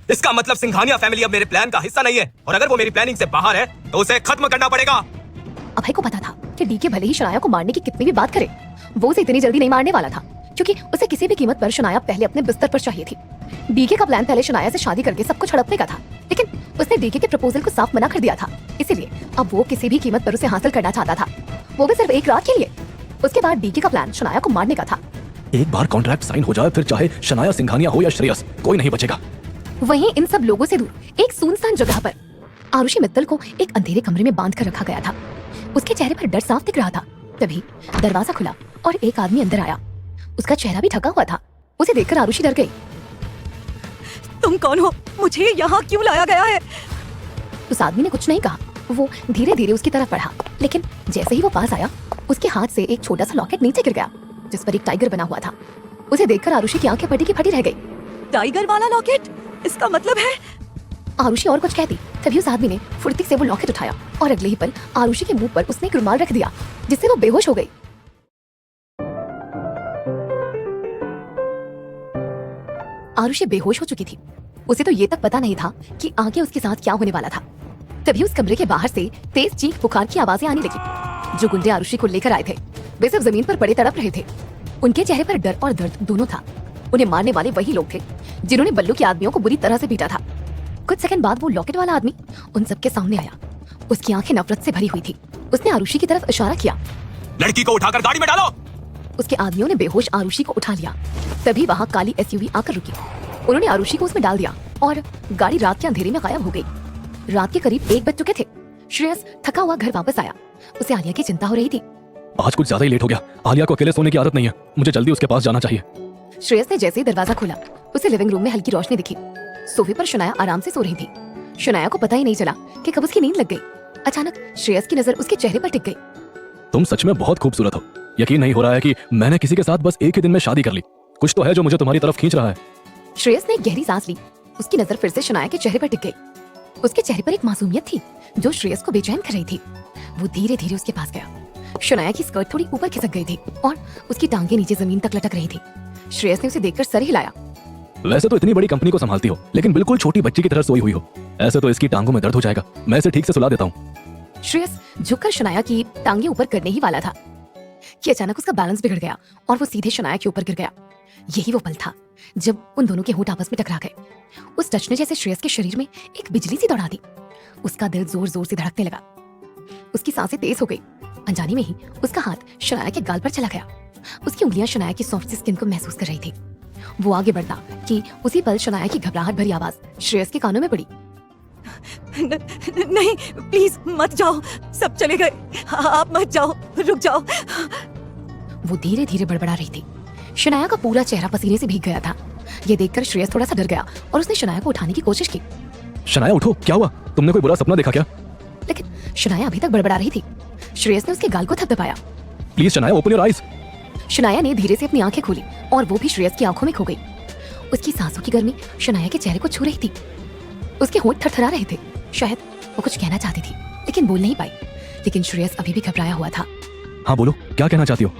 E: इसका मतलब सिंघानिया फैमिली अब मेरे प्लान का हिस्सा नहीं है, और अगर वो मेरी प्लानिंग से बाहर है तो उसे खत्म करना पड़ेगा।
B: अभय को पता था कि डीके भले ही शनाया को मारने की कितनी भी बात करे, वो उसे इतनी जल्दी नहीं मारने वाला था, क्योंकि उसे किसी भी कीमत पर शनाया पहले अपने बिस्तर पर चाहिए थी। डीके का प्लान पहले शनाया से शादी करके सब कुछ हड़पने का था, लेकिन उसने डीके के प्रपोजल को साफ मना कर दिया था। इसीलिए अब वो किसी भी कीमत पर उसे हासिल करना चाहता था, वो भी सिर्फ एक रात के लिए। उसके बाद डीके का प्लान शनाया को मारने का था।
D: एक बार कॉन्ट्रैक्ट साइन हो जाए, फिर चाहे शनाया सिंघानिया हो या श्रेयस, कोई नहीं बचेगा।
B: वहीं इन सब लोगों से दूर एक सुनसान जगह पर आरुषि मित्तल को एक अंधेरे कमरे में बांध कर रखा गया था। उसके चेहरे पर डर साफ दिख रहा था। तभी दरवाजा खुला और एक आदमी अंदर आया। उसका चेहरा भी ढका हुआ था। उसे देखकर आरुषि डर गई।
C: तुम कौन हो? मुझे यहाँ क्यों लाया गया है?
B: उस आदमी ने कुछ नहीं कहा। वो धीरे धीरे उसकी तरफ बढ़ा, लेकिन जैसे ही वो पास आया उसके हाथ से एक छोटा सा लॉकेट नीचे गिर गया जिस पर एक टाइगर बना हुआ था। उसे देखकर आरुषि की आंखें फटी की फटी रह गई।
C: टाइगर वाला लॉकेट? इसका मतलब है?
B: आरुषि और कुछ कहती, तभी उस आदमी ने फुर्ती से वो लॉकेट उठाया और अगले ही पल आरुषि के मुंह पर उसने एक रुमाल रख दिया जिससे वो बेहोश हो गई। आरुषि बेहोश हो चुकी थी। उसे तो ये तक पता नहीं था कि आगे उसके साथ क्या होने वाला था। तभी उस कमरे के बाहर से तेज चीख पुकार की आवाजें आने लगी। जो गुंडे आरुषि को लेकर आए थे वे सब जमीन पर पड़े तड़प रहे थे। उनके चेहरे पर डर और दर्द दोनों था। उन्हें मारने वाले वही लोग थे जिन्होंने बल्लू के आदमियों को बुरी तरह से पीटा था। कुछ सेकंड बाद वो लॉकेट वाला आदमी उन सबके सामने आया। उसकी आंखें नफरत से भरी हुई थी। उसने आरुषि की तरफ इशारा किया।
E: लड़की को उठाकर गाड़ी में डालो।
B: उसके आदमियों ने बेहोश आरुषि को उठा लिया। तभी वहाँ काली एसयूवी आकर रुकी। उन्होंने आरुषि को उसमें डाल दिया और गाड़ी रात के अंधेरे में गायब हो गई। रात के करीब 1 बज चुके थे। श्रेयस थका हुआ घर वापस आया। उसे आलिया की चिंता हो रही थी।
D: आज कुछ ज्यादा ही लेट हो गया। आलिया को अकेले सोने की आदत नहीं है। मुझे जल्दी उसके पास जाना चाहिए।
B: श्रेयस ने जैसे ही दरवाजा खोला उसे लिविंग रूम में हल्की रोशनी दिखी। सोफे पर शनाया आराम से सो रही थी। शनाया को पता ही नहीं चला कि कब उसकी नींद लग गई। अचानक श्रेयस की नजर उसके चेहरे पर टिक गई।
D: तुम सच में बहुत खूबसूरत हो। यकीन नहीं हो रहा है कि मैंने किसी के साथ बस एक ही दिन में शादी कर ली। कुछ तो है जो मुझे तुम्हारी तरफ खींच रहा है।
B: श्रेयस ने एक गहरी सांस ली। उसकी नजर फिर से शनाया के चेहरे पर टिक गई। उसके चेहरे पर एक मासूमियत थी जो श्रेयस को बेचैन कर रही थी। वो धीरे धीरे उसके पास गया। शनाया की स्कर्ट थोड़ी ऊपर खिसक गई थी और उसकी टांगे नीचे जमीन तक लटक रही थी। श्रेयस ने उसे देखकर सर हिलाया।
D: वैसे तो इतनी बड़ी कंपनी को संभालती हो, लेकिन बिल्कुल छोटी बच्ची की तरह सोई हुई हो। ऐसे तो इसकी टांगों में दर्द हो जाएगा। मैं इसे ठीक से सुला देता हूँ।
B: श्रेयस झुककर शनाया की टांगे ऊपर करने ही वाला था कि अचानक उसका बैलेंस बिगड़ गया और वो सीधे शनाया के ऊपर गिर गया। यही वो पल था जब उन दोनों के होंठ आपस में टकरा गए। उस टच ने जैसे श्रेयस के शरीर में एक बिजली सी दौड़ा दी। उसका दिल जोर जोर से धड़कने लगा। उसकी सांसें तेज हो गई। अनजाने में ही उसका हाथ शनाया के गाल पर चला गया। उसकी उंगलियां शनाया की सॉफ्ट स्किन को महसूस कर रही थी। वो आगे बढ़ता कि उसी पल शनाया की घबराहट भरी आवाज श्रेयस के कानों में पड़ी।
C: नहीं, प्लीज मत जाओ। सब चले गए। आप मत जाओ, रुक जाओ।
B: वो धीरे धीरे बड़बड़ा रही थी। शनाया का पूरा चेहरा पसीने से भीग गया था। ये देखकर श्रेयस थोड़ा सा डर गया और उसने शनाया को उठाने की कोशिश की।
D: शनाया उठो, क्या हुआ? तुमने कोई बुरा सपना देखा क्या?
B: लेकिन शनाया अभी तक बड़बड़ा रही थी। श्रेयस ने उसके गाल को थपथपाया।
D: Please Shanaya, open your eyes.
B: Shanaya ने धीरे से अपनी आंखें खोली और वो भी श्रेयस की आंखों में खो गई। उसकी सांसों की गर्मी शनाया के चेहरे को छू रही थी। उसके होंठ थरथरा रहे थे। शायद वो कुछ कहना चाहती थी लेकिन बोल नहीं पाई। लेकिन श्रेयस अभी भी घबराया हुआ था।
D: हाँ बोलो, क्या कहना चाहती हो?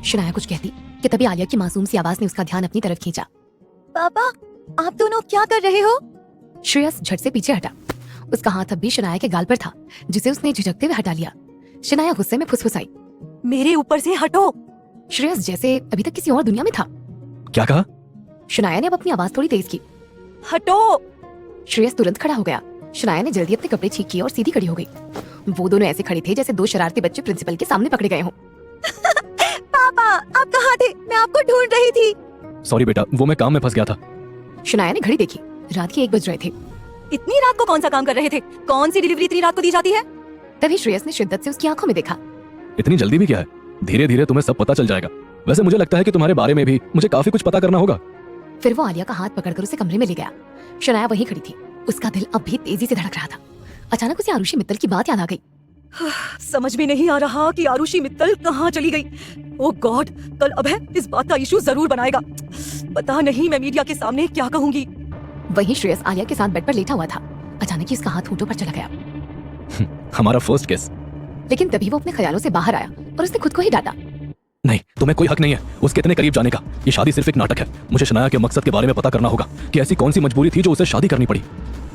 B: शनाया कुछ कहती कि तभी आलिया की मासूम सी आवाज ने उसका ध्यान अपनी तरफ खींचा।
C: पापा, आप दोनों क्या कर रहे हो?
B: श्रेयस झट से पीछे हटा। उसका हाथ अब भी शनाया के गाल पर था जिसे उसने झिझकते हुए हटा लिया। शनाया गुस्से में फुसफुसाई।
C: मेरे ऊपर से हटो।
B: श्रेयस जैसे अभी तक किसी और दुनिया में था।
D: क्या कहा?
B: शनाया ने अब अपनी आवाज थोड़ी तेज की।
C: हटो।
B: श्रेयस तुरंत खड़ा हो गया। शनाया ने जल्दी अपने कपड़े ठीक किए और सीधी खड़ी हो गई। वो दोनों ऐसे खड़े थे जैसे दो शरारती बच्चे प्रिंसिपल के सामने पकड़े गए हों।
C: पापा, आप कहाँ थे? मैं आपको ढूंढ रही थी।
D: सॉरी बेटा, वो मैं काम में फंस गया था।
B: शनाया ने घड़ी देखी। रात के 1 बज रहे थे।
C: इतनी रात को कौन सा काम कर रहे थे? कौन सी डिलीवरी इतनी रात को दी जाती है?
B: तभी श्रेयस ने शिद्दत से उसकी आंखों में देखा।
D: इतनी जल्दी भी क्या है? धीरे धीरे तुम्हें सब पता चल जाएगा। वैसे मुझे लगता है कि तुम्हारे बारे में भी मुझे काफी कुछ पता करना होगा।
B: फिर वो आलिया का हाथ पकड़कर उसे कमरे में ले गया। शनाया वहीं खड़ी थी। उसका दिल अब भी तेजी से धड़क रहा था। अचानक उसे आरुषि मित्तल की बात याद आ गई।
C: समझ में नहीं आ रहा कि आरुषि मित्तल कहाँ चली गई। ओह गॉड, कल अभय इस बात का इशू जरूर बनाएगा। पता नहीं मैं मीडिया के सामने क्या कहूंगी।
B: वहीं श्रेयस आलिया के साथ बेड पर लेटा हुआ था। अचानक ही उसका हाथ होठों पर चला गया।
D: हमारा फर्स्ट केस।
B: लेकिन तभी वो अपने ख्यालों से बाहर आया और उसने खुद को ही डांटा।
D: नहीं, तुम्हें कोई हक नहीं है उसके इतने करीब जाने का। ये शादी सिर्फ एक नाटक है। मुझे शनाया के मकसद के बारे में पता करना होगा कि ऐसी कौन सी मजबूरी थी जो उसे शादी करनी पड़ी।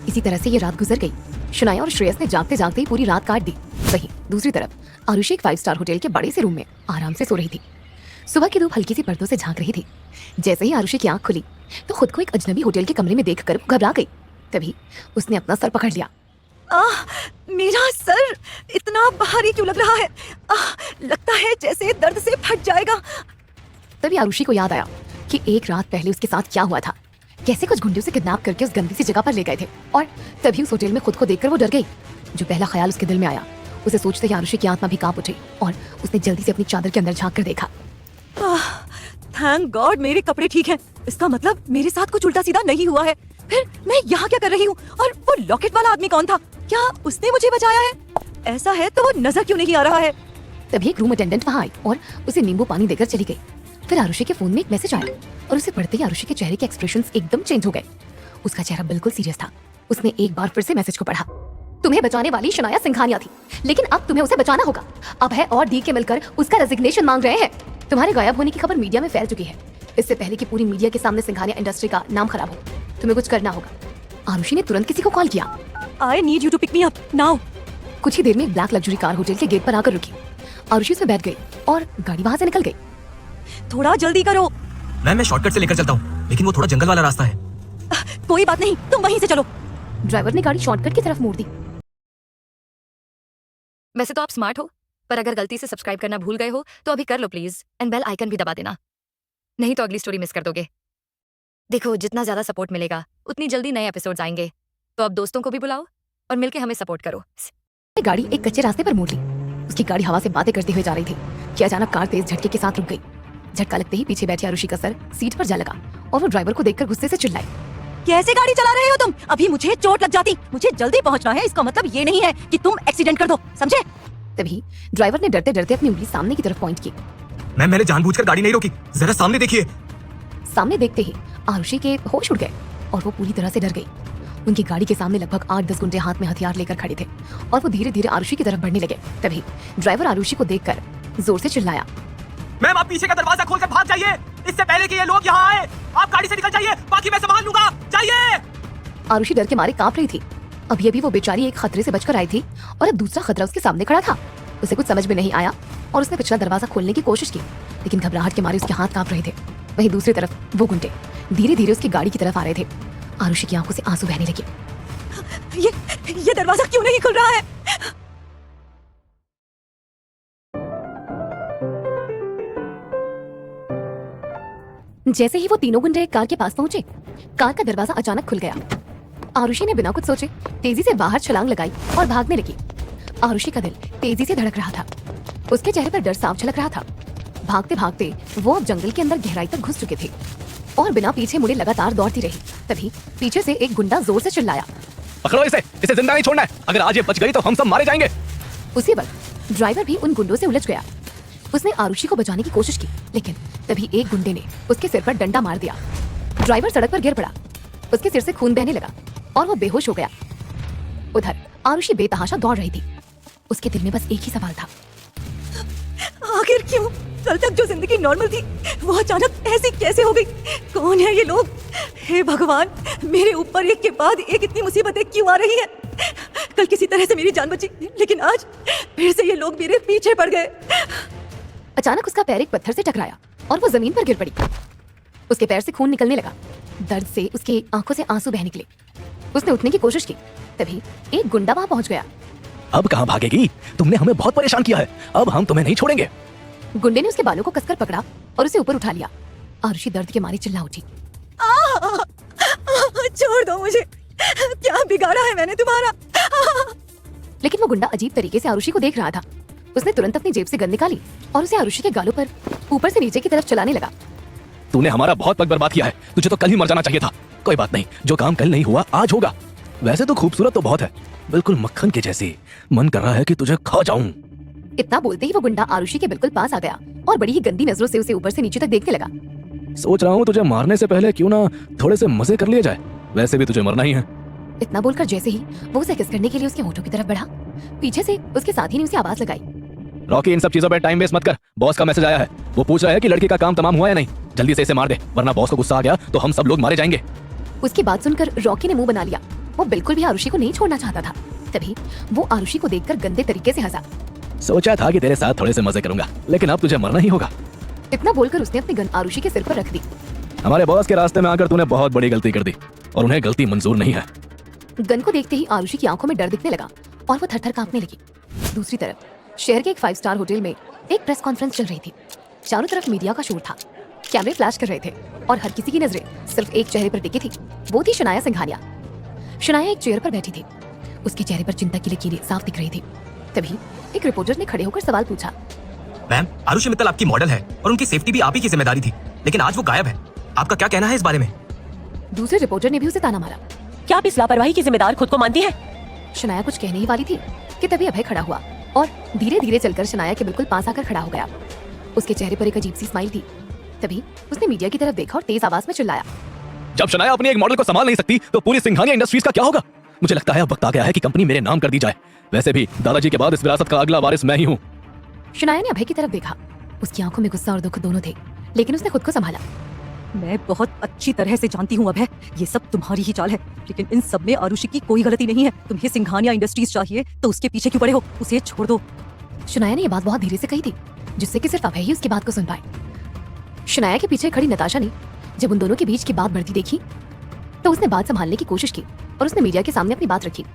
B: इसी तरह से ये रात गुजर गई। शनाया और श्रेयस ने जागते जागते ही पूरी रात काट दी। वहीं दूसरी तरफ आरुषि एक 5 स्टार होटल के बड़े से रूम में आराम से सो रही थी। सुबह की धूप हल्की सी पर्दों से झांक रही थी। जैसे ही आरुषि की आंख खुली तो खुद को एक अजनबी होटल के कमरे में देखकर वो घबरा गई। तभी उसने अपना सर पकड़ लिया।
C: मेरा सर इतना भारी क्यों लग रहा है? लगता है जैसे दर्द से फट जाएगा।
B: तभी आरुषि को याद आया कि एक रात पहले उसके साथ क्या हुआ था। कैसे कुछ गुंडों से किडनैप करके उस गंदी सी जगह पर ले गए थे। और तभी उस होटल में खुद को देखकर वो डर गई। जो पहला ख्याल उसके दिल में आया, उसे सोचते ही आरुषि की आत्मा भी कांप उठी और उसने जल्दी से अपनी चादर के अंदर झांक कर देखा।
C: थैंक गॉड मेरे कपड़े ठीक हैं। इसका मतलब मेरे साथ कुछ उल्टा सीधा नहीं हुआ है। फिर मैं यहाँ क्या कर रही हूँ? और वो लॉकेट वाला आदमी कौन था? क्या उसने मुझे बचाया है? ऐसा है तो वो नजर क्यों नहीं आ रहा है?
B: तभी एक रूम अटेंडेंट वहाँ आई और उसे नींबू पानी देकर चली गई। फिर आरुषि के फोन में एक मैसेज आया और उसे पढ़ते ही आरुषि के चेहरे के एक्सप्रेशंस एकदम चेंज हो गए। उसका चेहरा बिल्कुल सीरियस था। उसने एक बार फिर से मैसेज को पढ़ा। तुम्हें बचाने वाली शनाया सिंघानिया थी, लेकिन अब तुम्हें उसे बचाना होगा। अब है और डी के मिलकर उसका रेजिग्नेशन मांग रहे हैं। तुम्हारे गायब होने की खबर मीडिया में फैल चुकी है। इससे पहले कि पूरी मीडिया के सामने सिंघानिया इंडस्ट्री का नाम खराब हो, तुम्हें कुछ करना होगा। आरुषि ने तुरंत किसी को कॉल किया।
C: I need you to pick me up now.
B: कुछ ही देर में एक ब्लैक लग्जरी कार होटल के गेट पर आकर रुकी। आरुषि उसमें बैठ गई और गाड़ी वहाँ से निकल गई।
C: थोड़ा जल्दी करो।
E: मैम मैं शॉर्टकट से लेकर चलता हूँ, लेकिन वो थोड़ा जंगल वाला रास्ता है।
C: कोई बात नहीं, तुम वहीं से चलो।
B: ड्राइवर ने गाड़ी शॉर्टकट की तरफ मोड़ दी।
F: वैसे तो आप स्मार्ट हो, पर अगर गलती से सब्सक्राइब करना भूल गए हो तो अभी कर लो प्लीज, एंड बेल आइकन भी दबा देना, नहीं तो अगली स्टोरी मिस कर दोगे। देखो, जितना ज्यादा सपोर्ट मिलेगा उतनी जल्दी नए एपिसोड्स आएंगे, तो अब दोस्तों को भी बुलाओ और मिलके हमें सपोर्ट करो।
B: गाड़ी एक कच्चे रास्ते पर मोड़ ली। उसकी गाड़ी हवा से बातें करते हुए जा रही थी कि अचानक कार तेज झटके के साथ रुक गई। झटका लगते ही पीछे बैठी आरुषि का सर सीट पर जा लगा और वो ड्राइवर को देखकर गुस्से से चिल्लाई।
C: कैसे गाड़ी चला रहे हो तुम? अभी मुझे चोट लग जाती। मुझे जल्दी पहुंचना है, इसका मतलब ये नहीं है कि तुम एक्सीडेंट कर दो, समझे?
B: तभी ड्राइवर ने डरते डरते अपनी उंगली सामने की तरफ पॉइंट की।
E: मैम मैंने जानबूझकर गाड़ी नहीं रोकी, जरा सामने देखिए।
B: सामने देखते ही आरुषि के होश उड़ गए और वो पूरी तरह से डर गई। उनकी गाड़ी के सामने लगभग 8-10 गुंडे हाथ में हथियार लेकर खड़े थे और वो धीरे धीरे आरुषि की तरफ बढ़ने लगे। तभी ड्राइवर आरुषि को देखकर जोर से चिल्लाया।
E: मैम आप पीछे का दरवाजा खोलकर भाग जाइए, इससे पहले कि ये लोग यहाँ आए। आप गाड़ी से निकल जाइए, बाकी मैं संभाल लूंगा, जाइए।
B: आरुषि डर के मारे कांप रही थी। अभी अभी वो बेचारी एक खतरे से बचकर आई थी और अब दूसरा खतरा उसके सामने खड़ा था। उसे कुछ समझ में नहीं आया और उसने पिछला दरवाजा खोलने की कोशिश की, लेकिन घबराहट के मारे उसके हाथ कांप रहे थे। वहीं दूसरी तरफ वो गुंडे धीरे धीरे उसकी गाड़ी की तरफ आ रहे थे। आरुषि की आंखों से आंसू बहने लगे।
C: ये दरवाजा क्यों नहीं खुल रहा है?
B: जैसे ही वो तीनों गुंडे कार के पास पहुंचे, कार का दरवाजा अचानक खुल गया। आरुषि ने बिना कुछ सोचे तेजी से बाहर छलांग लगाई और भागने लगी। आरुषि का दिल तेजी से धड़क रहा था। उसके चेहरे पर डर साफ झलक रहा था। भागते भागते वो अब जंगल के अंदर गहराई तक घुस चुके थे और बिना पीछे मुड़े लगातार दौड़ती रही। तभी पीछे से एक गुंडा जोर से चिल्लाया।
D: पकड़ो इसे जिंदा नहीं छोड़ना है। अगर आज ये बच गई तो हम सब मारे जाएंगे।
B: उसी वक्त ड्राइवर भी उन गुंडों से उलझ गया। उसने आरुषि को बचाने की कोशिश की, लेकिन तभी एक गुंडे ने उसके सिर पर डंडा मार दिया। ड्राइवर सड़क पर गिर पड़ा। उसके सिर से खून बहने लगा और वो बेहोश हो गया। उधर आरुषि बेतहाशा दौड़ रही थी। उसके दिल में बस एक ही सवाल था,
C: आखिर क्यों? कल तक जो जिंदगी नॉर्मल थी वो अचानक ऐसी कैसे हो गई? कौन है ये लोग? हे भगवान, मेरे ऊपर एक के बाद एक इतनी मुसीबतें क्यों आ रही हैं? कल किसी तरह से मेरी जान बची, लेकिन आज फिर से ये लोग मेरे पीछे पड़ गए।
B: अचानक उसका पैर एक पत्थर से टकराया और वो जमीन पर गिर पड़ी। उसके पैर से खून निकलने लगा। दर्द से उसकी आंखों से आंसू बह निकले। उसने उठने की कोशिश की, तभी एक गुंडा वहां पहुंच गया।
D: अब कहाँ भागेगी? तुमने हमें बहुत परेशान किया है, अब हम तुम्हें नहीं छोड़ेंगे।
B: गुंडे ने उसके बालों को कसकर पकड़ा और उसे ऊपर उठा लिया। आरुषि दर्द के मारे चिल्ला उठी।
C: छोड़ दो मुझे, क्या बिगाड़ा है मैंने तुम्हारा?
B: लेकिन वो गुंडा अजीब तरीके से आरुषि को देख रहा था। उसने तुरंत अपनी जेब से गन निकाली और उसे आरुषि के गालों पर ऊपर से नीचे की तरफ चलाने लगा।
D: तूने हमारा बहुत वक्त बर्बाद किया है, तुझे तो कल ही मर जाना चाहिए था। कोई बात नहीं, जो काम कल नहीं हुआ आज होगा। वैसे तो खूबसूरत तो बहुत है, बिल्कुल मक्खन के जैसी। मन कर रहा है कि तुझे खा जाऊं।
B: इतना बोलते ही वो गुंडा आरुषि के बिल्कुल पास आ गया और बड़ी ही गंदी नजरों से उसे ऊपर से नीचे तक देखने लगा।
D: सोच रहा हूँ तुझे मारने से पहले क्यों ना थोड़े से मजे कर लिए जाए। वैसे भी तुझे मरना ही है।
B: इतना बोलकर जैसे ही वो उसे किस करने के लिए उसके होठों की तरफ बढ़ा, पीछे से उसके साथी ने उसे आवाज लगाई।
D: रॉकी, इन सब चीजों पे टाइम वेस्ट मत कर। बॉस का मैसेज आया है, वो पूछ रहा है कि लड़की का काम तमाम हुआ या नहीं। जल्दी से इसे मार दे, वरना बॉस को गुस्सा आ गया तो हम सब लोग मारे जाएंगे।
B: उसकी बात सुनकर रॉकी ने मुंह बना लिया। वो बिल्कुल भी आरुषि को नहीं छोड़ना चाहता था। तभी वो आरुषि को देखकर गंदे तरीके से हंसा।
D: सोचा था कि तेरे साथ थोड़े से मजे करूंगा, लेकिन अब तुझे मरना ही होगा।
B: इतना बोलकर उसने अपनी गन आरुषि के सिर पर रख दी।
D: हमारे बॉस के रास्ते में आकर तूने बहुत बड़ी गलती कर दी और उन्हें गलती मंजूर नहीं है।
B: गन को देखते ही आरुषि की आंखों में डर दिखने लगा और वो थर-थर कांपने लगी। दूसरी तरफ शहर के एक 5 स्टार होटल में एक प्रेस कॉन्फ्रेंस चल रही थी। चारों तरफ मीडिया का शोर था। कैमरे फ्लैश कर रहे थे और हर किसी की नजरें सिर्फ एक चेहरे पर टिकी थी। वो थी शनाया सिंघानिया। शनाया एक चेयर पर बैठी थी। उसके चेहरे पर चिंता की लकीरें साफ दिख रही थी। तभी एक रिपोर्टर ने खड़े होकर सवाल पूछा।
E: मैम, आरुषि मित्तल आपकी मॉडल है और उनकी सेफ्टी भी आप ही की जिम्मेदारी थी, लेकिन आज वो गायब है। आपका क्या कहना है इस बारे में?
B: दूसरे रिपोर्टर ने भी उसे ताना मारा।
A: क्या आप इस लापरवाही की जिम्मेदार खुद को मानती हैं?
B: शनाया कुछ कहने ही वाली थी कि तभी अभय खड़ा हुआ और धीरे धीरे चलकर शनाया के बिल्कुल पास आकर खड़ा हो गया। उसके चेहरे पर एक अजीब सी स्माइल थी। तभी उसने मीडिया की तरफ देखा और तेज आवाज में चिल्लाया।
D: जब शनाया अपनी एक मॉडल को संभाल नहीं सकती तो पूरी सिंघानिया इंडस्ट्रीज का क्या होगा? मुझे लगता है अब वक्त आ गया है कि कंपनी मेरे नाम कर दी जाए। वैसे भी दादाजी के बाद इस विरासत का अगला वारिस मैं ही हूँ।
B: शनाया ने अभय की तरफ देखा। उसकी आंखों में गुस्सा और दुख दोनों थे, लेकिन उसने खुद को संभाला।
C: मैं बहुत अच्छी तरह से जानती हूँ अभय, ये सब तुम्हारी ही चाल है, लेकिन इन सब में आरुषि की कोई गलती नहीं है। तुम्हें सिंघानिया इंडस्ट्रीज चाहिए तो उसके पीछे क्यों पड़े हो? उसे छोड़ दो।
B: शनाया ने यह बात बहुत धीरे से कही थी, जिससे कि सिर्फ अभय ही उसकी बात को सुन पाए। शनाया के पीछे खड़ी नताशा ने जब उन दोनों के बीच की बात बढ़ती देखी तो उसने बात संभालने की कोशिश की और उसने मीडिया के सामने अपनी बात रखी।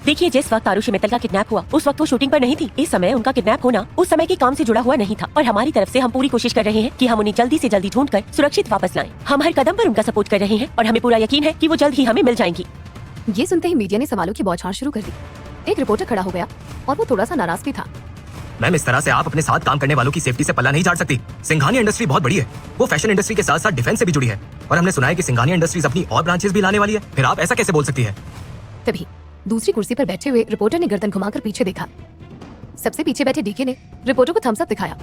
A: देखिए, जिस वक्त आरुषि मित्तल का किडनैप हुआ उस वक्त वो शूटिंग पर नहीं थी। इस समय उनका किडनैप होना उस समय के काम से जुड़ा हुआ नहीं था और हमारी तरफ से हम पूरी कोशिश कर रहे हैं कि हम उन्हें जल्दी से जल्दी ढूंढकर सुरक्षित वापस लाएं। हम हर कदम पर उनका सपोर्ट कर रहे हैं और हमें पूरा यकीन है कि वो जल्द ही हमें मिल जाएंगी।
B: ये सुनते ही मीडिया ने सवालों की बौछार शुरू कर दी। एक रिपोर्टर खड़ा हो गया और वो थोड़ा सा नाराज भी था।
E: मैम, इस तरह से आप अपने साथ काम करने वालों की सेफ्टी से पल्ला नहीं झाड़ सकती। सिंघानिया इंडस्ट्री बहुत बड़ी है, वो फैशन इंडस्ट्री के साथ साथ डिफेंस से भी जुड़ी है और हमने सुना है कि सिंघानिया इंडस्ट्रीज अपनी और ब्रांचेस भी लाने वाली है। फिर आप ऐसा कैसे बोल सकती है?
B: तभी दूसरी कुर्सी पर बैठे हुए रिपोर्टर ने गर्दन घुमाकर पीछे देखा। सबसे पीछे बैठे डीके ने रिपोर्टर को थम्स अप दिखाया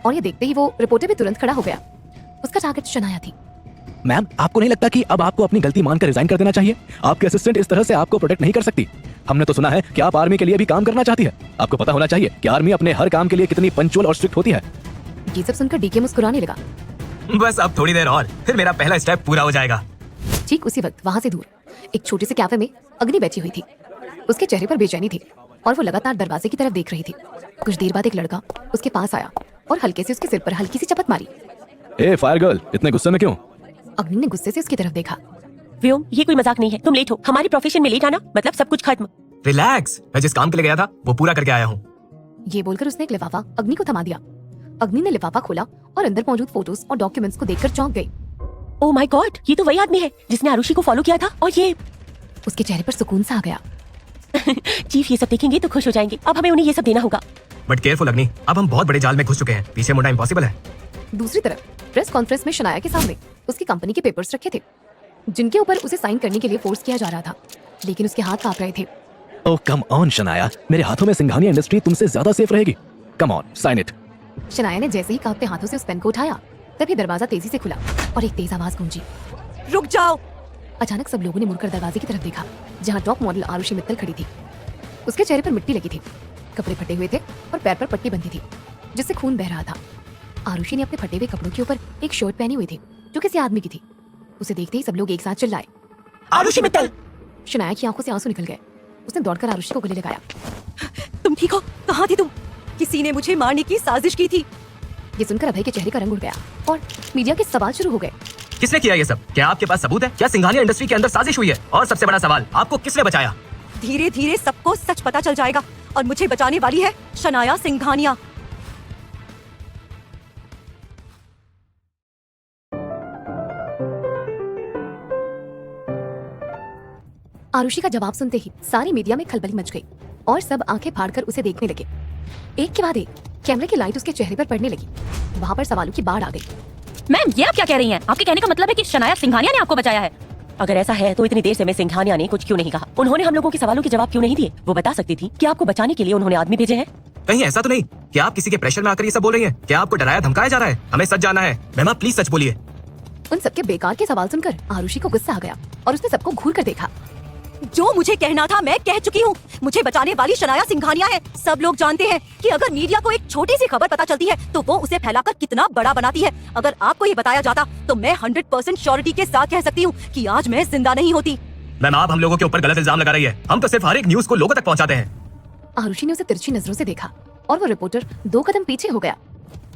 B: और ये देखते ही वो रिपोर्टर भी तुरंत खड़ा हो गया। उसका टारगेट शनाया थी।
D: मैम, आपको नहीं लगता कि अब आपको अपनी गलती मानकर रिजाइन कर देना चाहिए? आपके असिस्टेंट इस तरह से आपको प्रोटेक्ट नहीं कर सकती। हमने तो सुना है कि आप आर्मी के लिए भी काम करना चाहती है। आपको पता होना चाहिए कि आर्मी अपने हर काम के लिए कितनी पंचुअल और स्ट्रिक्ट होती है।
B: ये सब सुनकर डीके मुस्कुराने लगा।
E: बस अब थोड़ी देर और, फिर मेरा पहला स्टेप पूरा हो जाएगा।
B: ठीक उसी वक्त वहां से दूर एक छोटे से कैफे में अग्नि बैठी हुई थी। उसके चेहरे पर बेचैनी थी और वो लगातार दरवाजे की तरफ देख रही थी। कुछ देर बाद एक लड़का उसके पास आया और हल्के से उसके सिर पर हल्की सी चपत मारी।
D: ए फायर गर्ल, इतने गुस्से में क्यों?
B: अग्नि ने गुस्से से उसकी तरफ देखा।
A: व्योम, ये कोई मजाक नहीं है। तुम लेट हो। हमारी प्रोफेशन में लेट आना मतलब सब कुछ खत्म।
E: रिलैक्स, मैं जिस काम के लिए गया था वो पूरा करके आया हूँ।
B: ये बोलकर उसने एक लिफाफा अग्नि को थमा दिया। अग्नि ने लिफाफा खोला और अंदर मौजूद फोटोज और डॉक्यूमेंट्स को देखकर चौंक गई।
A: ओह माय गॉड, ये तो वही आदमी है जिसने आरुषि को फॉलो किया था। और ये
B: उसके चेहरे पर सुकून सा आ गया।
A: चीफ ये सब देखेंगे तो खुश हो जाएंगे। अब हमें उन्हें ये सब देना होगा।
E: बट केयरफुल अग्नि, अब हम बहुत बड़े जाल में घुस चुके हैं। पीछे मुड़ना इम्पॉसिबल है।
B: दूसरी तरफ प्रेस कॉन्फ्रेंस में शनाया के सामने उसकी कंपनी के पेपर्स रखे थे, जिनके ऊपर उसे साइन करने के लिए फोर्स किया जा रहा था, लेकिन उसके हाथ कांप रहे थे।
D: ओह कम ऑन शनाया, मेरे हाथों में सिंघानिया इंडस्ट्री तुमसे ज्यादा सेफ रहेगी। Come on, sign it.
B: Shanaya ने जैसे ही कांपते हाथों से उस पेन को उठाया, तभी दरवाजा तेजी से खुला और एक तेज आवाज गूंजी।
C: रुक जाओ।
B: अचानक सब लोगों ने मुड़कर दरवाजे की तरफ देखा, जहाँ टॉप मॉडल आरुषि मित्तल खड़ी थी। उसके चेहरे पर मिट्टी लगी थी, कपड़े फटे हुए थे और पैर पर पट्टी बंधी थी जिससे खून बह रहा था। आरुषि ने अपने फटे हुए कपड़ों के ऊपर एक शर्ट पहनी हुई थी जो किसी आदमी की थी। उसे देखते ही सब लोग एक साथ चिल्लाए,
A: आरुषि मित्तल।
B: शनाया की आंखों से आंसू निकल गए। उसने दौड़कर आरुषि को गले लगाया।
C: तुम ठीक हो? कहाँ थी तुम? किसी ने मुझे मारने की साजिश की थी।
B: ये सुनकर अभय के चेहरे का रंग उड़ गया और मीडिया के सवाल शुरू हो गए।
E: किसने किया ये सब? क्या आपके पास सबूत है? क्या सिंघानिया इंडस्ट्री के अंदर साजिश हुई है? और सबसे बड़ा सवाल, आपको किसने बचाया?
C: धीरे धीरे सबको सच पता चल जाएगा और मुझे बचाने वाली है शनाया सिंघानिया।
B: आरुषि का जवाब सुनते ही सारी मीडिया में खलबली मच गई और सब आंखें फाड़कर उसे देखने लगे। एक के बाद एक कैमरे की लाइट उसके चेहरे पर पड़ने लगी। वहाँ पर सवालों की बाढ़ आ गई।
H: मैम, ये आप क्या कह रही हैं? आपके कहने का मतलब है कि शनाया सिंघानिया ने आपको बचाया है?
A: अगर ऐसा है तो इतनी देर से मैं सिंघानिया ने कुछ क्यों नहीं कहा? उन्होंने हम लोगों के सवालों के जवाब क्यों नहीं दिए? वो बता सकती थी कि आपको बचाने के लिए उन्होंने आदमी भेजे हैं।
E: कहीं ऐसा तो नहीं कि आप किसी के प्रेशर में आकर ये सब बोल रही हैं? क्या आपको डराया धमकाया जा रहा है? हमें सच जानना है। मैम, आप प्लीज सच बोलिए।
B: उन सबके बेकार के सवाल सुनकर आरुषि को गुस्सा आ गया और उसने सबको घूर कर देखा।
C: जो मुझे कहना था मैं कह चुकी हूँ। मुझे बचाने वाली शनाया सिंघानिया है। सब लोग जानते हैं कि अगर मीडिया को एक छोटी सी खबर पता चलती है तो वो उसे फैलाकर कितना बड़ा बनाती है। अगर आपको ये बताया जाता तो मैं 100% श्योरिटी के साथ कह सकती हूँ कि आज मैं जिंदा नहीं होती।
E: मैम, आप हम लोगों के ऊपर गलत इल्जाम लगा रही है। हम तो सिर्फ हर एक न्यूज को लोगों तक पहुंचाते हैं।
B: आरुषि ने उसे तिरछी नजरों से देखा और वो रिपोर्टर 2 कदम पीछे हो गया।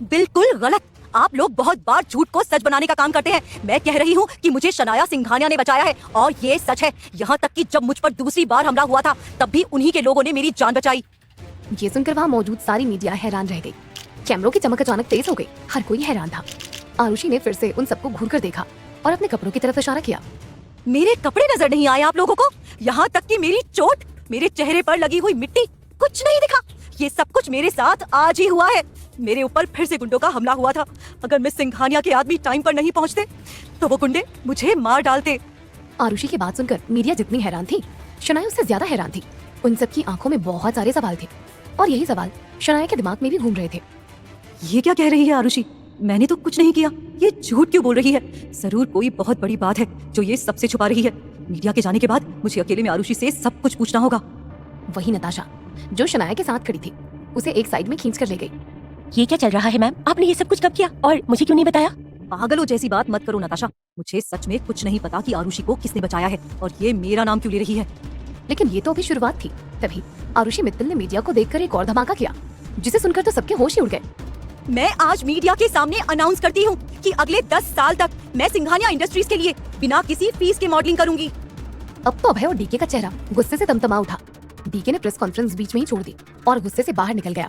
C: बिल्कुल गलत। आप लोग बहुत बार झूठ को सच बनाने का काम करते हैं। मैं कह रही हूँ कि मुझे शनाया सिंघानिया ने बचाया है और ये सच है। यहाँ तक कि जब मुझ पर दूसरी बार हमला हुआ था तब भी उन्हीं के लोगों ने मेरी जान बचाई।
B: ये सुनकर वहाँ मौजूद सारी मीडिया हैरान रह गई। कैमरों की चमक अचानक तेज हो गई। हर कोई हैरान था। आरुषि ने फिर से उन सबको घूर कर देखा और अपने कपड़ों की तरफ इशारा किया।
C: मेरे कपड़े नजर नहीं आए आप लोगों को? यहाँ तक कि मेरी चोट, मेरे चेहरे पर लगी हुई मिट्टी, कुछ नहीं दिखा? ये सब कुछ मेरे साथ आज ही हुआ है। मेरे ऊपर फिर से गुंडों का हमला हुआ था। अगर मैं सिंघानिया के आदमी टाइम पर नहीं पहुँचते तो वो गुंडे मुझे मार डालते।
B: आरुषि की बात सुनकर मीडिया जितनी हैरान थी, शनाया उससे ज्यादा हैरान थी। उन सबकी आंखों में बहुत सारे सवाल थे और यही सवाल शनाया के दिमाग में भी घूम रहे थे।
C: ये क्या कह रही है आरुषि? मैंने तो कुछ नहीं किया। ये झूठ क्यों बोल रही है? जरूर कोई बहुत बड़ी बात है जो ये सबसे छुपा रही है। मीडिया के जाने के बाद मुझे अकेले में आरुषि से सब कुछ पूछना होगा।
B: वही नताशा जो शनाया के साथ खड़ी थी उसे एक साइड में खींच कर ले गई।
A: ये क्या चल रहा है मैम? आपने ये सब कुछ कब किया और मुझे क्यों नहीं बताया?
C: पागलों जैसी बात मत करो नताशा। मुझे सच में कुछ नहीं पता कि आरुषि को किसने बचाया है और ये मेरा नाम क्यों ले रही है।
B: लेकिन ये तो अभी शुरुआत थी। तभी आरुषि मित्तल ने मीडिया को देखकर एक और धमाका किया, जिसे सुनकर तो सबके होश ही उड़ गए।
C: मैं आज मीडिया के सामने अनाउंस करती हूँ कि अगले 10 साल तक मैं सिंघानिया इंडस्ट्रीज के लिए बिना किसी फीस के मॉडलिंग करूंगी।
B: अब तो अभय और डीके का चेहरा गुस्से से तमतमा उठा। डीके ने प्रेस कॉन्फ्रेंस बीच में ही छोड़ दी और गुस्से से बाहर निकल गया।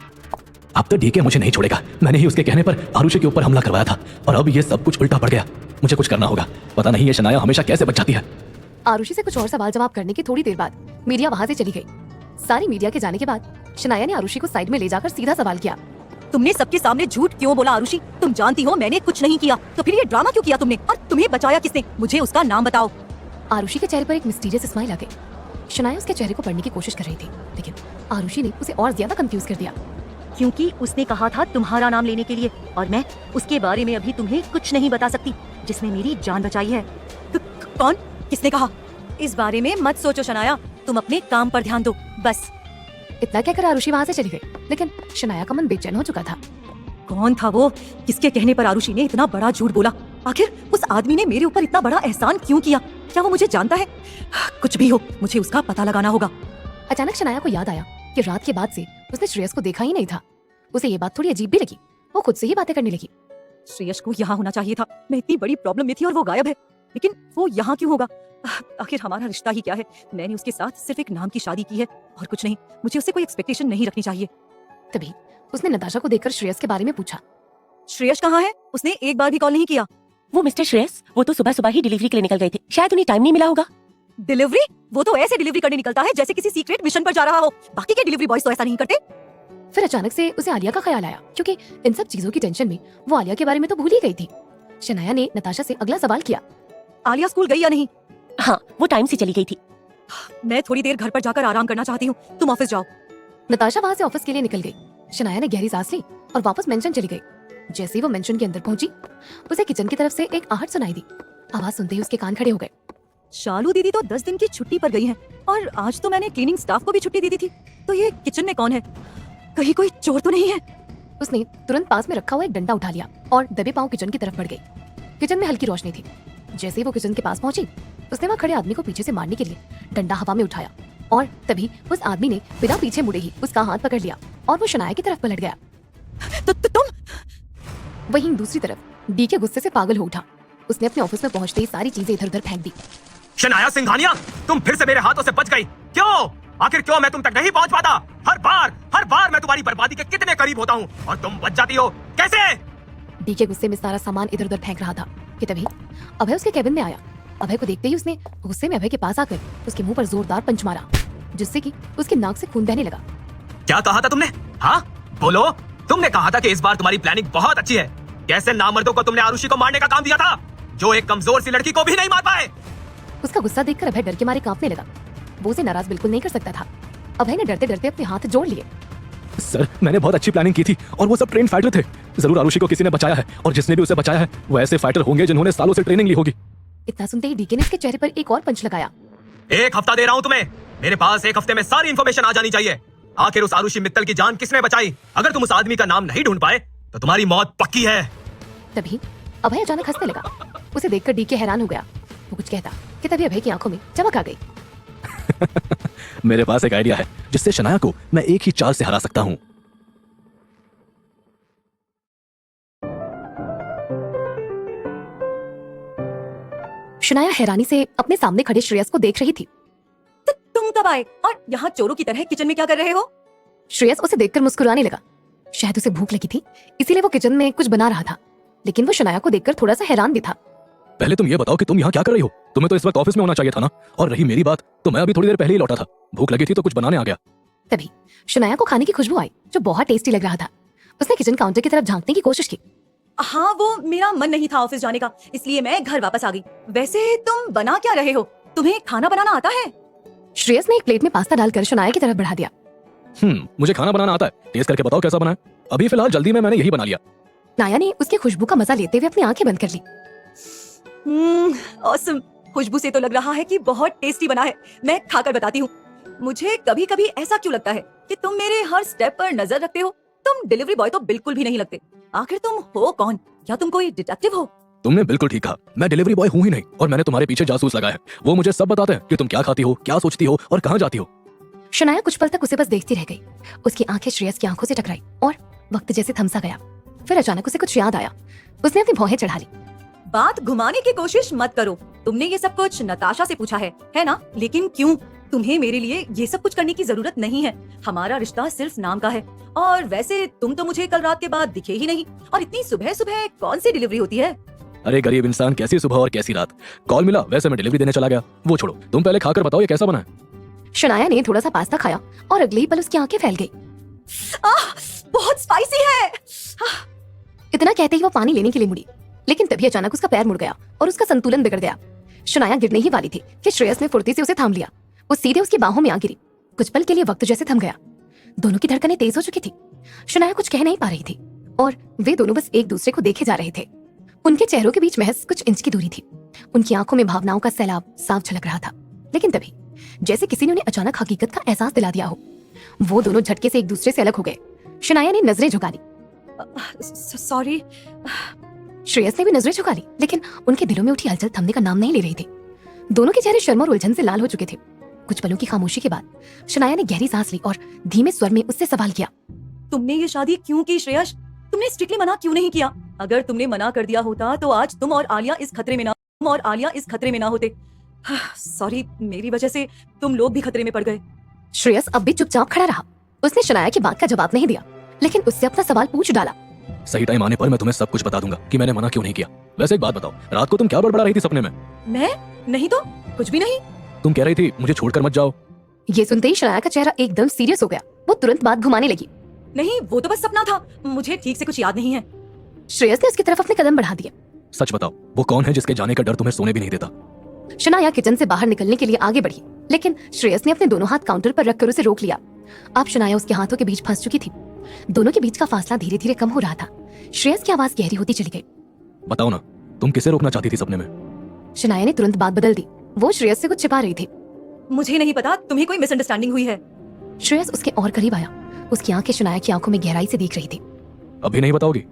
D: अब तो डीके मुझे नहीं छोड़ेगा। मैंने ही उसके कहने पर आरुषि के ऊपर हमला करवाया था और अब ये सब कुछ उल्टा पड़ गया। मुझे कुछ करना होगा। पता नहीं ये शनाया हमेशा कैसे बच जाती है।
B: आरुषि से कुछ और सवाल जवाब करने की थोड़ी देर बाद मीडिया वहाँ से चली गई। सारी मीडिया के जाने के बाद शनाया ने आरुषि को साइड में ले जाकर सीधा सवाल किया।
C: तुमने सबके सामने झूठ क्यों बोला आरुषि? तुम जानती हो मैंने कुछ नहीं किया, तो फिर ये ड्रामा क्यों किया तुमने? और तुम्हें बचाया किसने? मुझे उसका नाम बताओ।
B: आरुषि के चेहरे पर एक मिस्टीरियस स्माइल आ गई। शनाया उसके चेहरे को पढ़ने की कोशिश कर रही थी, लेकिन आरुषि ने उसे और ज्यादा कंफ्यूज कर दिया।
C: क्योंकि उसने कहा था तुम्हारा नाम लेने के लिए, और मैं उसके बारे में अभी तुम्हें कुछ नहीं बता सकती, जिसने मेरी जान बचाई है। कौन? किसने कहा? इस बारे में मत सोचो शनाया, तुम अपने काम पर ध्यान दो बस।
B: इतना कहकर आरुषि वहाँ से चली गई, लेकिन शनाया का मन बेचैन हो चुका था।
C: कौन था वो? किसके कहने पर आरुषि ने इतना बड़ा झूठ बोला? आखिर उस आदमी ने मेरे ऊपर इतना बड़ा एहसान क्यों किया? क्या वो मुझे जानता है? कुछ भी हो, मुझे उसका पता लगाना होगा।
B: अचानक शनाया को याद आया कि रात के बाद से उसने श्रेयस को देखा ही नहीं था। उसे ये बात थोड़ी अजीब भी लगी। वो खुद से ही बातें करने लगी।
C: श्रेयस को यहाँ होना चाहिए था। मैं इतनी बड़ी प्रॉब्लम में थी और वो गायब है, लेकिन वो यहाँ क्यों होगा? आखिर हमारा रिश्ता ही क्या है? मैंने उसके साथ सिर्फ एक नाम की शादी की है और कुछ नहीं। मुझे उससे कोई एक्सपेक्टेशन नहीं रखनी चाहिए।
B: तभी उसने नताशा को देखकर श्रेयस के बारे में पूछा।
C: श्रेयस कहाँ है? उसने एक बार भी कॉल नहीं किया।
A: वो मिस्टर श्रेयस, वो तो सुबह सुबह ही डिलीवरी के लिए निकल गए थे। शायद उन्हें टाइम नहीं मिला होगा।
C: डिलीवरी? वो तो ऐसे डिलीवरी करने निकलता है जैसे किसी सीक्रेट मिशन पर जा रहा हो। बाकी के डिलीवरी बॉयज तो ऐसा नहीं करते।
B: फिर अचानक से उसे आलिया का ख्याल आया, क्योंकि इन सब चीजों की टेंशन में वो आलिया के बारे में तो भूल ही गई थी। शनाया ने नताशा से अगला सवाल किया।
C: आलिया स्कूल गई या नहीं?
A: हाँ, वो टाइम से चली गई थी।
C: मैं थोड़ी देर घर पर जाकर आराम करना चाहती हूँ, तुम ऑफिस जाओ।
B: नताशा वहाँ से ऑफिस के लिए निकल गई। शनाया ने गहरी सांस ली और वापस मेंशन चली गई। जैसे ही वो मेंशन के अंदर पहुंची, उसे किचन की तरफ से एक आहट सुनाई दी। आवाज सुनते ही उसके कान खड़े हो गए।
C: शालू दीदी तो 10 दिन की छुट्टी पर गई हैं और आज तो मैंने क्लीनिंग स्टाफ को भी छुट्टी दे दी थी। तो ये किचन में कौन है? कहीं कोई चोर तो नहीं है?
B: उसने तुरंत पास में रखा हुआ एक डंडा उठा लिया और दबे पांव किचन की तरफ बढ़ गई। किचन में हल्की रोशनी थी। जैसे ही वो किचन के पास पहुंची, उसने वहाँ खड़े आदमी को पीछे से मारने के लिए डंडा हवा में उठाया और तभी उस आदमी ने बिना पीछे मुड़े ही उसका हाथ पकड़ लिया और वो शनाया की तरफ पलट गया।
C: तो तुम?
B: वहीं दूसरी तरफ डी के गुस्से से पागल हो उठा। उसने अपने ऑफिस में पहुंचते ही सारी चीजें इधर उधर फेंक दी।
E: शनाया सिंघानिया, तुम फिर से मेरे हाथों से बच गई। क्यों? आखिर क्यों मैं तुम तक नहीं पहुंच पाता? हर बार मैं तुम्हारी बर्बादी के कितने करीब होता हूँ और तुम बच जाती हो। कैसे?
B: डी के गुस्से में सारा सामान इधर उधर फेंक रहा था कि तभी अभय उसके केबिन में आया। अभय को देखते ही उसने गुस्से में अभय के पास आकर उसके मुंह पर जोरदार पंच मारा, जिससे कि उसकी नाक से खून बहने लगा।
E: क्या कहा था तुमने? हाँ बोलो। तुमने कहा था कि इस बार तुम्हारी प्लानिंग बहुत अच्छी है। कैसे नामर्दों को तुमने आरुषि को मारने का काम दिया था, जो एक कमजोर सी लड़की को भी नहीं मार पाए?
B: उसका गुस्सा देखकर अभय डर के मारे कांपने लगा। वो उसे नाराज बिल्कुल नहीं कर सकता था। अभय ने डरते डरते अपने हाथ जोड़ लिए।
D: सर, मैंने बहुत अच्छी प्लानिंग की थी और वो सब ट्रेन फाइटर थे। जरूर आरुषि को किसी ने बचाया है और जिसने भी उसे बचाया है वो ऐसे फाइटर होंगे जिन्होंने सालों से ट्रेनिंग ली होगी।
B: इतना सुनते ही डीके ने उसके चेहरे पर एक और पंच लगाया।
E: 1 हफ्ता दे रहा हूँ तुम्हें। मेरे पास 1 हफ्ते में सारी इंफॉर्मेशन आ जानी चाहिए। आखिर उस आरुषि मित्तल की जान किसने बचाई? अगर तुम उस आदमी का नाम नहीं ढूंढ पाए तो तुम्हारी मौत पक्की है।
B: तभी अभय अचानक हंसने लगा। उसे देखकर डीके हैरान हो गया। वो कुछ कहता कि तभी अभय की आंखों में चमक आ गई।
D: मेरे पास एक आइडिया है जिससे शनाया को मैं एक ही चाल से हरा सकता हूँ।
B: शनाया हैरानी से अपने सामने खड़े श्रेयस को देख रही थी।
C: तो तुम कब आए और यहाँ चोरों की तरह किचन में क्या कर रहे हो?
B: श्रेयस उसे देखकर मुस्कुराने लगा। शायद उसे भूख लगी थी, इसीलिए वो किचन में कुछ बना रहा था। लेकिन वो शनाया को देखकर थोड़ा सा हैरान भी था।
D: पहले तुम ये बताओ कि तुम यहाँ क्या कर रही हो? तुम्हें तो इस वक्त ऑफिस में होना चाहिए था ना। और रही मेरी बात, तो मैं अभी थोड़ी देर पहले ही लौटा था। भूख लगी थी तो कुछ बनाने आ गया।
B: तभी शनाया को खाने की खुशबू आई जो बहुत टेस्टी लग रहा था। उसने किचन काउंटर की तरफ झांकने की कोशिश की।
C: हाँ, वो मेरा मन नहीं था ऑफिस जाने का, इसलिए मैं घर वापस आ गई। वैसे तुम बना क्या रहे हो? तुम्हें खाना बनाना आता है?
B: श्रेयस ने एक प्लेट में पास्ता डालकर शनाया की तरफ बढ़ा दिया।
D: मुझे खाना बनाना आता है। टेस्ट करके बताओ कैसा बना है। अभी फिलहाल जल्दी में मैंने यही बना लिया।
B: नाया ने उसकी खुशबू का मजा लेते हुए अपनी आंखें बंद कर ली।
C: ऑसम। खुशबू से तो लग रहा है कि बहुत टेस्टी बना है। मैं खाकर बताती हूँ। मुझे कभी कभी ऐसा क्यों लगता है कि तुम मेरे हर स्टेप पर नजर रखते हो। तुम डिलीवरी बॉय तो बिल्कुल भी नहीं लगते। आखिर तुम हो कौन? क्या तुम कोई डिटेक्टिव हो?
D: तुमने बिल्कुल ठीक कहा। मैं डिलीवरी बॉय हूँ ही नहीं, और मैंने तुम्हारे पीछे जासूस लगाया है। वो मुझे सब बताते हैं कि तुम क्या खाती हो, क्या सोचती हो और कहाँ जाती हो।
B: शनाया कुछ पल तक उसे बस देखती रह गई। उसकी आंखें श्रेयस की आंखों से टकराई और वक्त जैसे थम सा गया। फिर अचानक उसे कुछ याद आया। उसने अपनी भौहें चढ़ा ली।
C: बात घुमाने की कोशिश मत करो। तुमने ये सब कुछ नताशा से पूछा है ना? लेकिन क्यों? तुम्हें मेरे लिए ये सब कुछ करने की जरूरत नहीं है। हमारा रिश्ता सिर्फ नाम का है। और वैसे तुम तो मुझे कल रात के बाद दिखे ही नहीं। और इतनी सुबह सुबह कौन सी डिलीवरी होती है?
D: अरे गरीब इंसान, कैसी सुबह और कैसी रात। कॉल मिला, वैसे मैं डिलीवरी देने चला गया। वो छोड़ो, तुम पहले खाकर बताओ ये कैसा बना है।
B: शनाया ने थोड़ा सा पास्ता खाया और अगले ही पल उसकी आंखें फैल गई।
C: बहुत स्पाइसी है।
B: इतना कहते ही वो पानी लेने के लिए मुड़ी, लेकिन तभी अचानक उसका पैर मुड़ गया और उसका संतुलन बिगड़ गया। शनाया गिरने ही वाली थी कि श्रेयस ने फुर्ती से उसे थाम लिया। वो सीधे उसकी बाहों में आ गिरी। कुछ पल के लिए वक्त जैसे थम गया। दोनों की धड़कनें तेज हो चुकी थी। शनाया कुछ कह नहीं पा रही थी और वे दोनों बस एक दूसरे को देखे जा रहे थे। उनके चेहरों के बीच महज कुछ इंच की दूरी थी। उनकी आंखों में भावनाओं का सैलाब साफ झलक रहा था। लेकिन तभी जैसे किसी ने उन्हें अचानक हकीकत का एहसास दिला दिया हो, वो दोनों झटके से एक दूसरे से अलग हो गए। शनाया ने नजरें झुका ली।
C: सॉरी।
B: श्रेयस ने भी नजरें झुका ली, लेकिन उनके दिलों में उठी हलचल थमने का नाम नहीं ले रही थी। दोनों के चेहरे शर्म और उलझन से लाल हो चुके थे। कुछ पलों की खामोशी के बाद शनाया ने गहरी सांस ली और धीमे स्वर में उससे सवाल किया।
C: तुमने ये शादी क्यों की श्रेयस? तुमने स्ट्रिक्टली मना क्यों नहीं किया? अगर तुमने मना कर दिया होता तो आज तुम और आलिया इस खतरे में ना होते। सॉरी, मेरी वजह से तुम लोग भी खतरे में पड़ गए।
B: श्रेयस अब भी चुपचाप खड़ा रहा। उसने शनाया की बात का जवाब नहीं दिया, लेकिन उससे अपना सवाल पूछ डाला।
D: सही टाइम आने पर मैं तुम्हें सब कुछ बता दूंगा कि मैंने मना क्यों नहीं किया। वैसे एक बात बताओ, रात को तुम क्या बड़बड़ा रही थी सपने में?
C: मैं नहीं तो कुछ भी नहीं।
D: तुम कह रही थी मुझे छोड़कर मत जाओ।
B: ये सुनते ही शनाया का चेहरा एकदम सीरियस हो गया। वो तुरंत बात घुमाने लगी।
C: नहीं, वो तो बस सपना था। मुझे ठीक से कुछ याद नहीं है।
B: श्रेयस ने उसकी तरफ अपने कदम बढ़ा दिए।
D: सच बताओ, वो कौन है जिसके जाने का डर तुम्हें सोने भी नहीं देता?
B: शनाया किचन से बाहर निकलने के लिए आगे बढ़ी, लेकिन श्रेयस ने अपने दोनों हाथ काउंटर पर रखकर उसे रोक लिया। अब शनाया उसके हाथों के बीच फंस चुकी थी। दोनों के बीच का फासला धीरे धीरे कम हो रहा था। श्रेयस की आवाज गहरी होती चली गई।
D: बताओ ना, तुम किसे रोकना चाहती थी सपने में?
B: शनाया ने तुरंत बात बदल दी। वो श्रेयस से कुछ छिपा रही थी।
C: मुझे नहीं पता, तुम्हें कोई मिसअंडरस्टैंडिंग हुई है।
B: श्रेयस उसके और करीब आया। उसकी आंखें शनाया की आंखों में गहराई से देख रही थी।
D: अभी नहीं बताओगी?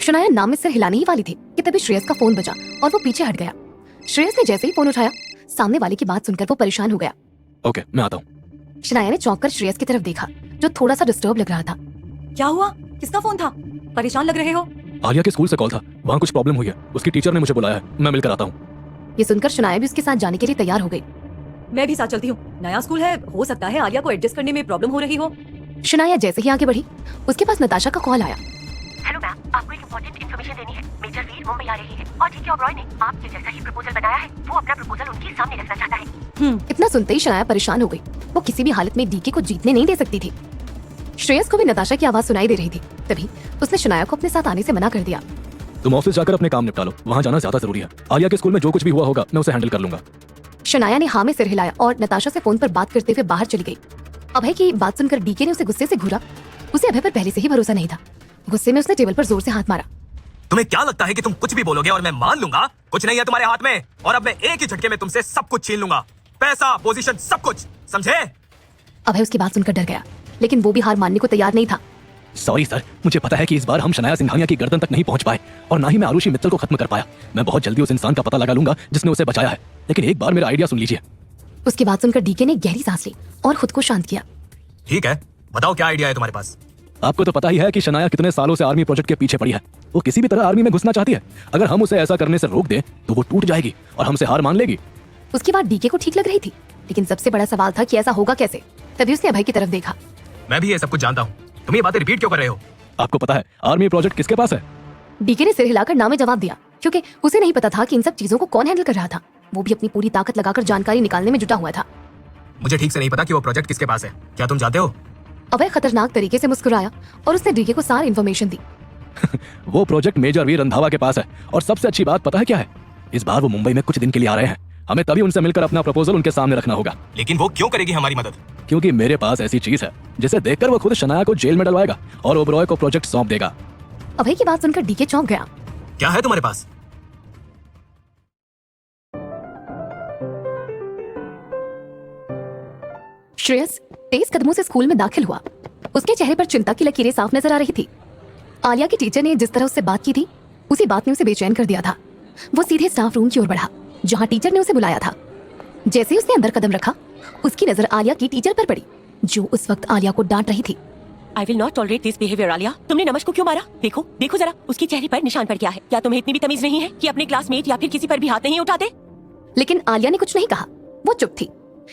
B: शनाया नाम में सिर हिलाने ही वाली थी कि तभी श्रेयस का फोन बजा और वो पीछे हट गया। श्रेयस ने जैसे ही फोन उठाया, सामने वाले की बात सुनकर वो परेशान हो गया।
D: ओके, मैं आता हूँ।
B: शनाया ने चौंक कर श्रेयस की तरफ देखा, जो थोड़ा सा डिस्टर्ब लग रहा था।
C: क्या हुआ? किसका फोन था? परेशान लग रहे हो?
D: आलिया के स्कूल से कॉल था। वहाँ कुछ प्रॉब्लम हुई है। उसकी टीचर ने मुझे बुलाया है। मैं मिलकर आता हूँ।
B: ये सुनकर शनाया भी उसके साथ जाने के लिए तैयार हो गई।
C: मैं भी साथ चलती हूँ। नया स्कूल है, हो सकता है आलिया को एडजस्ट करने में प्रॉब्लम हो रही हो।
B: शनाया जैसे ही आगे बढ़ी, उसके पास नताशा का कॉल आया।
A: हेलो मैम, आपको एक इम्पोर्टेंट इन्फॉर्मेशन देनी है। मेजर वीर मुंबई आ रही है और जीके ओबरॉय ने आपके जैसा ही प्रपोजल बनाया है। वो अपना प्रपोजल उनके सामने रखना चाहता है।
B: इतना सुनते ही शनाया परेशान हो गई। वो किसी भी हालत में डीके को जीतने नहीं दे सकती थी। श्रेयस को भी नताशा की आवाज सुनाई दे रही थी। तभी उसने शनाया को अपने साथ आने से मना कर दिया।
D: तुम ऑफिस जाकर अपने काम निपटा लो, वहाँ जाना ज्यादा जरूरी है। आलिया के स्कूल में जो कुछ भी हुआ होगा मैं उसे हैंडल कर लूंगा।
B: शनाया ने हाँ में सिर हिलाया और नताशा से फोन पर बात करते हुए बाहर चली गई। अभय की बात सुनकर डीके ने उसे गुस्से से घूरा। उसे अभय पर पहले से ही भरोसा नहीं था। गुस्से में उसने टेबल पर जोर से हाथ मारा।
E: तुम्हें क्या लगता है कि तुम कुछ भी बोलोगे और मैं मान लूंगा? कुछ नहीं है तुम्हारे हाथ में, और अब मैं एक ही झटके में तुमसे सब कुछ छीन लूंगा। पैसा, पोजीशन, सब कुछ, समझे?
B: अभय उसकी बात सुनकर डर गया, लेकिन वो भी हार मानने को तैयार नहीं था।
D: सॉरी सर, मुझे पता है कि इस बार हम शनाया सिंघानिया की गर्दन तक नहीं पहुंच पाए और ना ही मैं आरुषि मित्तल को खत्म कर पाया। मैं बहुत जल्दी उस इंसान का पता लगा लूंगा जिसने उसे बचाया है, लेकिन एक बार मेरा आइडिया सुन लीजिए।
B: उसकी बात सुनकर डीके ने गहरी सांस ली और खुद को शांत किया।
E: ठीक है, बताओ क्या आइडिया है तुम्हारे पास?
D: आपको तो पता ही है कि शनाया कितने सालों से आर्मी प्रोजेक्ट के पीछे पड़ी है। वो किसी भी तरह आर्मी में घुसना चाहती है। अगर हम उसे ऐसा करने से रोक दें तो वो टूट जाएगी और हमसे हार मान लेगी।
B: उसकी बात डीके को ठीक लग रही थी, लेकिन सबसे बड़ा सवाल था कि ऐसा होगा कैसे। तभी उसने अभय की तरफ देखा।
E: मैं भी ये सब कुछ जानता हूँ, तुम ये बातें रिपीट क्यों कर रहे हो?
D: आपको पता है आर्मी प्रोजेक्ट किसके पास है?
B: डीके ने सिर हिलाकर ना में जवाब दिया, क्योंकि उसे नहीं पता था कि इन सब चीजों को कौन हैंडल कर रहा था। वो भी अपनी पूरी ताकत लगाकर जानकारी निकालने में जुटा हुआ था।
E: मुझे ठीक से नहीं पता कि वो प्रोजेक्ट किसके पास है। क्या तुम जानते हो?
B: अभय खतरनाक तरीके से मुस्कुराया और उसने डीके को सारी इन्फॉर्मेशन दी।
D: वो प्रोजेक्ट मेजर वीर रंधावा के पास है, और सबसे अच्छी बात पता है क्या है? इस बार वो मुंबई में कुछ दिन के लिए आ रहे हैं। हमें तभी उनसे मिलकर अपना प्रपोजल उनके सामने रखना होगा।
E: लेकिन वो क्यों करेगी हमारी मदद?
D: क्योंकि मेरे पास ऐसी चीज है जिसे देखकर वो खुद शनाया को जेल में डलवाएगा और ओबरॉय को प्रोजेक्ट सौंप देगा।
B: अभय की बात सुनकर डीके चौंक गया।
E: क्या है तुम्हारे पास?
B: श्रेयस तेज कदमों से स्कूल में दाखिल हुआ। उसके चेहरे पर चिंता की लकीरें साफ नजर आ रही थी। आलिया की टीचर ने जिस तरह उससे बात की थी, उसी बात ने उसे बेचैन कर दिया था। वो सीधे स्टाफ रूम की ओर बढ़ा, जहां टीचर ने उसे बुलाया था। जैसे ही उसने अंदर कदम रखा, उसकी नजर आलिया की टीचर पर पड़ी, जो उस वक्त आलिया को डांट रही थी।
A: I will not tolerate this behaviour Alia. तुमने नमश को क्यों मारा? देखो देखो जरा, उसके चेहरे पर निशान पड़ गया है। क्या तुम्हें इतनी भी तमीज नहीं है कि अपने क्लासमेट या फिर किसी पर भी हाथ नहीं उठाते?
B: लेकिन आलिया ने कुछ नहीं कहा, वो चुप थी।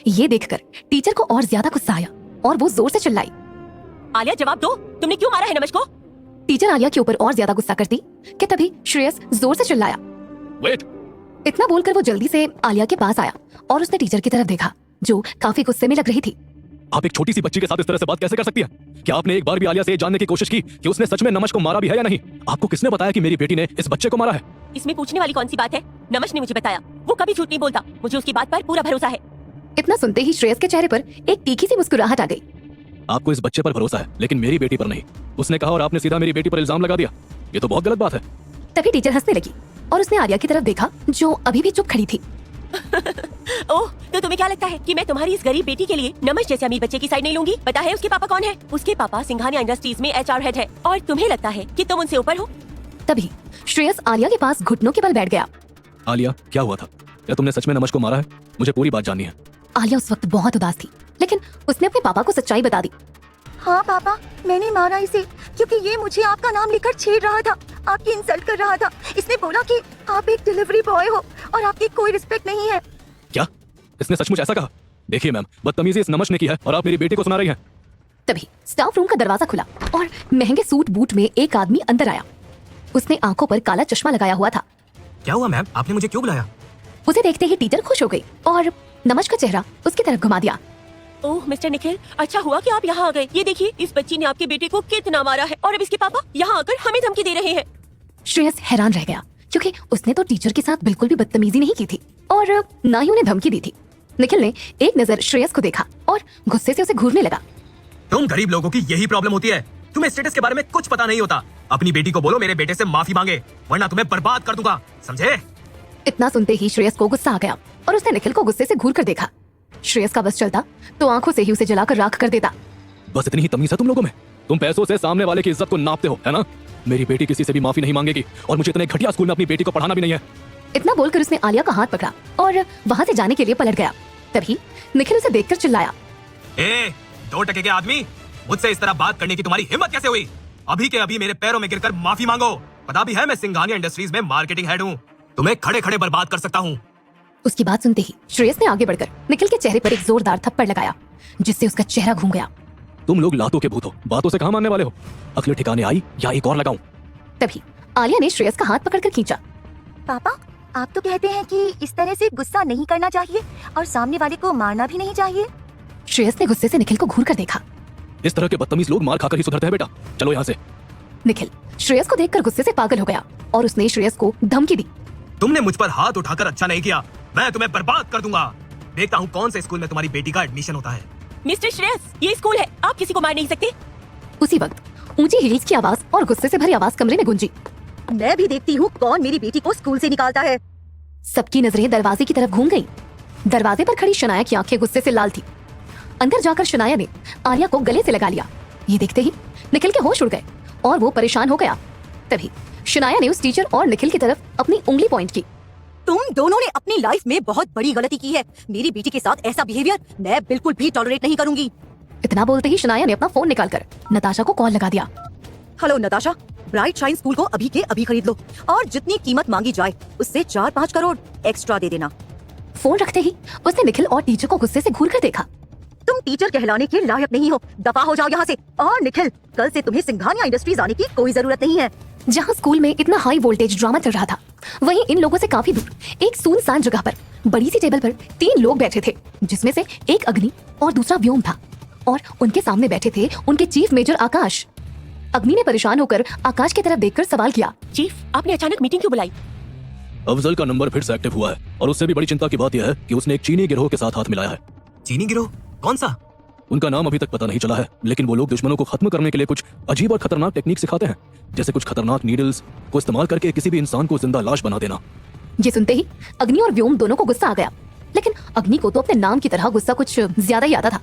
B: ये देखकर टीचर को और ज्यादा गुस्सा आया और वो जोर से चिल्लाई,
A: आलिया जवाब दो, तुमने क्यों मारा है नमश को?
B: टीचर आलिया के ऊपर और ज्यादा गुस्सा करती कि तभी श्रेयस जोर से चिल्लाया।
D: वेट!
B: इतना बोलकर वो जल्दी से आलिया के पास आया और उसने टीचर की तरफ देखा, जो काफी गुस्से में लग रही थी।
D: आप एक छोटी सी बच्ची के साथ इस तरह से बात कैसे कर सकती है? क्या आपने एक बार भी आलिया से ये जानने की कोशिश की कि उसने सच में नमश को मारा भी है या नहीं? आपको किसने बताया कि मेरी बेटी ने इस बच्चे को मारा है?
A: इसमें पूछने वाली कौन सी बात है? नमश ने मुझे बताया। वो कभी झूठ नहीं बोलता, मुझे उसकी बात पर पूरा भरोसा है।
B: इतना सुनते ही श्रेयस के चेहरे पर एक तीखी सी मुस्कुराहट आ गई।
D: आपको इस बच्चे पर भरोसा है, लेकिन मेरी बेटी पर नहीं। उसने कहा और आपने सीधा मेरी बेटी पर इल्जाम लगा दिया। ये तो बहुत गलत बात है।
B: तभी टीचर हंसने लगी और उसने आलिया की तरफ देखा, जो अभी भी चुप खड़ी थी।
A: ओह, तो तुम्हें क्या लगता है कि मैं तुम्हारी इस गरीब बेटी के लिए नमश जैसे अमीर बच्चे की साइड नहीं लूंगी? पता है उसके पापा कौन है? उसके पापा सिंघानिया इंडस्ट्रीज में HR हेड है, और तुम्हें लगता है कि तुम उनसे ऊपर हो?
B: तभी श्रेयस आलिया के पास घुटनों के बल बैठ गया।
D: आलिया, क्या हुआ था? क्या तुमने सच में नमश को मारा है? मुझे पूरी बात जाननी है।
B: आलिया उस वक्त बहुत उदास थी, लेकिन उसने अपने पापा को सच्चाई बता दी।
I: हाँ पापा, मैंने मारा इसे क्योंकि ये मुझे आपका नाम लेकर छेड़ रहा था, आपकी इंसल्ट कर रहा था। इसने बोला कि आप एक डिलीवरी बॉय हो और आपकी कोई रिस्पेक्ट नहीं है।
D: क्या? इसने सचमुच ऐसा कहा? देखिए मैम, बदतमीजी इस नमश ने की है और आप मेरी बेटी को सुना रही हैं।
B: तभी स्टाफ रूम का दरवाजा खुला और महंगे सूट बूट में एक आदमी अंदर आया। उसने आंखों पर काला चश्मा लगाया हुआ था।
E: क्या हुआ मैम? आपने मुझे क्यों बुलाया?
B: उसे देखते ही टीचर खुश हो गई और नमश का चेहरा उसकी तरफ घुमा दिया।
A: ओह मिस्टर निखिल, अच्छा हुआ कि आप यहाँ आ गए। ये देखिए, इस बच्ची ने आपकी बेटी को कितना मारा है और अब इसके पापा यहाँ आकर हमें धमकी दे रहे हैं।
B: श्रेयस हैरान रह गया, क्योंकि उसने तो टीचर के साथ बिल्कुल भी बदतमीजी नहीं की थी और ना ही उन्हें धमकी दी थी। निखिल ने एक नजर श्रेयस को देखा और गुस्से से उसे घूरने लगा।
E: तुम गरीब लोगों की यही प्रॉब्लम होती है, तुम्हें स्टेटस के बारे में कुछ पता नहीं होता। अपनी बेटी को बोलो मेरे बेटे से माफी मांगे, वरना तुम्हें बर्बाद कर दूंगा, समझे?
B: इतना सुनते ही श्रेयस को गुस्सा आ गया और उसने निखिल को गुस्से से घूर कर देखा। श्रेयस का बस चलता तो आंखों से ही उसे जलाकर राख कर देता।
D: बस इतनी ही तमीज है तुम लोगों में? तुम पैसों से सामने वाले की इज्जत को नापते हो, है ना? मेरी बेटी किसी से भी माफी नहीं मांगेगी और मुझे इतने घटिया स्कूल में अपनी बेटी को पढ़ाना भी नहीं है।
B: इतना बोलकर उसने आलिया का हाथ पकड़ा और वहाँ से जाने के लिए पलट गया। तभी निखिल उसे देखकर चिल्लाया,
E: ए, 2 टके के आदमी, मुझसे इस तरह बात करने की तुम्हारी हिम्मत कैसे हुई? अभी के अभी मेरे पैरों में गिरकर माफी मांगो। पता भी है मैं सिंघानिया इंडस्ट्रीज में मार्केटिंग हेड हूँ, तुम्हें खड़े खड़े बर्बाद कर सकता हूँ।
B: उसकी बात सुनते ही श्रेयस ने आगे बढ़कर निखिल के चेहरे पर एक जोरदार थप्पड़ लगाया, जिससे उसका चेहरा घूम गया।
D: तुम लोग लातों के भूत हो, बातों से कहाँ मानने वाले हो? अगले ठिकाने आई या एक और लगाऊं?
B: तभी आलिया ने श्रेयस का हाथ पकड़कर खींचा।
I: पापा, आप तो कहते हैं कि इस तरह से गुस्सा नहीं करना चाहिए और सामने वाले को मारना भी नहीं चाहिए।
B: श्रेयस ने गुस्से से निखिल को घूर कर देखा।
D: इस तरह के बदतमीज लोग मार खाकर ही सुधरते हैं बेटा, चलो यहाँ से।
B: निखिल श्रेयस को देखकर गुस्से से पागल हो गया और उसने श्रेयस को धमकी दी।
E: तुमने मुझ पर हाथ उठाकर अच्छा नहीं किया, मैं तुम्हें बर्बाद कर दूंगा। देखता हूँ कौन से स्कूल में तुम्हारी बेटी का एडमिशन होता है।
A: मिस्टर श्रेयस, ये स्कूल है, आप किसी को मार नहीं सकते।
B: उसी वक्त ऊंची हील्स की आवाज और गुस्से से भरी आवाज कमरे में गूंजी।
I: मैं भी देखती हूँ कौन मेरी बेटी को स्कूल से निकालता है।
B: सबकी नजरें दरवाजे की तरफ घूम गईं। दरवाजे पर खड़ी शनाया की आंखें गुस्से से लाल थी। अंदर जाकर शनाया ने आलिया को गले से लगा लिया। ये देखते ही निखिल के होश उड़ गए और वो परेशान हो गया। तभी शनाया ने उस टीचर और निखिल की तरफ अपनी उंगली पॉइंट की।
C: तुम दोनों ने अपनी लाइफ में बहुत बड़ी गलती की है। मेरी बेटी के साथ ऐसा बिहेवियर मैं बिल्कुल भी टॉलरेट नहीं करूंगी।
B: इतना बोलते ही शनाया ने अपना फोन निकालकर नताशा को कॉल लगा दिया।
C: Hello Natasha, bright shine school को अभी के अभी खरीद लो और जितनी कीमत मांगी जाए उससे 4-5 करोड़ एक्स्ट्रा दे देना।
B: फोन रखते ही उसने निखिल और टीचर को गुस्से से घूर कर देखा।
C: तुम टीचर कहलाने के लायक नहीं हो, दफा हो जाओ यहाँ से। और निखिल, कल से तुम्हें सिंघानिया इंडस्ट्रीज आने की कोई जरूरत नहीं है।
B: जहाँ स्कूल में इतना हाई वोल्टेज ड्रामा चल रहा था, वहीं इन लोगों से काफी दूर एक सुनसान जगह पर बड़ी सी टेबल पर 3 लोग बैठे थे, जिसमें से एक अग्नि और दूसरा व्योम था, और उनके सामने बैठे थे उनके चीफ मेजर आकाश। अग्नि ने परेशान होकर आकाश की तरफ देखकर सवाल किया,
A: चीफ, आपने अचानक मीटिंग क्यों बुलाई?
D: अफजल का नंबर फिर से एक्टिव हुआ है और उससे भी बड़ी चिंता की बात यह है कि उसने एक चीनी गिरोह के साथ हाथ मिलाया है।
E: चीनी गिरोह? कौन सा?
D: उनका नाम अभी तक पता नहीं चला है, लेकिन वो लोग दुश्मनों को खत्म करने के लिए कुछ अजीब और खतरनाक टेक्निक सिखाते हैं, जैसे कुछ खतरनाक नीडल्स को इस्तेमाल करके किसी भी इंसान को जिंदा लाश बना देना।
B: ये सुनते ही अग्नि और व्योम दोनों को गुस्सा आ गया, लेकिन अग्नि को तो अपने नाम की तरह गुस्सा कुछ ज्यादा ही आता था।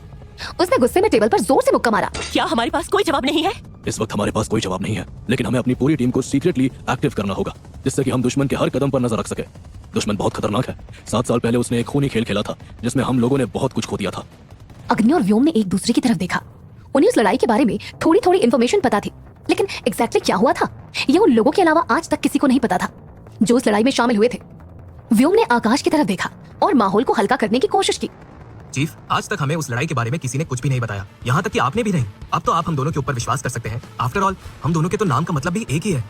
B: उसने गुस्से में टेबल पर जोर से मुक्का मारा।
A: क्या हमारे पास कोई जवाब नहीं है?
D: इस वक्त हमारे पास कोई जवाब नहीं है, लेकिन हमें अपनी पूरी टीम को सीक्रेटली एक्टिव करना होगा, जिससे कि हम दुश्मन के हर कदम पर नजर रख सके। दुश्मन बहुत खतरनाक है। 7 साल पहले उसने एक खूनी खेल खेला था, जिसमें हम लोगों ने बहुत कुछ खो दिया था।
B: अग्नि और व्योम ने एक दूसरे की तरफ देखा। उन्हें उस लड़ाई के बारे में थोड़ी थोड़ी इन्फॉर्मेशन पता थी, लेकिन एग्जैक्टली क्या हुआ था ये उन लोगों के अलावा आज तक किसी को नहीं पता था जो उस लड़ाई में शामिल हुए थे। व्योम ने आकाश की तरफ देखा और माहौल को हल्का करने की कोशिश की।
E: चीफ, आज तक हमें उस लड़ाई के बारे में किसी ने कुछ भी नहीं बताया, यहाँ तक कि आपने भी नहीं। अब तो आप हम दोनों के ऊपर विश्वास कर सकते हैं। आफ्टर ऑल हम दोनों के तो नाम का मतलब भी एक ही है।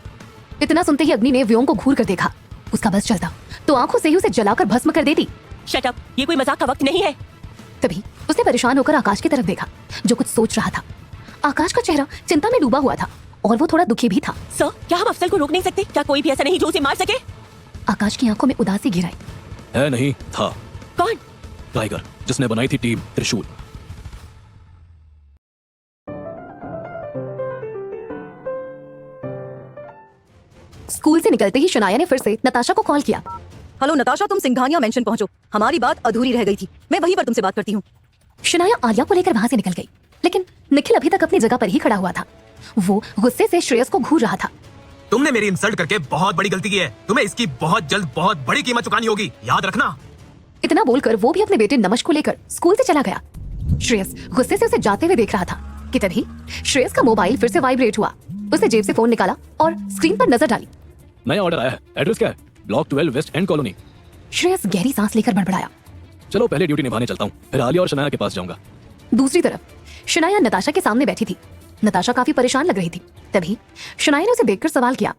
B: इतना सुनते ही अग्नि ने व्योम को घूर कर देखा। उसका बस चलता तो आंखों से ही उसे जलाकर भस्म कर देती।
A: शट अप, ये कोई मजाक का वक्त नहीं है।
B: तभी उसने परेशान होकर आकाश की तरफ देखा, जो कुछ सोच रहा था। आकाश का चेहरा चिंता में डूबा हुआ था और वो थोड़ा दुखी भी था।
A: सर, क्या हम अफसल को रोक नहीं सकते? क्या कोई भी ऐसा नहीं जो उसे मार सके?
B: आकाश की आंखों में उदासी घिर आई।
D: है नहीं था।
A: कौन?
D: टाइगर, जिसने बनाई थी टीम त्रिशूल।
B: स्कूल से निकलते ही शनाया ने फिर से नताशा को कॉल किया।
C: हेलो नताशा, तुम सिंघानिया मेंशन पहुंचो, हमारी बात अधूरी रह गई थी, मैं वहीं पर तुमसे बात करती हूँ।
B: शनाया आलिया को लेकर वहां से निकल गई, लेकिन निखिल अभी तक अपनी जगह पर ही खड़ा हुआ था। वो गुस्से से श्रेयस को घूर रहा था।
E: तुमने मेरी इंसल्ट करके बहुत बड़ी गलती की है। तुम्हें इसकी बहुत जल्द बहुत बड़ी कीमत चुकानी होगी, याद रखना।
B: इतना बोलकर वो भी अपने बेटे नमश को लेकर स्कूल से चला गया। श्रेयस गुस्से से उसे जाते हुए देख रहा था कि तभी श्रेयस का मोबाइल फिर से वाइब्रेट हुआ। उसने जेब से फोन निकाला और स्क्रीन पर नजर डाली।
D: नया ऑर्डर आया है। एड्रेस क्या है? Block 12 west end colony.
B: Shreyas गहरी सांस लेकर बड़बड़ाया।
D: चलो पहले ड्यूटी निभाने चलता हूँ, फिर आलिया और शनाया के पास जाऊंगा।
B: दूसरी तरफ शनाया नताशा के सामने बैठी थी। नताशा काफी परेशान लग रही थी। तभी शनाया ने उसे देखकर सवाल किया,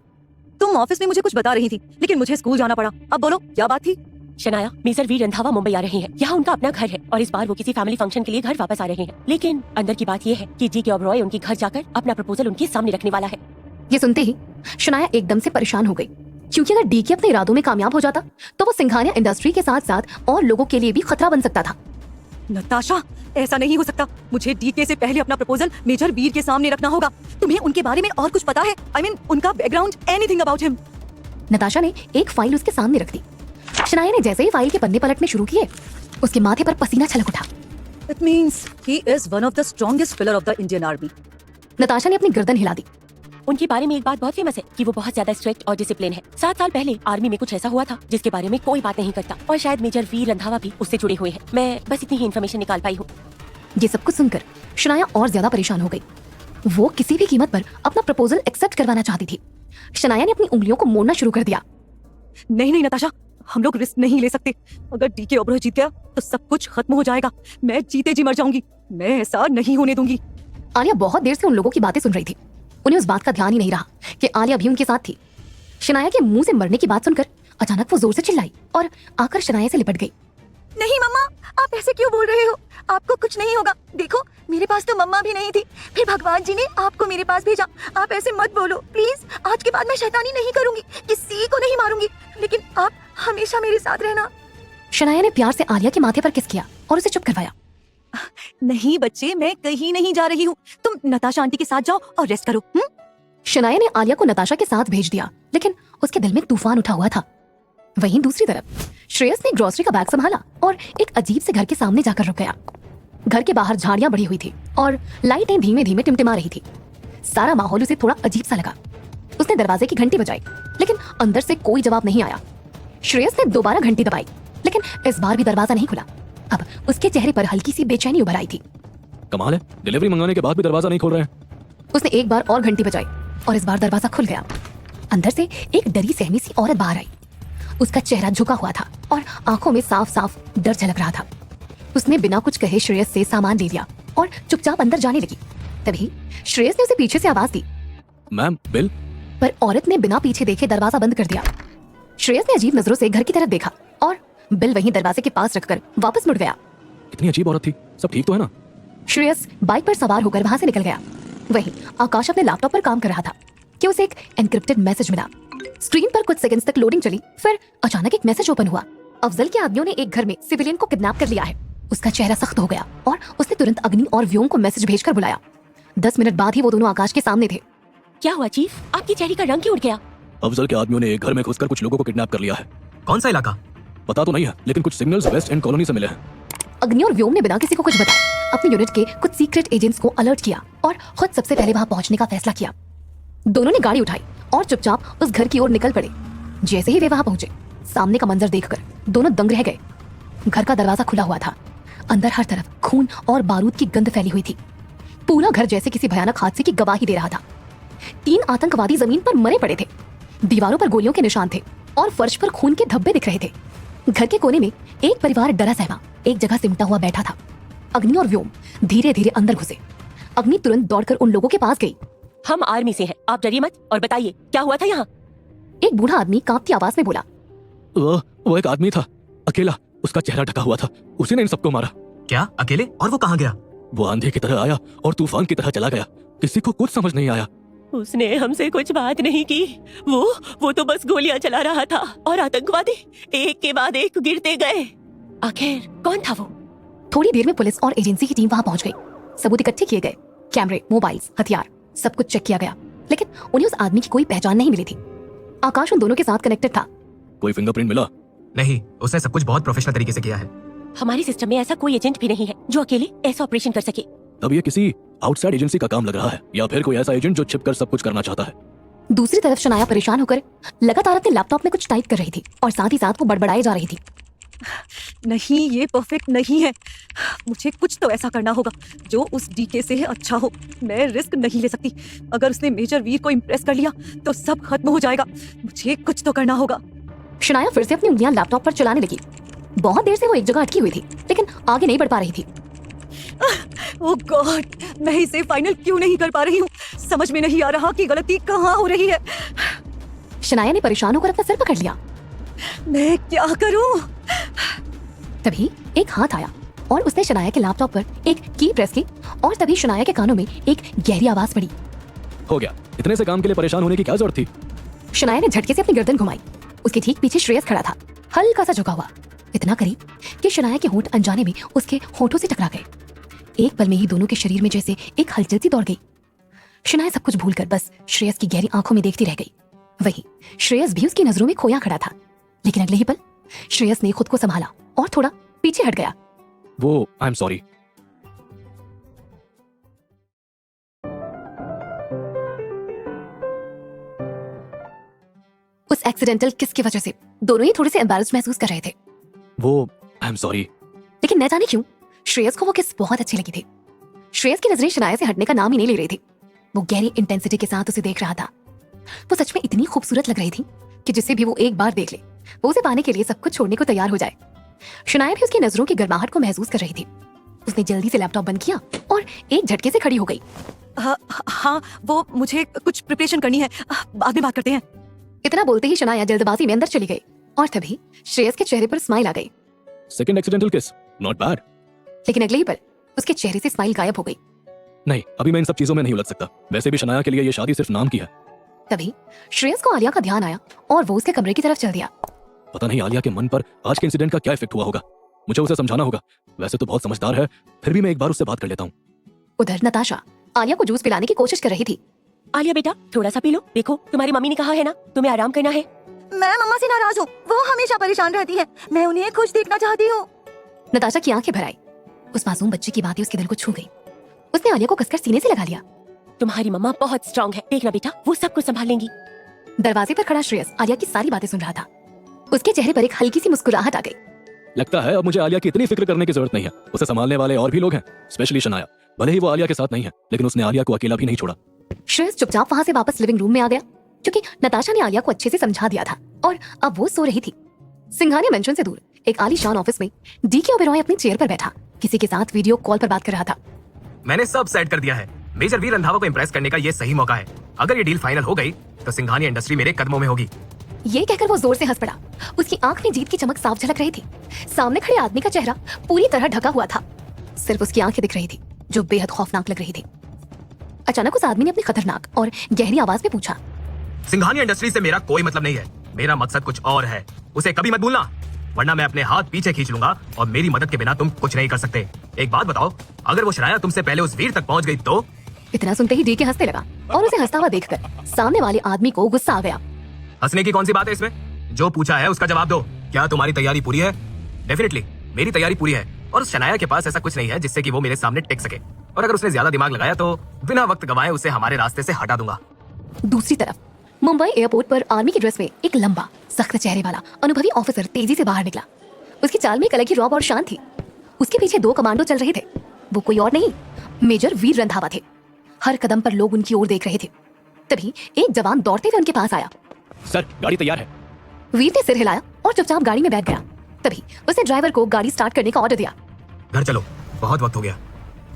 C: तुम ऑफिस में मुझे कुछ बता रही थी, लेकिन मुझे स्कूल जाना पड़ा। अब बोलो क्या बात थी?
A: शनाया, मेजर वीर रंधावा मुंबई आ रहे हैं। यहाँ उनका अपना घर है और इस बार वो किसी फैमिली फंक्शन के लिए घर वापस आ रहे हैं। लेकिन अंदर की बात ये है कि जी के ओबरॉय उनके घर जाकर अपना प्रपोजल उनके सामने रखने वाला है।
B: ये सुनते ही शनाया एकदम से परेशान हो गई, क्योंकि अगर डीके अपने इरादों में कामयाब हो जाता तो वो सिंघानिया इंडस्ट्री के साथ साथ और लोगों के लिए भी खतरा बन सकता था।
C: नताशा, ऐसा नहीं हो सकता। मुझे डीके से पहले अपना प्रपोजल मेजर वीर के सामने रखना होगा। तुम्हें उनके बारे में और कुछ पता है? आई मीन उनका background, anything about him.
B: Natasha ने एक फाइल उसके सामने रख दी। शनाया ने जैसे ही फाइल के पन्ने पलटने शुरू किए, उसके माथे पर पसीना छलक उठा।
C: It means he is one of the strongest pillar of the Indian army.
B: Natasha ने अपनी गर्दन हिला दी।
A: उनके बारे में एक बात बहुत फेमस है कि वो बहुत ज्यादा स्ट्रिक्ट और डिसिप्लिन है। 7 साल पहले आर्मी में कुछ ऐसा हुआ था जिसके बारे में कोई बात नहीं करता, और शायद मेजर वीर रंधावा भी उससे जुड़े हुए हैं। मैं बस इतनी ही इन्फॉर्मेशन निकाल पाई हूँ।
B: ये सब कुछ सुनकर शनाया और ज्यादा परेशान हो गई। वो किसी भी कीमत पर अपना प्रपोजल एक्सेप्ट करवाना चाहती थी। शनाया ने अपनी उंगलियों को मोड़ना शुरू कर दिया।
C: नहीं नहीं नताशा, हम लोग रिस्क नहीं ले सकते। अगर डीके ओबरॉय जीत गया तो सब कुछ खत्म हो जाएगा। मैं जीते जी मर जाऊंगी। मैं ऐसा नहीं होने दूंगी।
B: आलिया बहुत देर से उन लोगों की बातें सुन रही थी। उन्हें उस बात का ध्यान ही नहीं रहा कि आलिया भी उनके साथ थी। शनाया के मुंह से मरने की बात सुनकर अचानक वो जोर से चिल्लाई और आकर शनाया से लिपट गई।
I: नहीं मम्मा, आप ऐसे क्यों बोल रहे हो? आपको कुछ नहीं होगा। देखो मेरे पास तो मम्मा भी नहीं थी, फिर भगवान जी ने आपको मेरे पास भेजा। आप ऐसे मत बोलो प्लीज। आज के बाद मैं शैतानी नहीं करूंगी, किसी को नहीं मारूंगी, लेकिन आप हमेशा मेरे साथ रहना।
B: शनाया ने प्यार से आलिया के माथे पर किस किया और उसे चुप करवाया।
C: नहीं बच्चे, मैं कहीं नहीं जा रही हूँ। तुम नताशा आंटी के साथ जाओ और रेस्ट करो।
B: शनाया ने आलिया को नताशा के साथ भेज दिया, लेकिन उसके दिल में तूफान उठा हुआ था। वहीं दूसरी तरफ श्रेयस ने ग्रोसरी का बैग संभाला और एक अजीब से घर के सामने जाकर रुक गया। घर के बाहर झाड़ियां बढ़ी हुई थी और लाइटें धीमे धीमे टिमटिमा रही थी। सारा माहौल उसे थोड़ा अजीब सा लगा। उसने दरवाजे की घंटी बजाई, लेकिन अंदर से कोई जवाब नहीं आया। श्रेयस ने दोबारा घंटी दबाई, लेकिन इस बार भी दरवाजा नहीं खुला। अब उसके चेहरे पर हल्की सी बेचैनी उभर आई थी।
D: कमाल है, डिलीवरी मंगाने के बाद भी दरवाजा नहीं खोल रहे हैं।
B: उसने एक बार और घंटी बजाई और इस बार दरवाजा खुल गया। अंदर से एक डरी सहमी सी औरत बाहर आई। उसका चेहरा झुका हुआ था और आंखों में साफ साफ डर झलक रहा था। उसने बिना कुछ कहे श्रेयस से सामान ले लिया और चुपचाप अंदर जाने लगी। तभी श्रेयस ने उसे पीछे से आवाज दी,
D: मैम बिल।
B: पर औरत ने बिना पीछे देखे दरवाजा बंद कर दिया। श्रेयस ने अजीब नजरों से घर की तरफ देखा और बिल वहीं दरवाजे के पास रखकर वापस मुड़ गया।
D: कितनी अजीब औरत थी, सब ठीक तो है ना?
B: श्रेयस बाइक पर सवार होकर वहां से निकल गया। वहीं आकाश अपने लैपटॉप पर काम कर रहा था कि उसे एक एनक्रिप्टेड मैसेज मिला। स्क्रीन पर कुछ सेकंड्स तक लोडिंग चली, फिर अचानक एक मैसेज ओपन हुआ। अफजल के आदमियों ने एक घर में सिविलियन को किडनैप कर लिया है। उसका चेहरा सख्त हो गया और उसने तुरंत अग्नि और व्योम को मैसेज भेजकर बुलाया। 10 मिनट बाद ही वो दोनों आकाश के सामने थे।
A: क्या हुआ चीफ, आपकी चेहरे का रंग क्यों उड़ गया?
D: अफजल के आदमियों ने एक घर में घुसकर कुछ लोगों को किडनैप कर लिया है।
E: कौन सा इलाका?
D: पता तो नहीं है, लेकिन कुछ सिग्नल्स वेस्ट एंड कॉलोनी से मिले हैं।
B: अग्नि और व्योम ने बिना किसी को कुछ बताया अपनी यूनिट के कुछ सीक्रेट एजेंट्स को अलर्ट किया और खुद सबसे पहले वहां पहुंचने का फैसला किया। दोनों ने गाड़ी उठाई और चुपचाप उस घर की ओर निकल पड़े। जैसे ही वे वहां पहुंचे, सामने का मंजर देखकर दोनों दंग रह गए। घर का दरवाजा खुला हुआ था। अंदर हर तरफ खून और बारूद की गंध फैली हुई थी। पूरा घर जैसे किसी भयानक हादसे की गवाही दे रहा था। 3 आतंकवादी जमीन पर मरे पड़े थे। दीवारों पर गोलियों के निशान थे और फर्श पर खून के धब्बे दिख रहे थे। घर के कोने में एक परिवार डरा सहमा एक जगह सिमटा हुआ बैठा था। अग्नि और व्योम धीरे धीरे अंदर घुसे। अग्नि तुरंत दौड़कर उन लोगों के पास गई।
A: हम आर्मी से हैं, आप डरिए मत और बताइए क्या हुआ था यहाँ?
B: एक बूढ़ा आदमी कांपती आवाज में बोला,
D: वो एक आदमी था, अकेला, उसका चेहरा ढका हुआ था, उसी ने इन सबको मारा।
E: क्या अकेले? और वो कहाँ गया?
D: वो आंधी की तरह आया और तूफान की तरह चला गया। किसी को कुछ समझ नहीं आया।
A: उसने हमसे कुछ बात नहीं की। वो तो बस गोलियां चला रहा था और आतंकवादी एक के बाद एक गिरते गए। आखिर कौन था वो?
B: थोड़ी देर में पुलिस और एजेंसी की टीम वहां पहुंच गई। सबूत इकट्ठे किए गए, कैमरे, मोबाइल्स, हथियार, सब कुछ चेक किया गया, लेकिन उन्हें उस आदमी की कोई पहचान नहीं मिली थी। आकाश उन दोनों के साथ कनेक्टेड था।
G: कोई फिंगरप्रिंट मिला?
E: नहीं, उसने सब कुछ बहुत प्रोफेशनल तरीके से किया है।
A: हमारे सिस्टम में ऐसा कोई एजेंट भी नहीं है जो अकेले ऐसा ऑपरेशन कर सके।
D: तब ये किसी आउटसाइड एजेंसी का काम लग रहा है, या फिर कोई ऐसा एजेंट जो छिपकर सब कुछ करना चाहता है।
B: दूसरी तरफ शनाया परेशान होकर लगातार अपने लैपटॉप में कुछ टाइप कर रही थी और साथ ही साथ वो बड़बड़ाई जा रही थी।
C: नहीं, ये परफेक्ट नहीं है। मुझे कुछ तो ऐसा करना होगा जो उस डीके से अच्छा हो। मैं रिस्क नहीं ले सकती। अगर उसने मेजर वीर को इम्प्रेस कर लिया तो सब खत्म हो जाएगा। मुझे कुछ तो करना होगा।
B: शनाया फिर से अपनी उंगलियां लैपटॉप पर चलाने लगी। बहुत देर से वो एक जगह अटकी हुई थी, लेकिन आगे नहीं बढ़ पा रही थी।
C: ओह गॉड, मैं इसे फाइनल क्यों नहीं कर पा रही हूँ? समझ में नहीं आ रहा कि गलती कहाँ हो रही है।
B: शनाया ने परेशान होकर अपना सिर पकड़ लिया।
C: मैं क्या करूँ?
B: तभी एक हाथ आया और उसने शनाया के लैपटॉप पर एक की प्रेस की और तभी शनाया के कानों में एक गहरी आवाज पड़ी।
D: हो गया, इतने से काम के लिए परेशान होने की क्या जरूरत थी?
B: शनाया ने झटके से अपनी गर्दन घुमाई। उसके ठीक पीछे श्रेयस खड़ा था, हल्का सा झुका हुआ, इतना करीब कि शनाया के होंठ अनजाने में उसके होंठों से टकरा गए। एक पल में ही दोनों के शरीर में जैसे एक हलचल सी दौड़ गई। शनाया सब कुछ भूलकर बस श्रेयस की गहरी आंखों में देखती रह गई। वहीं श्रेयस भी उसकी नजरों में खोया खड़ा था, लेकिन अगले ही पल श्रेयस ने खुद को संभाला और थोड़ा पीछे हट गया।
D: वो आई एम सॉरी।
B: उस एक्सीडेंटल किस की वजह से दोनों ही थोड़े से एम्बैरेस्ड महसूस कर रहे थे।
D: वो आई एम सॉरी।
B: लेकिन न जाने क्यों श्रेयस को वो किस बहुत अच्छी लगी थी। श्रेयस की नजरें शनाया से हटने का नाम ही नहीं ले रही थी। वो गहरी इंटेंसिटी के साथ उसे देख रहा था। वो सच में इतनी खूबसूरत लग रही थी कि जिसे भी वो एक बार देख ले वो उसे पाने के लिए सब कुछ छोड़ने को तैयार हो जाए। शनाया भी उसकी नजरों की गर्माहट को महसूस कर रही थी। उसने जल्दी से लैपटॉप बंद किया और एक झटके से खड़ी हो गई।
C: हाँ, वो मुझे कुछ प्रिपरेशन करनी है, बाद में बात करते हैं।
B: इतना बोलते ही शनाया जल्दबाजी में अंदर चली गई और तभी श्रेयस के चेहरे पर स्माइल आ गई।
D: सेकंड एक्सीडेंटल किस, नॉट बैड।
B: लेकिन अगले ही पल उसके चेहरे से स्माइल गायब हो गई।
D: नहीं, अभी मैं इन सब चीजों में नहीं उलझ सकता। वैसे भी शनाया के लिए ये शादी सिर्फ नाम की है।
B: तभी श्रेयस को आलिया का ध्यान आया और वो उसके कमरे की तरफ चल दिया।
D: पता नहीं आलिया के मन पर आज के इंसिडेंट का क्या इफेक्ट हुआ होगा। मुझे उसे समझाना होगा। वैसे तो बहुत समझदार है, फिर भी मैं एक बार उससे बात कर लेता हूँ।
B: उधर नताशा आलिया को जूस पिलाने की कोशिश कर रही थी।
A: आलिया बेटा, थोड़ा सा पी लो। देखो तुम्हारी मम्मी ने कहा है ना, तुम्हें आराम करना है।
I: मैं मम्मा से नाराज हूँ। वो हमेशा परेशान रहती है। मैं उन्हें खुश देखना चाहती हूँ।
B: नताशा की आंखें भर आई। उस मासूम बच्चे की बात ही उसके दिल को छू गई। उसने आलिया को कसकर सीने से लगा लिया।
A: तुम्हारी मम्मा बहुत स्ट्रांग है, देखना बेटा, वो सब कुछ संभाल लेंगी।
B: दरवाजे पर खड़ा श्रेयस आलिया की सारी बातें सुन रहा था। उसके चेहरे पर एक हल्की सी मुस्कुराहट आ गई।
D: लगता है अब मुझे आलिया की इतनी फिक्र करने की जरूरत नहीं है। उसे संभालने वाले और भी लोग हैं, स्पेशली शनाया। भले ही वो आलिया के साथ नहीं है, लेकिन उसने आलिया को अकेला भी नहीं छोड़ा।
B: श्रेयस चुपचाप वहां से वापस लिविंग रूम में आ गया, क्योंकि नताशा ने आलिया को अच्छे से समझा दिया था और अब वो सो रही थी। सिंघानिया मेंशन से दूर एक आलीशान ऑफिस में डीके ओबेरॉय अपनी चेयर पर बैठा किसी के साथ वीडियो कॉल पर बात कर रहा था।
E: मैंने सब सेट कर दिया है। मेजर वीर रंधावा को इम्प्रेस करने का ये सही मौका है। अगर ये डील फाइनल हो गई तो सिंघानिया इंडस्ट्री मेरे कदमों में होगी।
B: ये कहकर वो जोर से हंस पड़ा। उसकी आंख में जीत की चमक साफ झलक रही थी। सामने खड़े आदमी का चेहरा पूरी तरह ढका हुआ था, सिर्फ उसकी आंखें दिख रही थी जो बेहद खौफनाक लग रही थी। अचानक उस आदमी ने अपनी खतरनाक और गहरी आवाज में पूछा,
E: सिंघानिया इंडस्ट्री से मेरा कोई मतलब नहीं है, मेरा मकसद कुछ और है, उसे कभी मत भूलना, वरना मैं अपने हाथ पीछे खींच लूंगा और मेरी मदद के बिना तुम कुछ नहीं कर सकते। एक बात बताओ, अगर वो शनाया तुमसे पहले उस वीर तक पहुंच गई तो?
B: इतना सुनते ही डीके हंसने लगा और उसे हंसता हुआ देखकर सामने वाले आदमी को गुस्सा आ गया।
E: हंसने की कौन सी बात है इसमें? जो पूछा है उसका जवाब दो। क्या तुम्हारी तैयारी पूरी है? डेफिनेटली मेरी तैयारी पूरी है और शनाया के पास ऐसा कुछ नहीं है जिससे कि वो मेरे सामने टिक सके, और अगर उसने ज्यादा दिमाग लगाया तो बिना वक्त गवाए उसे हमारे रास्ते से हटा दूंगा।
B: दूसरी तरफ मुंबई एयरपोर्ट पर आर्मी की ड्रेस में एक लंबा सख्त चेहरे वाला अनुभवी ऑफिसर तेजी से बाहर निकला। उसकी चाल में एक अलग ही रौब और शान थी। उसके पीछे 2 कमांडो चल रहे थे। वो कोई और नहीं, मेजर वीर रंधावा थे। हर कदम पर लोग उनकी ओर देख रहे थे। तभी एक जवान दौड़ते हुए उनके पास आया।
D: सर, गाड़ी तैयार है।
B: वीर ने सिर हिलाया और चुपचाप गाड़ी में बैठ गया। तभी उसने ड्राइवर को गाड़ी स्टार्ट करने का ऑर्डर दिया।
E: घर चलो, बहुत वक्त हो गया।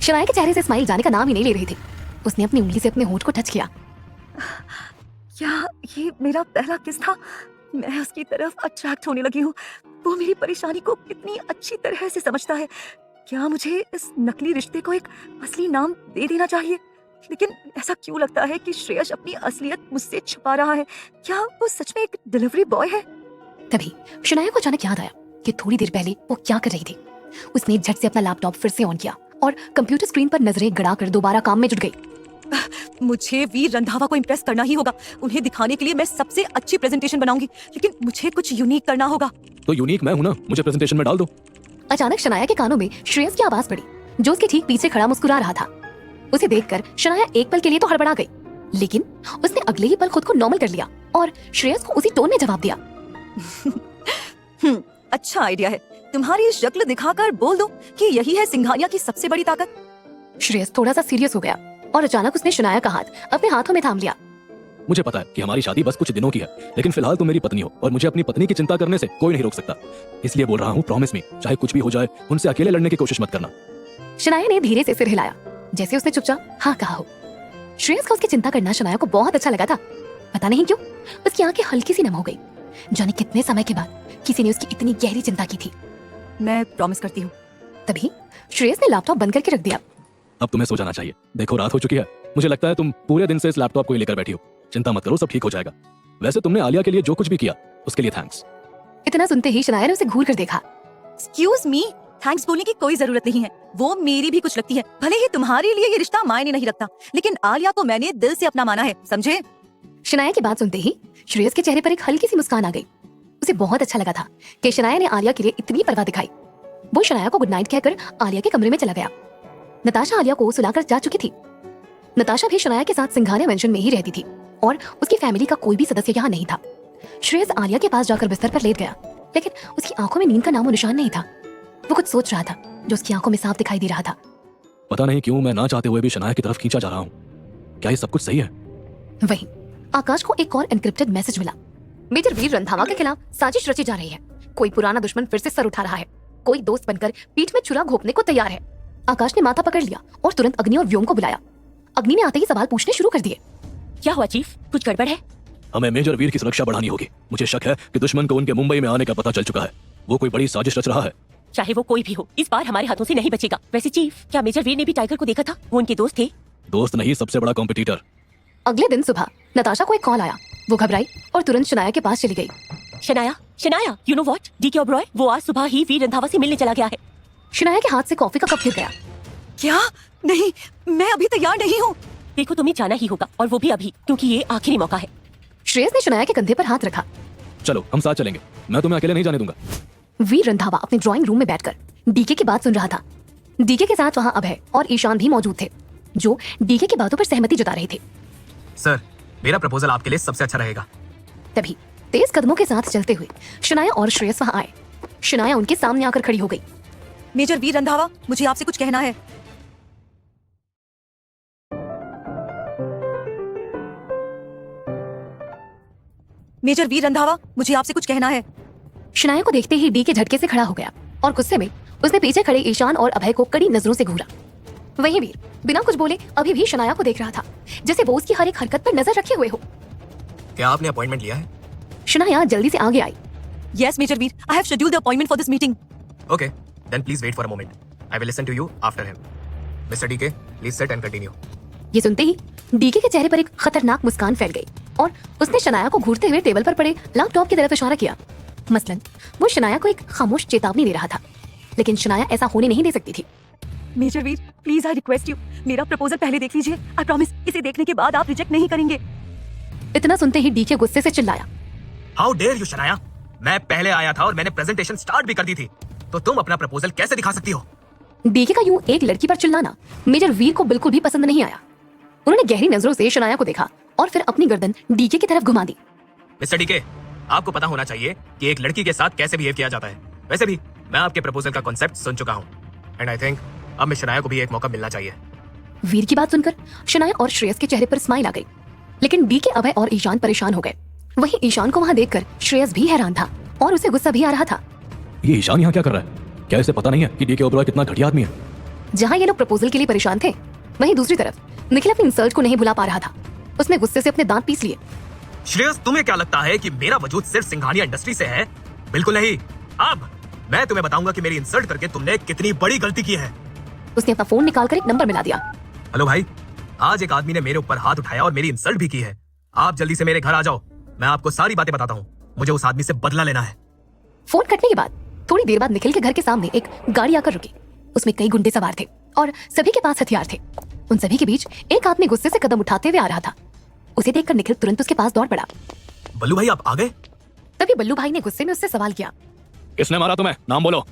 B: शनाया के चेहरे से स्माइल जाने का नाम ही नहीं ले रही थी। उसने अपनी उंगली से अपने होंठ को टच किया।
I: क्या ये मेरा पहला किस था? मैं उसकी तरफ अट्रैक्ट होने लगी हूँ। वो मेरी परेशानी को कितनी अच्छी तरह से समझता है। क्या मुझे इस नकली रिश्ते को एक असली नाम दे देना चाहिए? लेकिन ऐसा क्यों लगता है कि श्रेयस अपनी असलियत मुझसे छुपा रहा है? क्या वो सच में एक डिलीवरी बॉय है?
B: तभी शनाया को अचानक याद आया कि थोड़ी देर पहले वो क्या कर रही थी। उसने झट से अपना लैपटॉप फिर से ऑन किया और कंप्यूटर स्क्रीन पर नजरें गड़ाकर दोबारा काम में जुट गई।
C: मुझे वीर रंधावा को इम्प्रेस करना ही होगा। उन्हें दिखाने के लिए मैं सबसे अच्छी प्रेजेंटेशन बनाऊंगी, लेकिन मुझे कुछ यूनिक करना होगा।
D: तो यूनिक मैं हूं ना, मुझे प्रेजेंटेशन में डाल दो।
B: अचानक शनाया के कानों में श्रेयस की आवाज पड़ी, जो उसके ठीक पीछे खड़ा मुस्कुरा रहा था। उसे देखकर शनाया एक पल के लिए तो हड़बड़ा गई, लेकिन उसने अगले ही पल खुद को नॉर्मल कर लिया और श्रेयस को उसी टोन में जवाब दिया।
C: अच्छा आइडिया है। तुम्हारी शक्ल दिखाकर बोल दो कि यही है सिंघानिया की सबसे बड़ी ताकत।
B: श्रेयस थोड़ा सा सीरियस हो गया और अचानक उसने शनाया का हाथ अपने हाथों में थाम लिया।
D: मुझे पता है कि हमारी शादी बस कुछ दिनों की है, लेकिन फिलहाल तुम मेरी पत्नी हो और मुझे अपनी पत्नी की चिंता करने से कोई नहीं रोक सकता। इसलिए बोल रहा हूँ, प्रॉमिस मी, चाहे कुछ भी हो जाए उनसे अकेले लड़ने की कोशिश मत करना।
B: शनाया ने धीरे से सिर हिलाया, जैसे उसने चुपचाप हाँ कहा हो। श्रेयस का उसकी चिंता करना शनाया को बहुत अच्छा लगा था। पता नहीं क्यों उसकी आंखें हल्की सी नम हो गई। जाने कितने समय के बाद किसी ने उसकी इतनी गहरी चिंता की थी।
C: मैं प्रॉमिस करती हूँ।
B: तभी श्रेयस ने लैपटॉप बंद करके रख दिया।
D: अब तुम्हें सो जाना चाहिए। देखो रात हो चुकी है। मुझे लगता है तुम पूरे दिन से इस लैपटॉप को ही लेकर बैठी हो। चिंता मत करो, सब ठीक हो जाएगा। वैसे तुमने आलिया के लिए जो कुछ भी किया उसके लिए थैंक्स।
B: इतना सुनते ही शनाया ने उसे घूर कर देखा।
C: एक्सक्यूज मी, थैंक्स बोलने की कोई जरूरत नहीं है। वो मेरी भी कुछ लगती है। भले ही तुम्हारे लिए ये रिश्ता मायने नहीं रखता, लेकिन आलिया को मैंने दिल से अपना माना है, समझे?
B: शनाया की बात सुनते ही श्रेयस के चेहरे पर एक हल्की सी मुस्कान आ गई। उसे बहुत अच्छा लगा था कि शनाया ने आलिया के लिए इतनी परवाह दिखाई। वो शनाया को गुड नाइट कहकर आलिया के कमरे में चला गया। नताशा आलिया को सुलाकर जा चुकी थी। नताशा भी शनाया के साथ सिंघानिया मेंशन में ही रहती थी और उसकी फैमिली का कोई भी सदस्य यहाँ नहीं था। श्रेयस आलिया के पास जाकर बिस्तर पर लेट गया, लेकिन उसकी आंखों में नींद का नामो निशान नहीं था। वो कुछ सोच रहा था जो उसकी आंखों में साफ दिखाई दे रहा था।
D: पता नहीं क्यों मैं ना चाहते हुए भी शनाया की तरफ खींचा जा रहा हूँ। क्या ये सब कुछ सही है?
B: वहीं आकाश को एक और एनक्रिप्टेड मैसेज मिला। मेजर वीर रंधावा के खिलाफ साजिश रची जा रही है। कोई पुराना दुश्मन फिर से सर उठा रहा है। कोई दोस्त बनकर पीठ में छुरा घोंपने को तैयार है। आकाश ने माथा पकड़ लिया और तुरंत अग्नि और व्योम को बुलाया। अग्नि ने आते ही सवाल पूछने शुरू कर दिए।
A: क्या हुआ चीफ, कुछ गड़बड़ है?
D: हमें मेजर वीर की सुरक्षा बढ़ानी होगी। मुझे शक है कि दुश्मन को उनके मुंबई में आने का पता चल चुका है। वो कोई बड़ी साजिश रच रहा है।
A: चाहे वो कोई भी हो, इस बार हमारे हाथों से नहीं बचेगा। वैसे चीफ, क्या मेजर वीर ने भी टाइगर को देखा था? वो उनके दोस्त थे?
D: दोस्त नहीं, सबसे बड़ा कॉम्पिटिटर।
B: अगले दिन सुबह नताशा को एक कॉल आया। वो घबराई और तुरंत शनाया के पास चली गई।
A: Shanaya, you know what? DK Oberoi वो आज सुबह ही वीर रंधावा से मिलने चला गया है।
B: शनाया के हाथ से कॉफी का कप गिर गया।
C: क्या? नहीं, मैं अभी तैयार नहीं हूँ।
A: देखो तुम्हें जाना ही होगा, और वो भी अभी, क्योंकि ये आखिरी मौका है।
B: श्रेयस ने शनाया के कंधे पर हाथ रखा।
D: चलो हम साथ चलेंगे, मैं तुम्हें अकेले नहीं जाने दूंगा।
B: वीर रंधावा अपने ड्राइंग रूम में बैठकर डीके की बात सुन रहा था। डीके के साथ वहाँ अभय और ईशान भी मौजूद थे, जो डीके की बातों पर सहमति जता रहे थे।
E: सर, मेरा प्रपोजल आपके लिए सबसे अच्छा रहेगा।
B: तभी तेज कदमों के साथ चलते हुए शनाया और श्रेयस वहाँ आए। शनाया उनके सामने आकर खड़ी हो गई।
C: मेजर वीर रंधावा, मुझे आपसे कुछ कहना है। मेजर वीर रंधावा, मुझे आपसे कुछ कहना है।
B: शनाया को देखते ही डीके झटके से खड़ा हो गया और गुस्से में उसने पीछे खड़े ईशान और अभय को कड़ी नजरों से घूरा। वहीं वीर बिना कुछ बोले अभी भी शनाया को देख रहा था, जैसे वो उसकी हर एक हरकत पर नजर रखे हुए हो।
E: क्या आपने अपॉइंटमेंट लिया है?
B: शनाया जल्दी से आगे आई।
C: Yes, Major Veer. I have scheduled the appointment for this meeting.
E: Okay, then please wait for a moment. I will listen to you after him. Mr. DK, please sit and continue.
B: ये सुनते ही DK के चेहरे पर एक खतरनाक मुस्कान फैल गई और उसने शनाया को घूरते हुए टेबल पर पड़े लैपटॉप की तरफ इशारा किया। मसलन वो शनाया को एक खामोश चेतावनी दे रहा था, लेकिन शनाया ऐसा होने नहीं दे सकती थी।
I: Major Veer, please I request you, मेरा प्रपोजल पहले देख लीजिए। आई प्रॉमिस, इसे देखने के बाद आप रिजेक्ट नहीं करेंगे।
B: इतना सुनते ही डीके गुस्से से चिल्लाया।
E: How dare you, Shanaya? मैं पहले आया था और मैंने प्रेजेंटेशन स्टार्ट भी कर दी थी, तो तुम अपना प्रपोजल कैसे दिखा सकती हो?
B: डीके का यूं एक लड़की पर चिल्लाना मेजर वीर को बिल्कुल भी पसंद नहीं आया। उन्होंने गहरी नजरों से शनाया को देखा और फिर अपनी गर्दन डीके की तरफ घुमा दी।
E: मिस्टर डीके, आपको पता होना चाहिए कि एक लड़की के साथ कैसे बिहेव किया जाता है। वैसे भी मैं आपके प्रपोजल का कॉन्सेप्ट सुन चुका हूँ, एंड आई थिंक अब मिस शनाया को भी एक मौका मिलना चाहिए।
B: वीर की बात सुनकर शनाया और श्रेयस के चेहरे पर स्माइल आ गई, लेकिन डीके, अभय और ईशान परेशान हो गए। वहीं ईशान को वहां देखकर श्रेयस भी हैरान था और उसे गुस्सा भी आ रहा था।
D: ये ईशान यहाँ क्या कर रहा है? क्या इसे पता नहीं है कि डीके ओबरॉय कितना घटिया आदमी है?
B: जहां ये लोग प्रपोजल के लिए परेशान थे, वहीं दूसरी तरफ निखिल अपनी इंसल्ट को नहीं भुला पा रहा था। उसने गुस्से से अपने दांत पीस लिए।
E: श्रेयस, तुम्हें क्या लगता है कि मेरा वजूद सिर्फ सिंघानिया इंडस्ट्री से है? बिल्कुल नहीं। अब मैं तुम्हें बताऊंगा कि मेरी इंसल्ट करके तुमने कितनी बड़ी गलती की है।
B: उसने अपना फोन निकालकर एक नंबर मिला दिया।
E: हेलो भाई, आज एक आदमी ने मेरे ऊपर हाथ उठाया और मेरी इंसल्ट भी की है। आप जल्दी से मेरे घर आ जाओ, मैं आपको सारी बातें बताता हूँ। मुझे उस आदमी से बदला लेना है।
B: फोन कटने के बाद थोड़ी देर बाद निखिल के घर के सामने एक गाड़ी आकर रुकी। उसमें कई गुंडे सवार थे और सभी के पास हथियार थे। उन सभी के बीच एक आदमी गुस्से से कदम उठाते हुए आ रहा था। उसे देखकर निखिल तुरंत उसके पास दौड़ पड़ा।
E: बल्लू भाई, आप आ गए?
B: तभी बल्लू भाई ने गुस्से में उससे सवाल किया।
D: किसने मारा तुम्हें? नाम बोलो।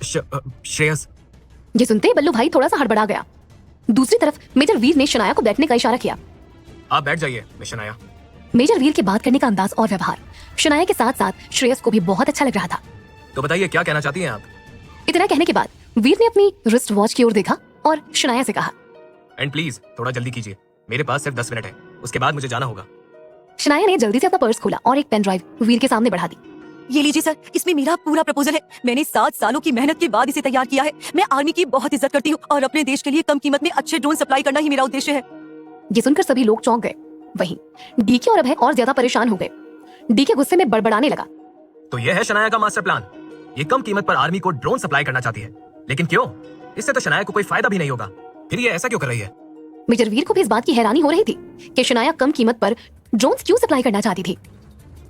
E: श्रेयस।
B: ये सुनते ही बल्लू भाई थोड़ा सा हड़बड़ा गया। दूसरी तरफ मेजर वीर ने शनाया को बैठने का इशारा किया।
E: आप बैठ जाइए मिस शनाया।
B: मेजर वीर के बात करने का अंदाज और व्यवहार शनाया के साथ साथ श्रेयस को भी बहुत अच्छा लग रहा था।
E: तो बताइए, क्या कहना चाहती हैं आप?
B: इतना कहने के बाद वीर ने अपनी रिस्ट वॉच की ओर देखा और शनाया से कहा,
E: एंड प्लीज थोड़ा जल्दी कीजिए, मेरे पास सिर्फ 10 मिनट है, उसके बाद मुझे जाना होगा।
B: शनाया ने जल्दी से अपना पर्स खोला और एक पेन ड्राइव वीर के सामने बढ़ा दी।
C: ये लीजिए सर, इसमें मेरा पूरा प्रपोजल है। मैंने 7 सालों की मेहनत के बाद इसे तैयार किया है। मैं आर्मी की बहुत इज्जत करती हूँ और अपने देश के लिए कम कीमत में अच्छे ड्रोन सप्लाई करना ही मेरा उद्देश्य है।
B: ये सुनकर सभी लोग चौंक गए। वहीं डीके और अभय और ज्यादा परेशान हो गए। डीके गुस्से में बड़बड़ाने लगा।
E: तो यह है शनाया का मास्टर प्लान। ये कम कीमत पर आर्मी को ड्रोन सप्लाई करना चाहती है, लेकिन क्यों? इससे तो शनाया को कोई फायदा भी नहीं होगा। फिर ये ऐसा क्यों कर रही है?
B: मेजर वीर को भी इस बात की हैरानी हो रही थी कि शनाया कम कीमत पर ड्रोन्स क्यों सप्लाई करना चाहती थी।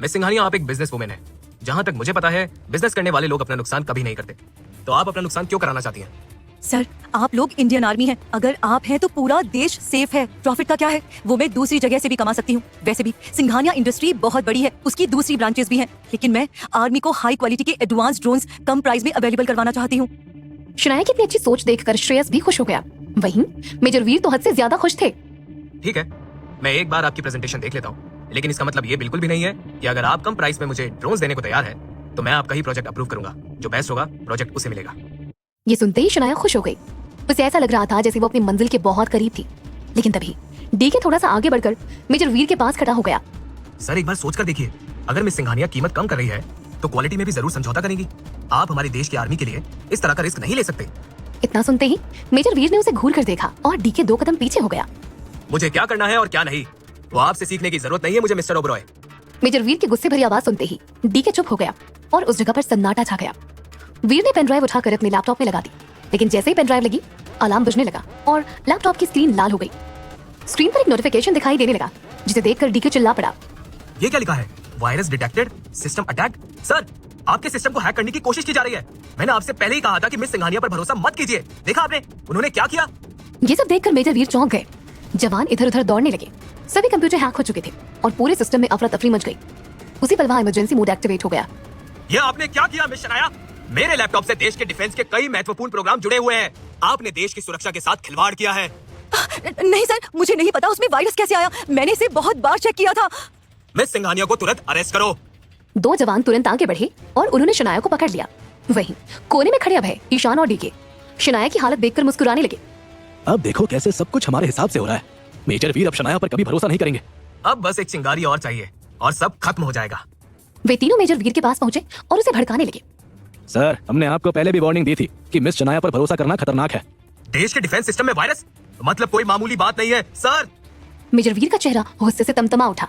E: मिस सिंघानिया, आप एक बिजनेस वुमेन है। जहाँ तक मुझे पता है, बिजनेस करने वाले लोग अपना नुकसान कभी नहीं करते। तो आप अपना नुकसान क्यों कराना चाहती हैं?
C: सर, आप लोग इंडियन आर्मी हैं। अगर आप हैं तो पूरा देश सेफ है। प्रॉफिट का क्या है, वो मैं दूसरी जगह से भी कमा सकती हूँ। वैसे भी सिंघानिया इंडस्ट्री बहुत बड़ी है, उसकी दूसरी ब्रांचेस भी हैं। लेकिन मैं आर्मी को हाई क्वालिटी के एडवांस ड्रोन्स कम प्राइस में अवेलेबल करवाना चाहती हूँ।
B: शनाया की इतनी अच्छी सोच देखकर श्रेयस भी खुश हो गया। वहीं मेजर वीर तो हद से ज्यादा खुश थे।
E: ठीक है, मैं एक बार आपकी प्रेजेंटेशन देख लेता हूँ, लेकिन इसका मतलब ये बिल्कुल भी नहीं है कि अगर आप कम प्राइस में मुझे ड्रोन्स देने को तैयार है तो मैं आपका ही प्रोजेक्ट अप्रूव करूंगा। जो बेस्ट होगा प्रोजेक्ट उसे मिलेगा।
B: ये सुनते ही शनाया खुश हो गई। उसे ऐसा लग रहा था जैसे वो अपनी मंजिल के बहुत करीब थी। लेकिन तभी डीके थोड़ा सा आगे बढ़कर मेजर वीर के पास खड़ा हो गया।
E: सर, एक बार सोच कर देखिए, अगर मिस सिंघानिया कीमत कम कर रही है तो क्वालिटी में भी जरूर समझौता करेंगी। आप हमारे देश की आर्मी के लिए इस तरह का रिस्क नहीं ले सकते।
B: इतना सुनते ही मेजर वीर ने उसे घूर कर देखा और डीके 2 कदम पीछे हो गया।
E: मुझे क्या करना है और क्या नहीं, वो आपसे सीखने की जरूरत नहीं है मुझे, मिस्टर ओबरॉय।
B: मेजर वीर की गुस्से भरी आवाज सुनते ही डीके चुप हो गया और उस जगह पर सन्नाटा छा गया। वीर ने पेन ड्राइव उठाकर अपने लैपटॉप में लगा दी, लेकिन जैसे ही पेन ड्राइव लगी, अलार्म बजने लगा और लैपटॉप की स्क्रीन लाल हो गई। स्क्रीन पर एक नोटिफिकेशन दिखाई देने लगा, जिसे देखकर डीके चिल्ला पड़ा।
E: ये क्या लिखा है? Virus detected, system attack. Sir, आपके सिस्टम को हैक करने की कोशिश की जा रही है। मैंने आपसे पहले ही कहा था कि मिस सिंघानिया पर भरोसा मत कीजिए। देखा आपने उन्होंने क्या किया?
B: ये सब देखकर मेजर वीर चौंक गए। जवान इधर उधर दौड़ने लगे। सभी कंप्यूटर हैक हो चुके थे और पूरे सिस्टम में अफरा तफरी मच गई। उसी पल वहां इमरजेंसी मोड एक्टिवेट हो गया।
E: ये आपने क्या किया मिस शनाया? मेरे लैपटॉप से देश के डिफेंस के कई महत्वपूर्ण प्रोग्राम जुड़े हुए हैं। आपने देश की सुरक्षा के साथ खिलवाड़ किया है।
C: नहीं सर, मुझे नहीं पता उसमें वायरस कैसे आया। मैंने इसे बहुत बार चेक किया था।
E: मिस सिंघानिया को तुरंत अरेस्ट करो।
B: 2 जवान तुरंत आगे बढ़े और उन्होंने शनाया को पकड़ लिया। वहीं कोने में खड़े अभय, ईशान और डीके शनाया की हालत देखकर मुस्कुराने लगे।
D: अब देखो कैसे सब कुछ हमारे हिसाब से हो रहा है। मेजर वीर अब शनाया पर कभी भरोसा नहीं करेंगे।
E: अब बस एक चिंगारी और चाहिए और सब खत्म हो जाएगा।
B: वे तीनों मेजर वीर के पास पहुंचे और उसे भड़काने लगे।
D: सर, हमने आपको पहले भी वार्निंग दी थी कि मिस शनाया पर भरोसा करना खतरनाक है।
E: देश के डिफेंस सिस्टम में वायरस? मतलब कोई मामूली बात नहीं है सर।
B: मेजर वीर का चेहरा गुस्से से तमतमा उठा।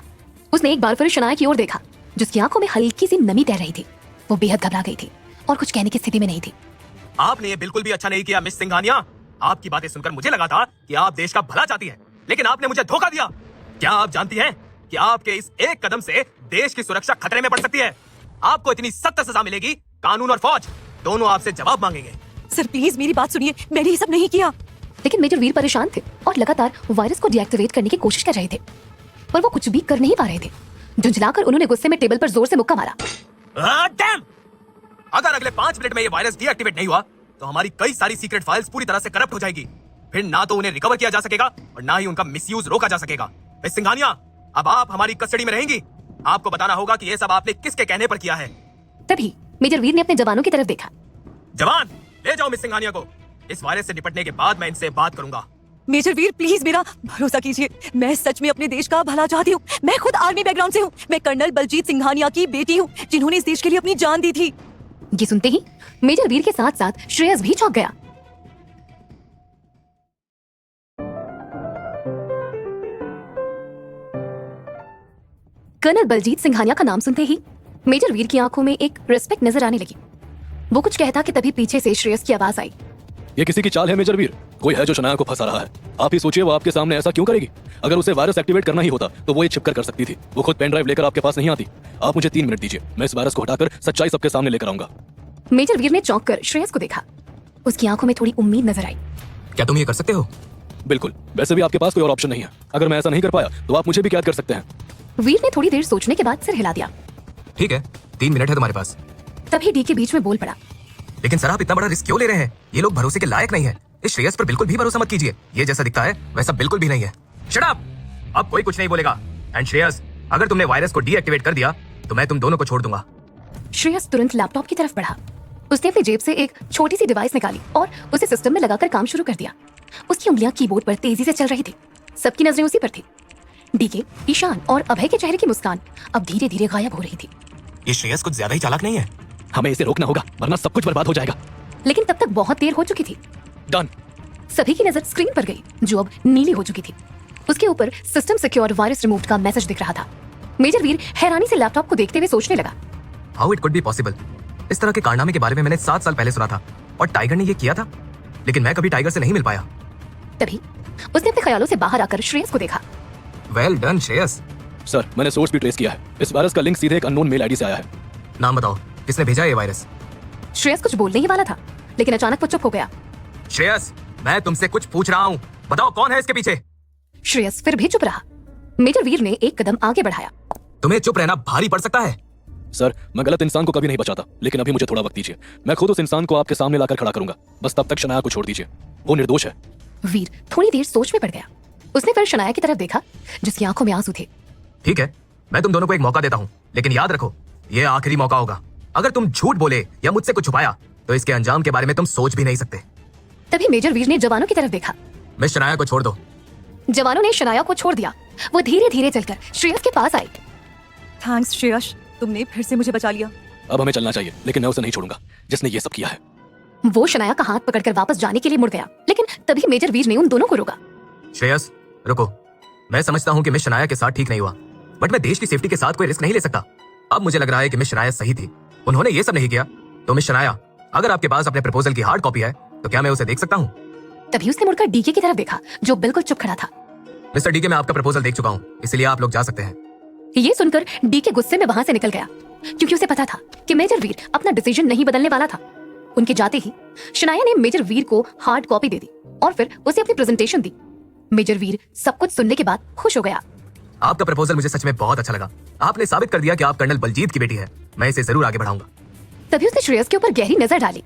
B: उसने एक बार फिर शनाया की ओर देखा, जिसकी आंखों में हल्की सी नमी तैर रही थी। वो बेहद घबरा गई थी और कुछ कहने की स्थिति में नहीं थी।
E: आपने ये बिल्कुल भी अच्छा नहीं किया मिस सिंघानिया। आपकी बातें सुनकर मुझे लगा था कि आप देश का भला चाहती हैं, लेकिन आपने मुझे धोखा दिया। क्या आप जानती हैं कि आपके इस एक कदम से देश की सुरक्षा खतरे में पड़ सकती है? आपको इतनी सख्त सजा मिलेगी, कानून और फौज दोनों आपसे जवाब मांगेंगे।
C: सर प्लीज मेरी बात सुनिए, मैंने ये सब नहीं किया।
B: लेकिन मेजर वीर परेशान थे और लगातार वायरस को डीएक्टिवेट करने की कोशिश कर रहे थे, पर वो कुछ भी कर नहीं पा रहे थे। झुंझलाकर उन्होंने गुस्से में टेबल पर जोर से मुक्का मारा।
E: डैम! अगर अगले 5 मिनट में ये वायरस डीएक्टिवेट नहीं हुआ तो हमारी कई सारी सीक्रेट फाइल्स पूरी तरह से करप्ट हो जाएगी। फिर ना तो उन्हें रिकवर किया जा सकेगा और ना ही उनका मिसयूज रोका जा सकेगा। मिस सिंघानिया, अब आप हमारी कस्टडी में रहेंगी। आपको बताना होगा कि ये सब आपने किसके कहने पर किया है।
B: तभी मेजर वीर ने अपने जवानों की तरफ देखा।
E: जवान, ले जाओ मिस सिंघानिया को। इस वायरस से निपटने के बाद मैं इनसे बात करूंगा।
C: मेजर वीर प्लीज मेरा भरोसा कीजिए, मैं सच में अपने देश का भला चाहती हूँ। मैं खुद आर्मी बैकग्राउंड से हूँ। मैं कर्नल बलजीत सिंघानिया की बेटी हूँ, जिन्होंने इस देश के लिए अपनी जान दी थी।
B: ये सुनते ही मेजर वीर के साथ साथ श्रेयस भी चौंक गया। कर्नल बलजीत सिंघानिया का नाम सुनते ही मेजर वीर की आंखों में एक रिस्पेक्ट नजर आने लगी। वो कुछ कहता कि तभी पीछे से श्रेयस की आवाज आई।
D: ये किसी की चाल है मेजर वीर। कोई है जो शनाया को फंसा रहा है। आप ही सोचिए वो आपके सामने ऐसा क्यों करेगी? अगर उसे वायरस एक्टिवेट करना ही होता तो वो ये छिपकर कर सकती थी। वो खुद पेन ड्राइव लेकर आपके पास नहीं आती। आप मुझे 3 मिनट दीजिए, मैं इस वायरस को हटाकर सच्चाई सबके सामने लेकर आऊंगा।
B: मेजर वीर ने चौंक कर श्रेयस को देखा। उसकी आंखों में थोड़ी उम्मीद नजर आई।
E: क्या तुम ये कर सकते हो?
D: बिल्कुल, वैसे भी आपके पास कोई और ऑप्शन नहीं है। अगर मैं ऐसा नहीं कर पाया तो आप मुझे भी कैद कर सकते हैं।
B: वीर ने थोड़ी देर सोचने के बाद सिर हिला दिया।
E: ठीक है, 3 मिनट है तुम्हारे पास।
B: तभी डी के बीच में बोल पड़ा।
E: लेकिन सर आप इतना बड़ा रिस्क क्यों ले रहे हैं? ये लोग भरोसे के लायक नहीं है। इस श्रेयस पर बिल्कुल भी भरोसा मत कीजिए। ये जैसा दिखता है वैसा बिल्कुल भी नहीं है। Shut up! अब कोई कुछ नहीं बोलेगा। एंड श्रेयस, अगर तुमने वायरस को डीएक्टिवेट कर दिया तो मैं तुम दोनों को छोड़ दूंगा।
B: श्रेयस तुरंत लैपटॉप की तरफ बढ़ा। उसने अपनी जेब से एक छोटी सी डिवाइस निकाली और उसे सिस्टम में लगाकर काम शुरू कर दिया। उसकी उंगलियां कीबोर्ड पर तेजी से चल रही थी। सबकी नजरें उसी पर थी। डीके, ईशान और अभय के चेहरे की मुस्कान अब धीरे धीरे गायब हो रही थी।
E: ये श्रेयस कुछ ज्यादा ही चालाक नहीं है?
D: हमें इसे रोकना होगा वरना सब कुछ बर्बाद हो जाएगा।
B: लेकिन तब तक बहुत देर हो चुकी थी।
D: डन।
B: सभी की नजर स्क्रीन पर गई, जो अब नीली हो चुकी थी। उसके ऊपर सिस्टम सिक्योर वायरस रिमूव्ड का मैसेज दिख रहा था। मेजर वीर हैरानी से लैपटॉप को देखते हुए सोचने लगा।
E: How it could be possible? इस तरह के कारनामे के बारे में मैंने 7 साल पहले सुना था और टाइगर ने ये किया था, लेकिन मैं कभी टाइगर से नहीं मिल पाया।
B: तभी उसने अपने ख्यालों से बाहर आकर श्रेयस को देखा।
E: Well done Shreyas.
D: सर, मैंने सोर्स भी ट्रेस किया है। इस वायरस का लिंक सीधे एक अननोन मेल आईडी से आया है।
E: नाम बताओ, किसने भेजा ये वायरस?
B: श्रेयस कुछ बोलने ही वाला था, लेकिन अचानक वो चुप हो गया।
E: श्रेयस, मैं तुमसे कुछ पूछ रहा हूँ, बताओ कौन है इसके पीछे?
B: श्रेयस फिर भी चुप रहा। मेजर वीर ने एक कदम आगे बढ़ाया।
E: तुम्हें चुप रहना भारी पड़ सकता है।
D: सर, मैं गलत इंसान को कभी नहीं बचाता, लेकिन अभी मुझे थोड़ा वक्त दीजिए। मैं खुद उस इंसान को आपके सामने लाकर खड़ा करूंगा। बस तब तक शनाया को छोड़ दीजिए, वो निर्दोष है।
B: वीर थोड़ी देर सोच में पड़ गया। उसने फिर शनाया की तरफ देखा, जिसकी आंखों में आंसू थे।
E: ठीक है, मैं तुम दोनों को एक मौका देता हूँ, लेकिन याद रखो ये आखिरी मौका होगा। अगर तुम झूठ बोले या मुझसे कुछ छुपाया तो इसके अंजाम के बारे में तुम सोच भी नहीं सकते।
B: तभी मेजर वीर ने जवानों की तरफ देखा।
E: मिस शनाया को छोड़ दो।
B: जवानों ने शनाया को छोड़ दिया। वो धीरे धीरे चलकर श्रेयस के पास आई।
C: थैंक्स श्रेयस, तुमने फिर से मुझे बचा लिया।
D: अब हमें चलना चाहिए, लेकिन मैं उसे नहीं छोड़ूंगा जिसने ये सब किया है।
B: वो शनाया का हाथ पकड़कर वापस जाने के लिए मुड़ गया, लेकिन तभी मेजर वीर ने उन दोनों को रोका।
E: श्रेयस रुको, मैं समझता हूँ कि मिस शनाया के साथ ठीक नहीं हुआ, बट मैं देश की सेफ्टी के साथ कोई रिस्क नहीं ले सकता। अब मुझे लग रहा है कि मिस शनाया सही थी, उन्होंने ये सब नहीं किया। तो मिस शनाया, अगर आपके पास अपने प्रपोजल की हार्ड कॉपी है तो क्या मैं उसे देख सकता हूँ?
B: तभी उसने मुड़कर डीके की तरफ देखा, जो बिल्कुल चुप खड़ा था।
E: मिस्टर डीके, मैं आपका प्रपोजल देख चुका हूँ, इसलिए आप लोग जा सकते हैं।
B: ये सुनकर डीके गुस्से में वहां से निकल गया, क्योंकि उसे पता था कि मेजर वीर अपना डिसीजन नहीं बदलने वाला था। उनके जाते ही शनाया ने मेजर वीर को हार्ड कॉपी दे दी और फिर उसे अपनी प्रेजेंटेशन दी। मेजर वीर सब कुछ सुनने के बाद खुश हो गया।
E: आपका प्रपोजल मुझे सच में बहुत अच्छा लगा। आपने साबित कर दिया कि आप कर्नल बलजीत की बेटी है। मैं इसे जरूर आगे बढ़ाऊंगा।
B: तभी उसने श्रेयस के ऊपर गहरी नजर डाली।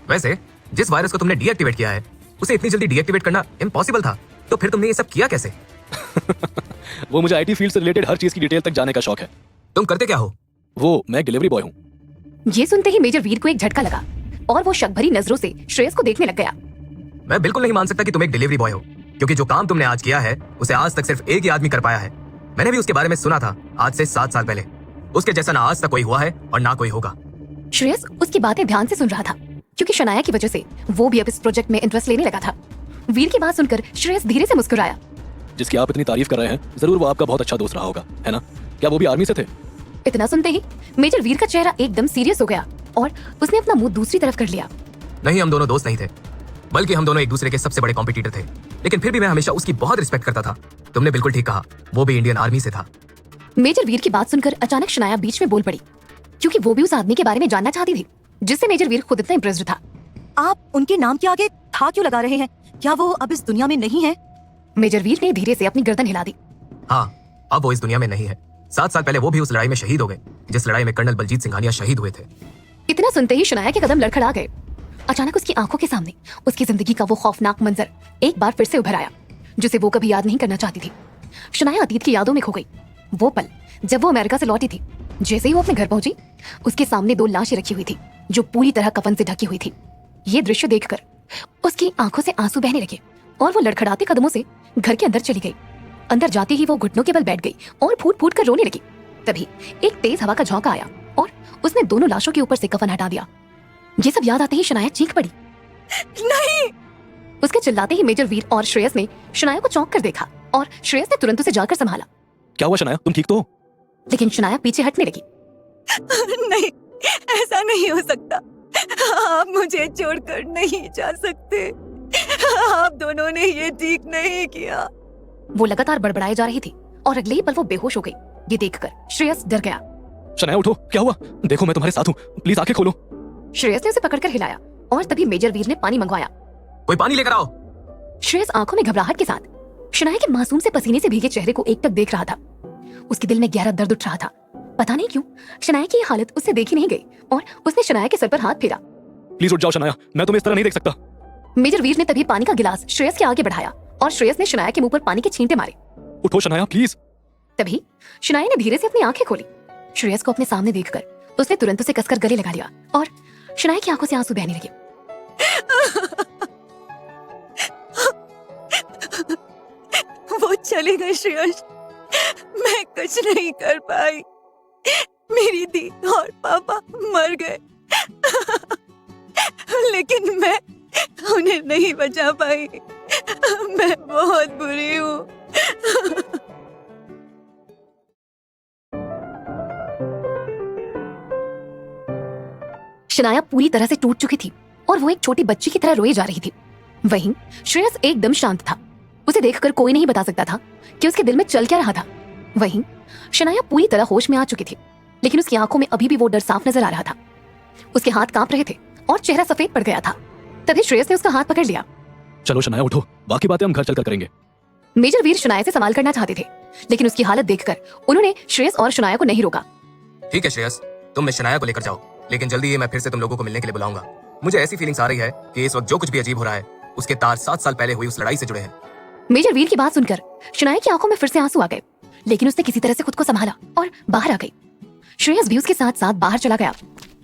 E: वैसे जिस वायरस को तुमने डीएक्टिवेट किया है उसे इतनी जल्दी डीएक्टिवेट करना इम्पॉसिबल था, तो फिर तुमने ये सब किया कैसे?
D: वो मुझे आईटी फील्ड से रिलेटेड हर चीज की डिटेल तक जाने का शौक है।
E: तुम करते क्या हो?
D: वो मैं डिलीवरी बॉय हूँ।
B: ये सुनते ही मेजर वीर को एक झटका लगा और वो शक भरी नजरों से श्रेयस को देखने लग गया।
E: मैं बिल्कुल नहीं मान सकता कि तुम एक डिलीवरी बॉय हो, क्योंकि जो काम तुमने आज किया है उसे आज तक सिर्फ एक ही आदमी कर पाया है। मैंने भी उसके बारे में सुना था आज से 7 साल पहले। उसके जैसा ना आज तक कोई हुआ है और ना कोई होगा।
B: श्रेयस उसकी बातें ध्यान से सुन रहा था, क्योंकि शनाया की वजह से वो भी अब इस प्रोजेक्ट में इंटरेस्ट लेने लगा था। वीर की बात सुनकर श्रेयस धीरे से मुस्कुराया।
D: जिसकी आप इतनी तारीफ कर रहे हैं, जरूर वो आपका बहुत अच्छा दोस्त रहा होगा, है ना? क्या वो भी आर्मी से थे?
B: इतना सुनते ही मेजर वीर का चेहरा एकदम सीरियस हो गया और उसने अपना मुंह दूसरी तरफ कर लिया।
E: नहीं, हम दोनों दोस्त नहीं थे, बल्कि हम दोनों एक दूसरे के सबसे बड़े कॉम्पिटिटर थे। लेकिन फिर भी मैं हमेशा उसकी बहुत रिस्पेक्ट करता था। तुमने बिल्कुल ठीक कहा, वो भी इंडियन आर्मी से था।
B: मेजर वीर की बात सुनकर अचानक शनाया बीच में बोल पड़ी, क्योंकि वो भी उस आदमी के बारे में जानना चाहती थी जिससे मेजर वीर खुद इतना इम्प्रेस्ड था।
C: आप उनके नाम के आगे था क्यों लगा रहे हैं? क्या वो अब इस दुनिया में नहीं है?
B: मेजर वीर ने धीरे से अपनी गर्दन हिला दी।
E: हाँ, अब वो इस दुनिया में नहीं है। 7 साल पहले वो भी उस लड़ाई में शहीद हो गए, जिस लड़ाई में कर्नल बलजीत सिंघानिया शहीद हुए थे।
B: इतना सुनते ही शनाया के कदम लड़खड़ा गए। अचानक उसकी आंखों के सामने उसकी जिंदगी का वो खौफनाक मंजर एक बार फिर से उभर आया, जिसे वो कभी याद नहीं करना चाहती थी। शनाया अतीत की यादों में खो गई। वो पल जब वो अमेरिका से लौटी थी। जैसे ही वो अपने घर पहुंची, उसके सामने 2 लाशें रखी हुई थी जो पूरी तरह कफन से ढकी हुई थी। ये दृश्य देखकर उसकी आंखों से आंसू बहने लगे और वो लड़खड़ाते कदमों से घर के अंदर चली गई। अंदर जाते ही वो घुटनों के बल बैठ गई और फूट फूट कर रोने लगी। तभी एक तेज हवा का झोंका आया और उसने दोनों लाशों के ऊपर से कफन हटा दिया। ये सब याद आते ही शनाया चीख पड़ी।
C: नहीं!
B: उसके चिल्लाते ही मेजर वीर और श्रेयस ने शनाया को चौंक कर देखा और श्रेयस ने तुरंत उसे जाकर संभाला।
D: क्या हुआ शनाया, तुम ठीक तो हो?
B: लेकिन शनाया पीछे हटने लगी।
C: नहीं, ऐसा नहीं हो सकता। आप मुझे छोड़कर नहीं जा सकते। आप दोनों ने ये ठीक नहीं किया।
B: वो लगातार बड़बड़ाए जा रही थी और अगले ही पल वो बेहोश हो गई। ये देखकर श्रेयस डर गया।
D: शनाया उठो, क्या हुआ? देखो मैं तुम्हारे साथ हूँ, प्लीज आंखें खोलो।
B: श्रेयस ने उसे पकड़कर हिलाया और तभी मेजर वीर ने पानी मंगवाया।
E: कोई पानी लेकर आओ।
B: श्रेयस आंखों में घबराहट के साथ शनाया के मासूम से पसीने से भीगे चेहरे को एकटक देख रहा था। उसके दिल में गहरा दर्द उठ रहा था। पता नहीं क्यों शनाया की ये हालत उससे देखी नहीं गई और उसने शनाया के सर पर हाथ फेरा।
D: प्लीज उठ जाओ शनाया, मैं तुम्हें इस तरह नहीं देख सकता।
B: मेजर वीर ने तभी पानी का गिलास श्रेयस के आगे बढ़ाया और श्रेयस ने शनाया के मुंह पर पानी के छींटे मारे।
D: उठो शनाया प्लीज।
B: तभी शनाया ने धीरे से अपनी आंखें खोली। श्रेयस को अपने सामने देखकर उसने तुरंत उसे कसकर गले लगा लिया और शनाया की आंखों से आंसू बहने लगे।
C: वो चले गए श्रेयस, मैं कुछ नहीं कर पाई। मेरी दी और पापा मर गए, लेकिन मैं उन्हें नहीं बचा पाई। मैं बहुत बुरी हूँ।
B: शनाया पूरी तरह से टूट चुकी थी और वो एक छोटी बच्ची की तरह रोई जा रही थी। वहीं श्रेयस एकदम शांत था। उसे देखकर कोई नहीं बता सकता था कि उसके दिल में चल क्या रहा था। वहीं शनाया पूरी तरह होश में आ चुकी थी, लेकिन उसकी आंखों में अभी भी वो डर साफ नजर आ रहा था। उसके हाथ कांप रहे थे और चेहरा सफेद पड़ गया था। तभी श्रेयस ने उसका हाथ पकड़ लिया।
D: चलो शनाया उठो, बाकी बातें हम घर चलकर करेंगे।
B: मेजर वीर शनाया से सवाल करना चाहते थे, लेकिन उसकी हालत देखकर उन्होंने श्रेयस और शनाया को नहीं रोका।
E: ठीक है श्रेयस, तुम शनाया को लेकर जाओ, लेकिन जल्दी ही मैं फिर से तुम लोगों को मिलने के लिए बुलाऊंगा। मुझे ऐसी फीलिंग्स आ रही है कि इस वक्त जो कुछ भी अजीब हो रहा है उसके तार 7 साल पहले हुई उस लड़ाई से जुड़े हैं।
B: मेजर वीर की बात सुनकर शनाया की आंखों में फिर से आंसू आ गए, लेकिन उसने किसी तरह से खुद को संभाला और बाहर आ गई। श्रेयस भी उसके साथ साथ बाहर चला गया।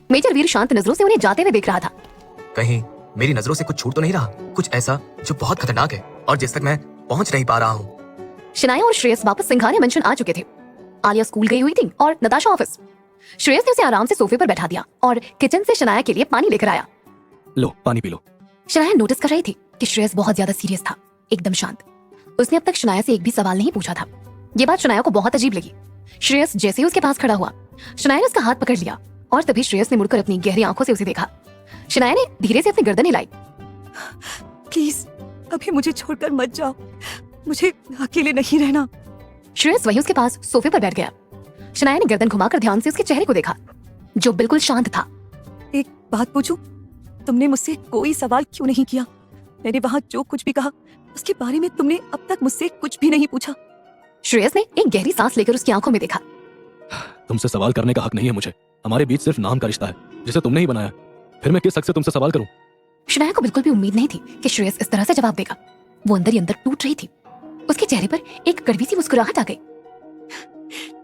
B: मेजर वीर शांत नजरों से उन्हें जाते हुए देख रहा था।
E: कहीं मेरी नजरों से कुछ छूट तो नहीं रहा, कुछ ऐसा जो बहुत खतरनाक है और जिस तक मैं पहुंच नहीं पा रहा हूँ।
B: शनाया और श्रेयस वापस सिंघानिया मेंशन आ चुके थे। आलिया स्कूल गई हुई थी और नताशा ऑफिस। श्रेयस ने उसे आराम से सोफे पर बैठा दिया और किचन से शनाया के लिए पानी लेकर आया।
D: लो पानी पी लो।
B: शनाया नोटिस कर रही थी कि श्रेयस बहुत ज्यादा सीरियस था, एकदम शांत। उसने अब तक शनाया से एक भी सवाल नहीं पूछा था। ये बात शनाया को बहुत अजीब लगी। श्रेयस जैसे ही उसके पास खड़ा हुआ, शनाया ने उसका हाथ पकड़ लिया और तभी श्रेयस ने मुड़कर अपनी गहरी आंखों से उसे देखा। शनाया ने धीरे से अपनी गर्दन हिलाई।
C: प्लीज अभी मुझे छोड़कर मत जाओ, मुझे अकेले नहीं रहना।
B: श्रेयस वहीं उसके पास सोफे पर बैठ गया। शनाया ने गर्दन घुमाकर ध्यान से उसके चेहरे को देखा, जो बिल्कुल शांत था।
C: एक बात पूछूं? तुमने मुझसे कोई सवाल क्यों नहीं किया? मैंने वहाँ जो कुछ भी कहा उसके बारे में तुमने अब तक मुझसे कुछ भी नहीं पूछा।
B: श्रेयस ने एक गहरी सांस लेकर उसकी आंखों में देखा।
D: तुमसे सवाल करने का हक नहीं है मुझे। हमारे बीच सिर्फ नाम का रिश्ता है जिसे तुमने ही बनाया। फिर मैं किस हक से तुमसे सवाल करूं?
B: शनाया को बिल्कुल भी उम्मीद नहीं थी कि श्रेयस इस तरह से जवाब देगा। वो अंदर ही अंदर टूट रही थी। उसके चेहरे पर एक कड़वी सी मुस्कुराहट आ गई।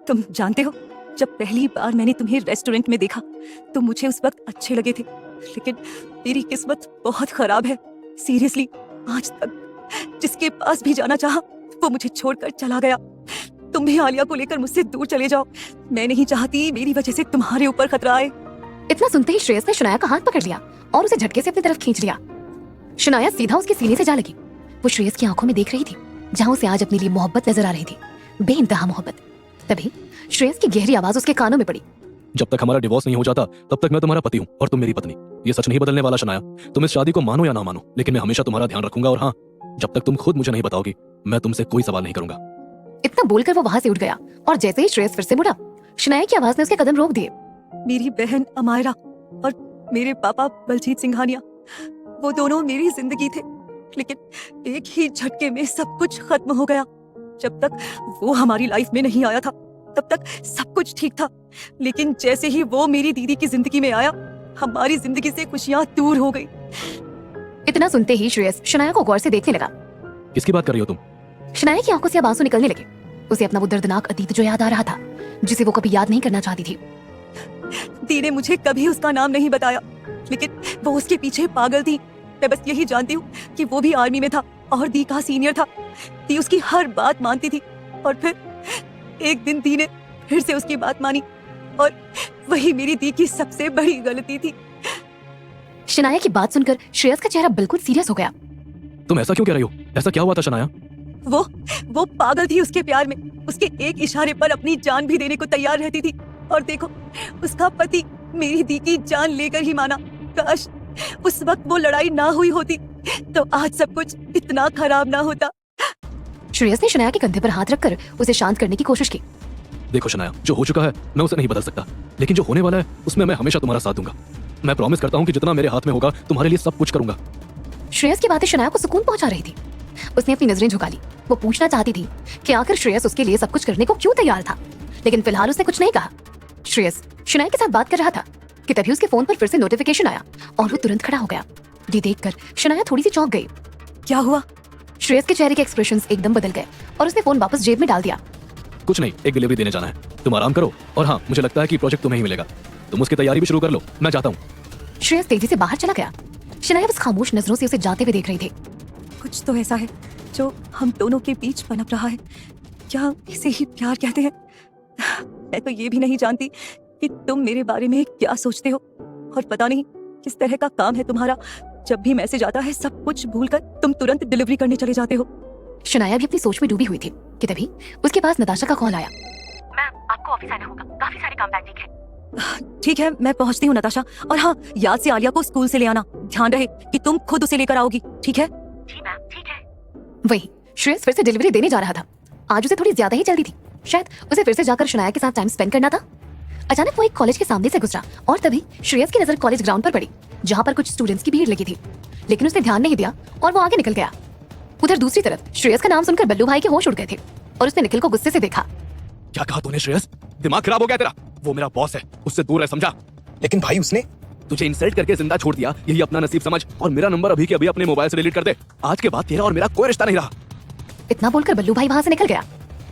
C: तुम जानते हो, जब पहली बार मैंने तुम्हें रेस्टोरेंट में देखा तो मुझे उस वक्त अच्छे लगे थे, लेकिन मेरी किस्मत बहुत खराब है। सीरियसली, आज तक जिसके पास भी जाना चाहा वो मुझे छोड़कर चला गया। तुम भी आलिया को लेकर मुझसे दूर चले जाओ। मैं नहीं चाहती मेरी वजह से तुम्हारे ऊपर खतरा आए।
B: इतना सुनते ही श्रेयस ने शनाया का हाथ पकड़ लिया और उसे झटके से अपनी तरफ खींच लिया। शनाया सीधा उसके सीने से जा लगी। वो श्रेयस की आंखों में देख रही थी, जहां उसे आज अपने लिए मोहब्बत नजर आ रही थी, बेइंतहा मोहब्बत। तभी श्रेयस की गहरी आवाज उसके कानों में पड़ी।
D: जब तक हमारा डिवोर्स नहीं हो जाता तब तक मैं तुम्हारा पति हूँ और तुम मेरी पत्नी। ये सच नहीं बदलने वाला शनाया। तुम इस शादी को मानो या ना मानो, लेकिन मैं हमेशा तुम्हारा ध्यान रखूंगा। और हाँ, जब तक तुम खुद मुझे नहीं बताओगी मैं तुमसे कोई सवाल नहीं करूंगा।
B: इतना बोलकर वो वहां से उठ गया और जैसे ही श्रेयस फिर से मुड़ा, शनाया की आवाज ने उसके कदम रोक दिए।
C: मेरी बहन अमायरा और मेरे पापा बलजीत सिंघानिया, वो दोनों मेरी जिंदगी थे, लेकिन एक ही झटके में सब कुछ खत्म हो गया। जब तक वो हमारी लाइफ में नहीं आया था तब तक सब कुछ ठीक था, लेकिन जैसे ही वो मेरी दीदी की जिंदगी में आया, हमारी जिंदगी से खुशियां दूर हो गई।
B: इतना सुनते ही श्रेयस शनाया को गौर से देखने लगा।
D: किसकी बात कर रही हो तुम?
B: शनाया की आंखों से अब आंसू निकलने लगे। उसे अपना वो दर्दनाक अतीत जो याद आ रहा था, जिसे वो कभी याद नहीं करना चाहती थी।
C: दी ने मुझे कभी उसका नाम नहीं बताया, लेकिन वो उसके पीछे पागल थी। मैं बस यही जानती हूँ कि वो भी आर्मी में था और दी का सीनियर था। दी उसकी हर बात मानती थी और फिर एक दिन दी ने फिर से उसकी बात मानी और वही मेरी दी की सबसे बड़ी गलती थी।
B: शनाया की बात सुनकर श्रेयस का चेहरा बिल्कुल सीरियस हो गया।
D: तुम ऐसा क्यों कह रही हो? ऐसा क्या हुआ था शनाया?
C: वो पागल थी उसके प्यार में। उसके एक इशारे पर अपनी जान भी देने को तैयार रहती थी। और देखो, उसका पति मेरी दी की जान लेकर ही माना। काश उस वक्त वो लड़ाई ना हुई होती तो आज सब कुछ इतना खराब ना होता।
B: श्रेयस ने शनाया के कंधे पर हाथ रखकर उसे शांत करने की कोशिश की।
D: देखो शनाया, जो हो चुका है मैं उसे नहीं बदल सकता, लेकिन जो होने वाला है उसमें मैं हमेशा तुम्हारा साथ दूंगा। मैं प्रॉमिस करता हूँ कि जितना मेरे हाथ में होगा तुम्हारे लिए सब कुछ करूंगा।
B: श्रेयस की बातें शनाया को सुकून पहुंचा रही थी। उसने अपनी नजरें झुका ली। वो पूछना चाहती थी कि आखिर श्रेयस उसके लिए सब कुछ करने को क्यों तैयार था, लेकिन फिलहाल उसने कुछ नहीं कहा। श्रेयस शनाया के साथ बात कर रहा था कि तभी उसके फोन पर फिर से नोटिफिकेशन आया और वो तुरंत खड़ा हो गया। ये देखकर शनाया थोड़ी सी चौंक गई।
C: क्या हुआ?
B: श्रेयस के चेहरे के एक्सप्रेशंस एकदम बदल गए और उसने फोन वापस जेब में डाल दिया।
D: कुछ नहीं, एक डिलीवरी देने जाना है, तुम आराम करो। और हाँ, मुझे लगता है कि प्रोजेक्ट तुम्हें ही मिलेगा, तुम उसकी तैयारी भी शुरू कर लो। मैं जाता हूँ।
B: श्रेयस तेजी से बाहर चला गया। शनाया बस खामोश नजरों से उसे जाते हुए देख रही थी।
C: कुछ तो ऐसा है जो हम दोनों के बीच पनप रहा है। क्या इसे ही प्यार कहते हैं? मैं तो ये भी नहीं जानती कि तुम मेरे बारे में क्या सोचते हो, और पता नहीं किस तरह का काम है तुम्हारा। जब भी मैसेज आता है सब कुछ भूलकर तुम तुरंत डिलीवरी करने चले जाते हो।
B: शनाया भी अपनी सोच में डूबी हुई थी कि तभी उसके पास नताशा का कॉल आया।
A: मैम, आपको ऑफिस आना होगा, काफी सारे काम पेंडिंग है।
C: ठीक है, मैं पहुंचती हूँ नताशा। और हाँ, याद से आलिया को स्कूल से ले आना। ध्यान रहे कि तुम खुद उसे लेकर आओगी, ठीक है?
A: जी मैम, ठीक है।
B: वही श्रेयस फिर से डिलीवरी देने जा रहा था। आज उसे थोड़ी ज्यादा ही जल्दी थी। शायद उसे फिर से जाकर शनाया के साथ टाइम स्पेंड करना था। अचानक वो एक कॉलेज के सामने से गुजरा और तभी श्रेयस की नजर कॉलेज ग्राउंड पर पड़ी, जहाँ पर कुछ स्टूडेंट्स की भीड़ लगी थी, लेकिन उसने ध्यान नहीं दिया और वो आगे निकल गया। उधर दूसरी तरफ श्रेयस का नाम सुनकर बल्लू भाई के होश उड़ गए थे और उसने निखिल को गुस्से से देखा।
D: क्या कहा तूने श्रेयस? दिमाग खराब हो गया तेरा? वो मेरा बॉस है, उससे दूर है, समझा?
E: लेकिन भाई उसने
D: तुझे इंसल्ट करके जिंदा छोड़ दिया, यही अपना नसीब समझ, और मेरा नंबर अभी के अभी अपने मोबाइल से डिलीट कर दे। आज के बाद तेरा और मेरा कोई रिश्ता नहीं रहा।
B: इतना बोलकर बल्लू भाई वहाँ से निकल गया।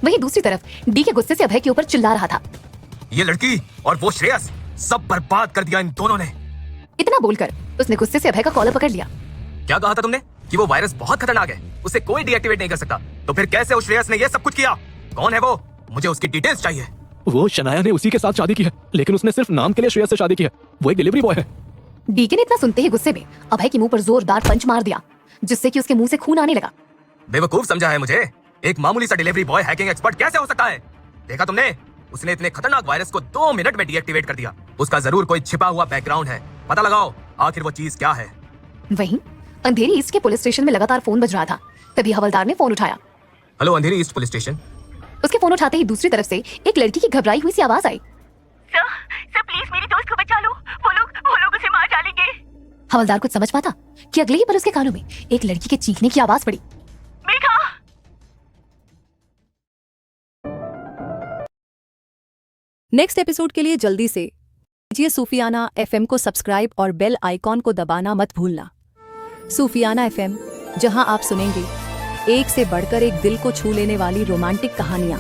B: वहीं दूसरी तरफ डी के गुस्से से अभय के ऊपर चिल्ला रहा था।
E: ये लड़की और वो श्रेयस, सब बर्बाद कर दिया इन दोनों ने।
B: इतना बोलकर उसने गुस्से से अभय का कॉलर पकड़ लिया।
E: क्या कहा था तुमने कि वो वायरस बहुत खतरनाक है, उसे कोई डीएक्टिवेट नहीं कर सकता? तो फिर कैसे उस श्रेयस ने ये सब कुछ किया? कौन है वो? मुझे उसकी डिटेल्स चाहिए।
D: वो शनाया ने उसी के साथ शादी की है, लेकिन उसने सिर्फ नाम के लिए श्रेयस से शादी की है। वो एक डिलीवरी बॉय है।
B: डीके ने इतना सुनते ही गुस्से में अभय के मुंह पर जोरदार पंच मार दिया, जिससे कि उसके मुंह से खून आने लगा।
E: बेवकूफ समझा है मुझे? एक मामूली सा डिलीवरी बॉय हैकिंग एक्सपर्ट कैसे हो सकता है? देखा तुमने, उसने इतने खतरनाक वायरस को 2 मिनट में डीएक्टिवेट कर दिया। उसका जरूर कोई छिपा हुआ बैकग्राउंड है, पता लगाओ आखिर वो चीज क्या है।
B: वहीं अंधेरी ईस्ट के पुलिस स्टेशन में लगातार फोन बज रहा था। तभी हवलदार ने फोन उठाया।
E: हेलो, अंधेरी ईस्ट पुलिस स्टेशन।
B: उसके फोन उठाते ही दूसरी तरफ से एक लड़की की घबराई हुई सी आवाज आई।
A: सर प्लीज मेरे दोस्त को बचा लो, वो लोग उसे मार डालेंगे।
B: हवलदार कुछ समझ पाता कि अगले ही पल उसके कानों में एक लड़की के चीखने की आवाज पड़ी।
A: मेघा!
J: नेक्स्ट एपिसोड के लिए जल्दी से कीजिए सूफियाना FM को सब्सक्राइब और बेल आइकॉन को दबाना मत भूलना। सूफियाना FM, जहां आप सुनेंगे एक से बढ़कर एक दिल को छू लेने वाली रोमांटिक कहानियां।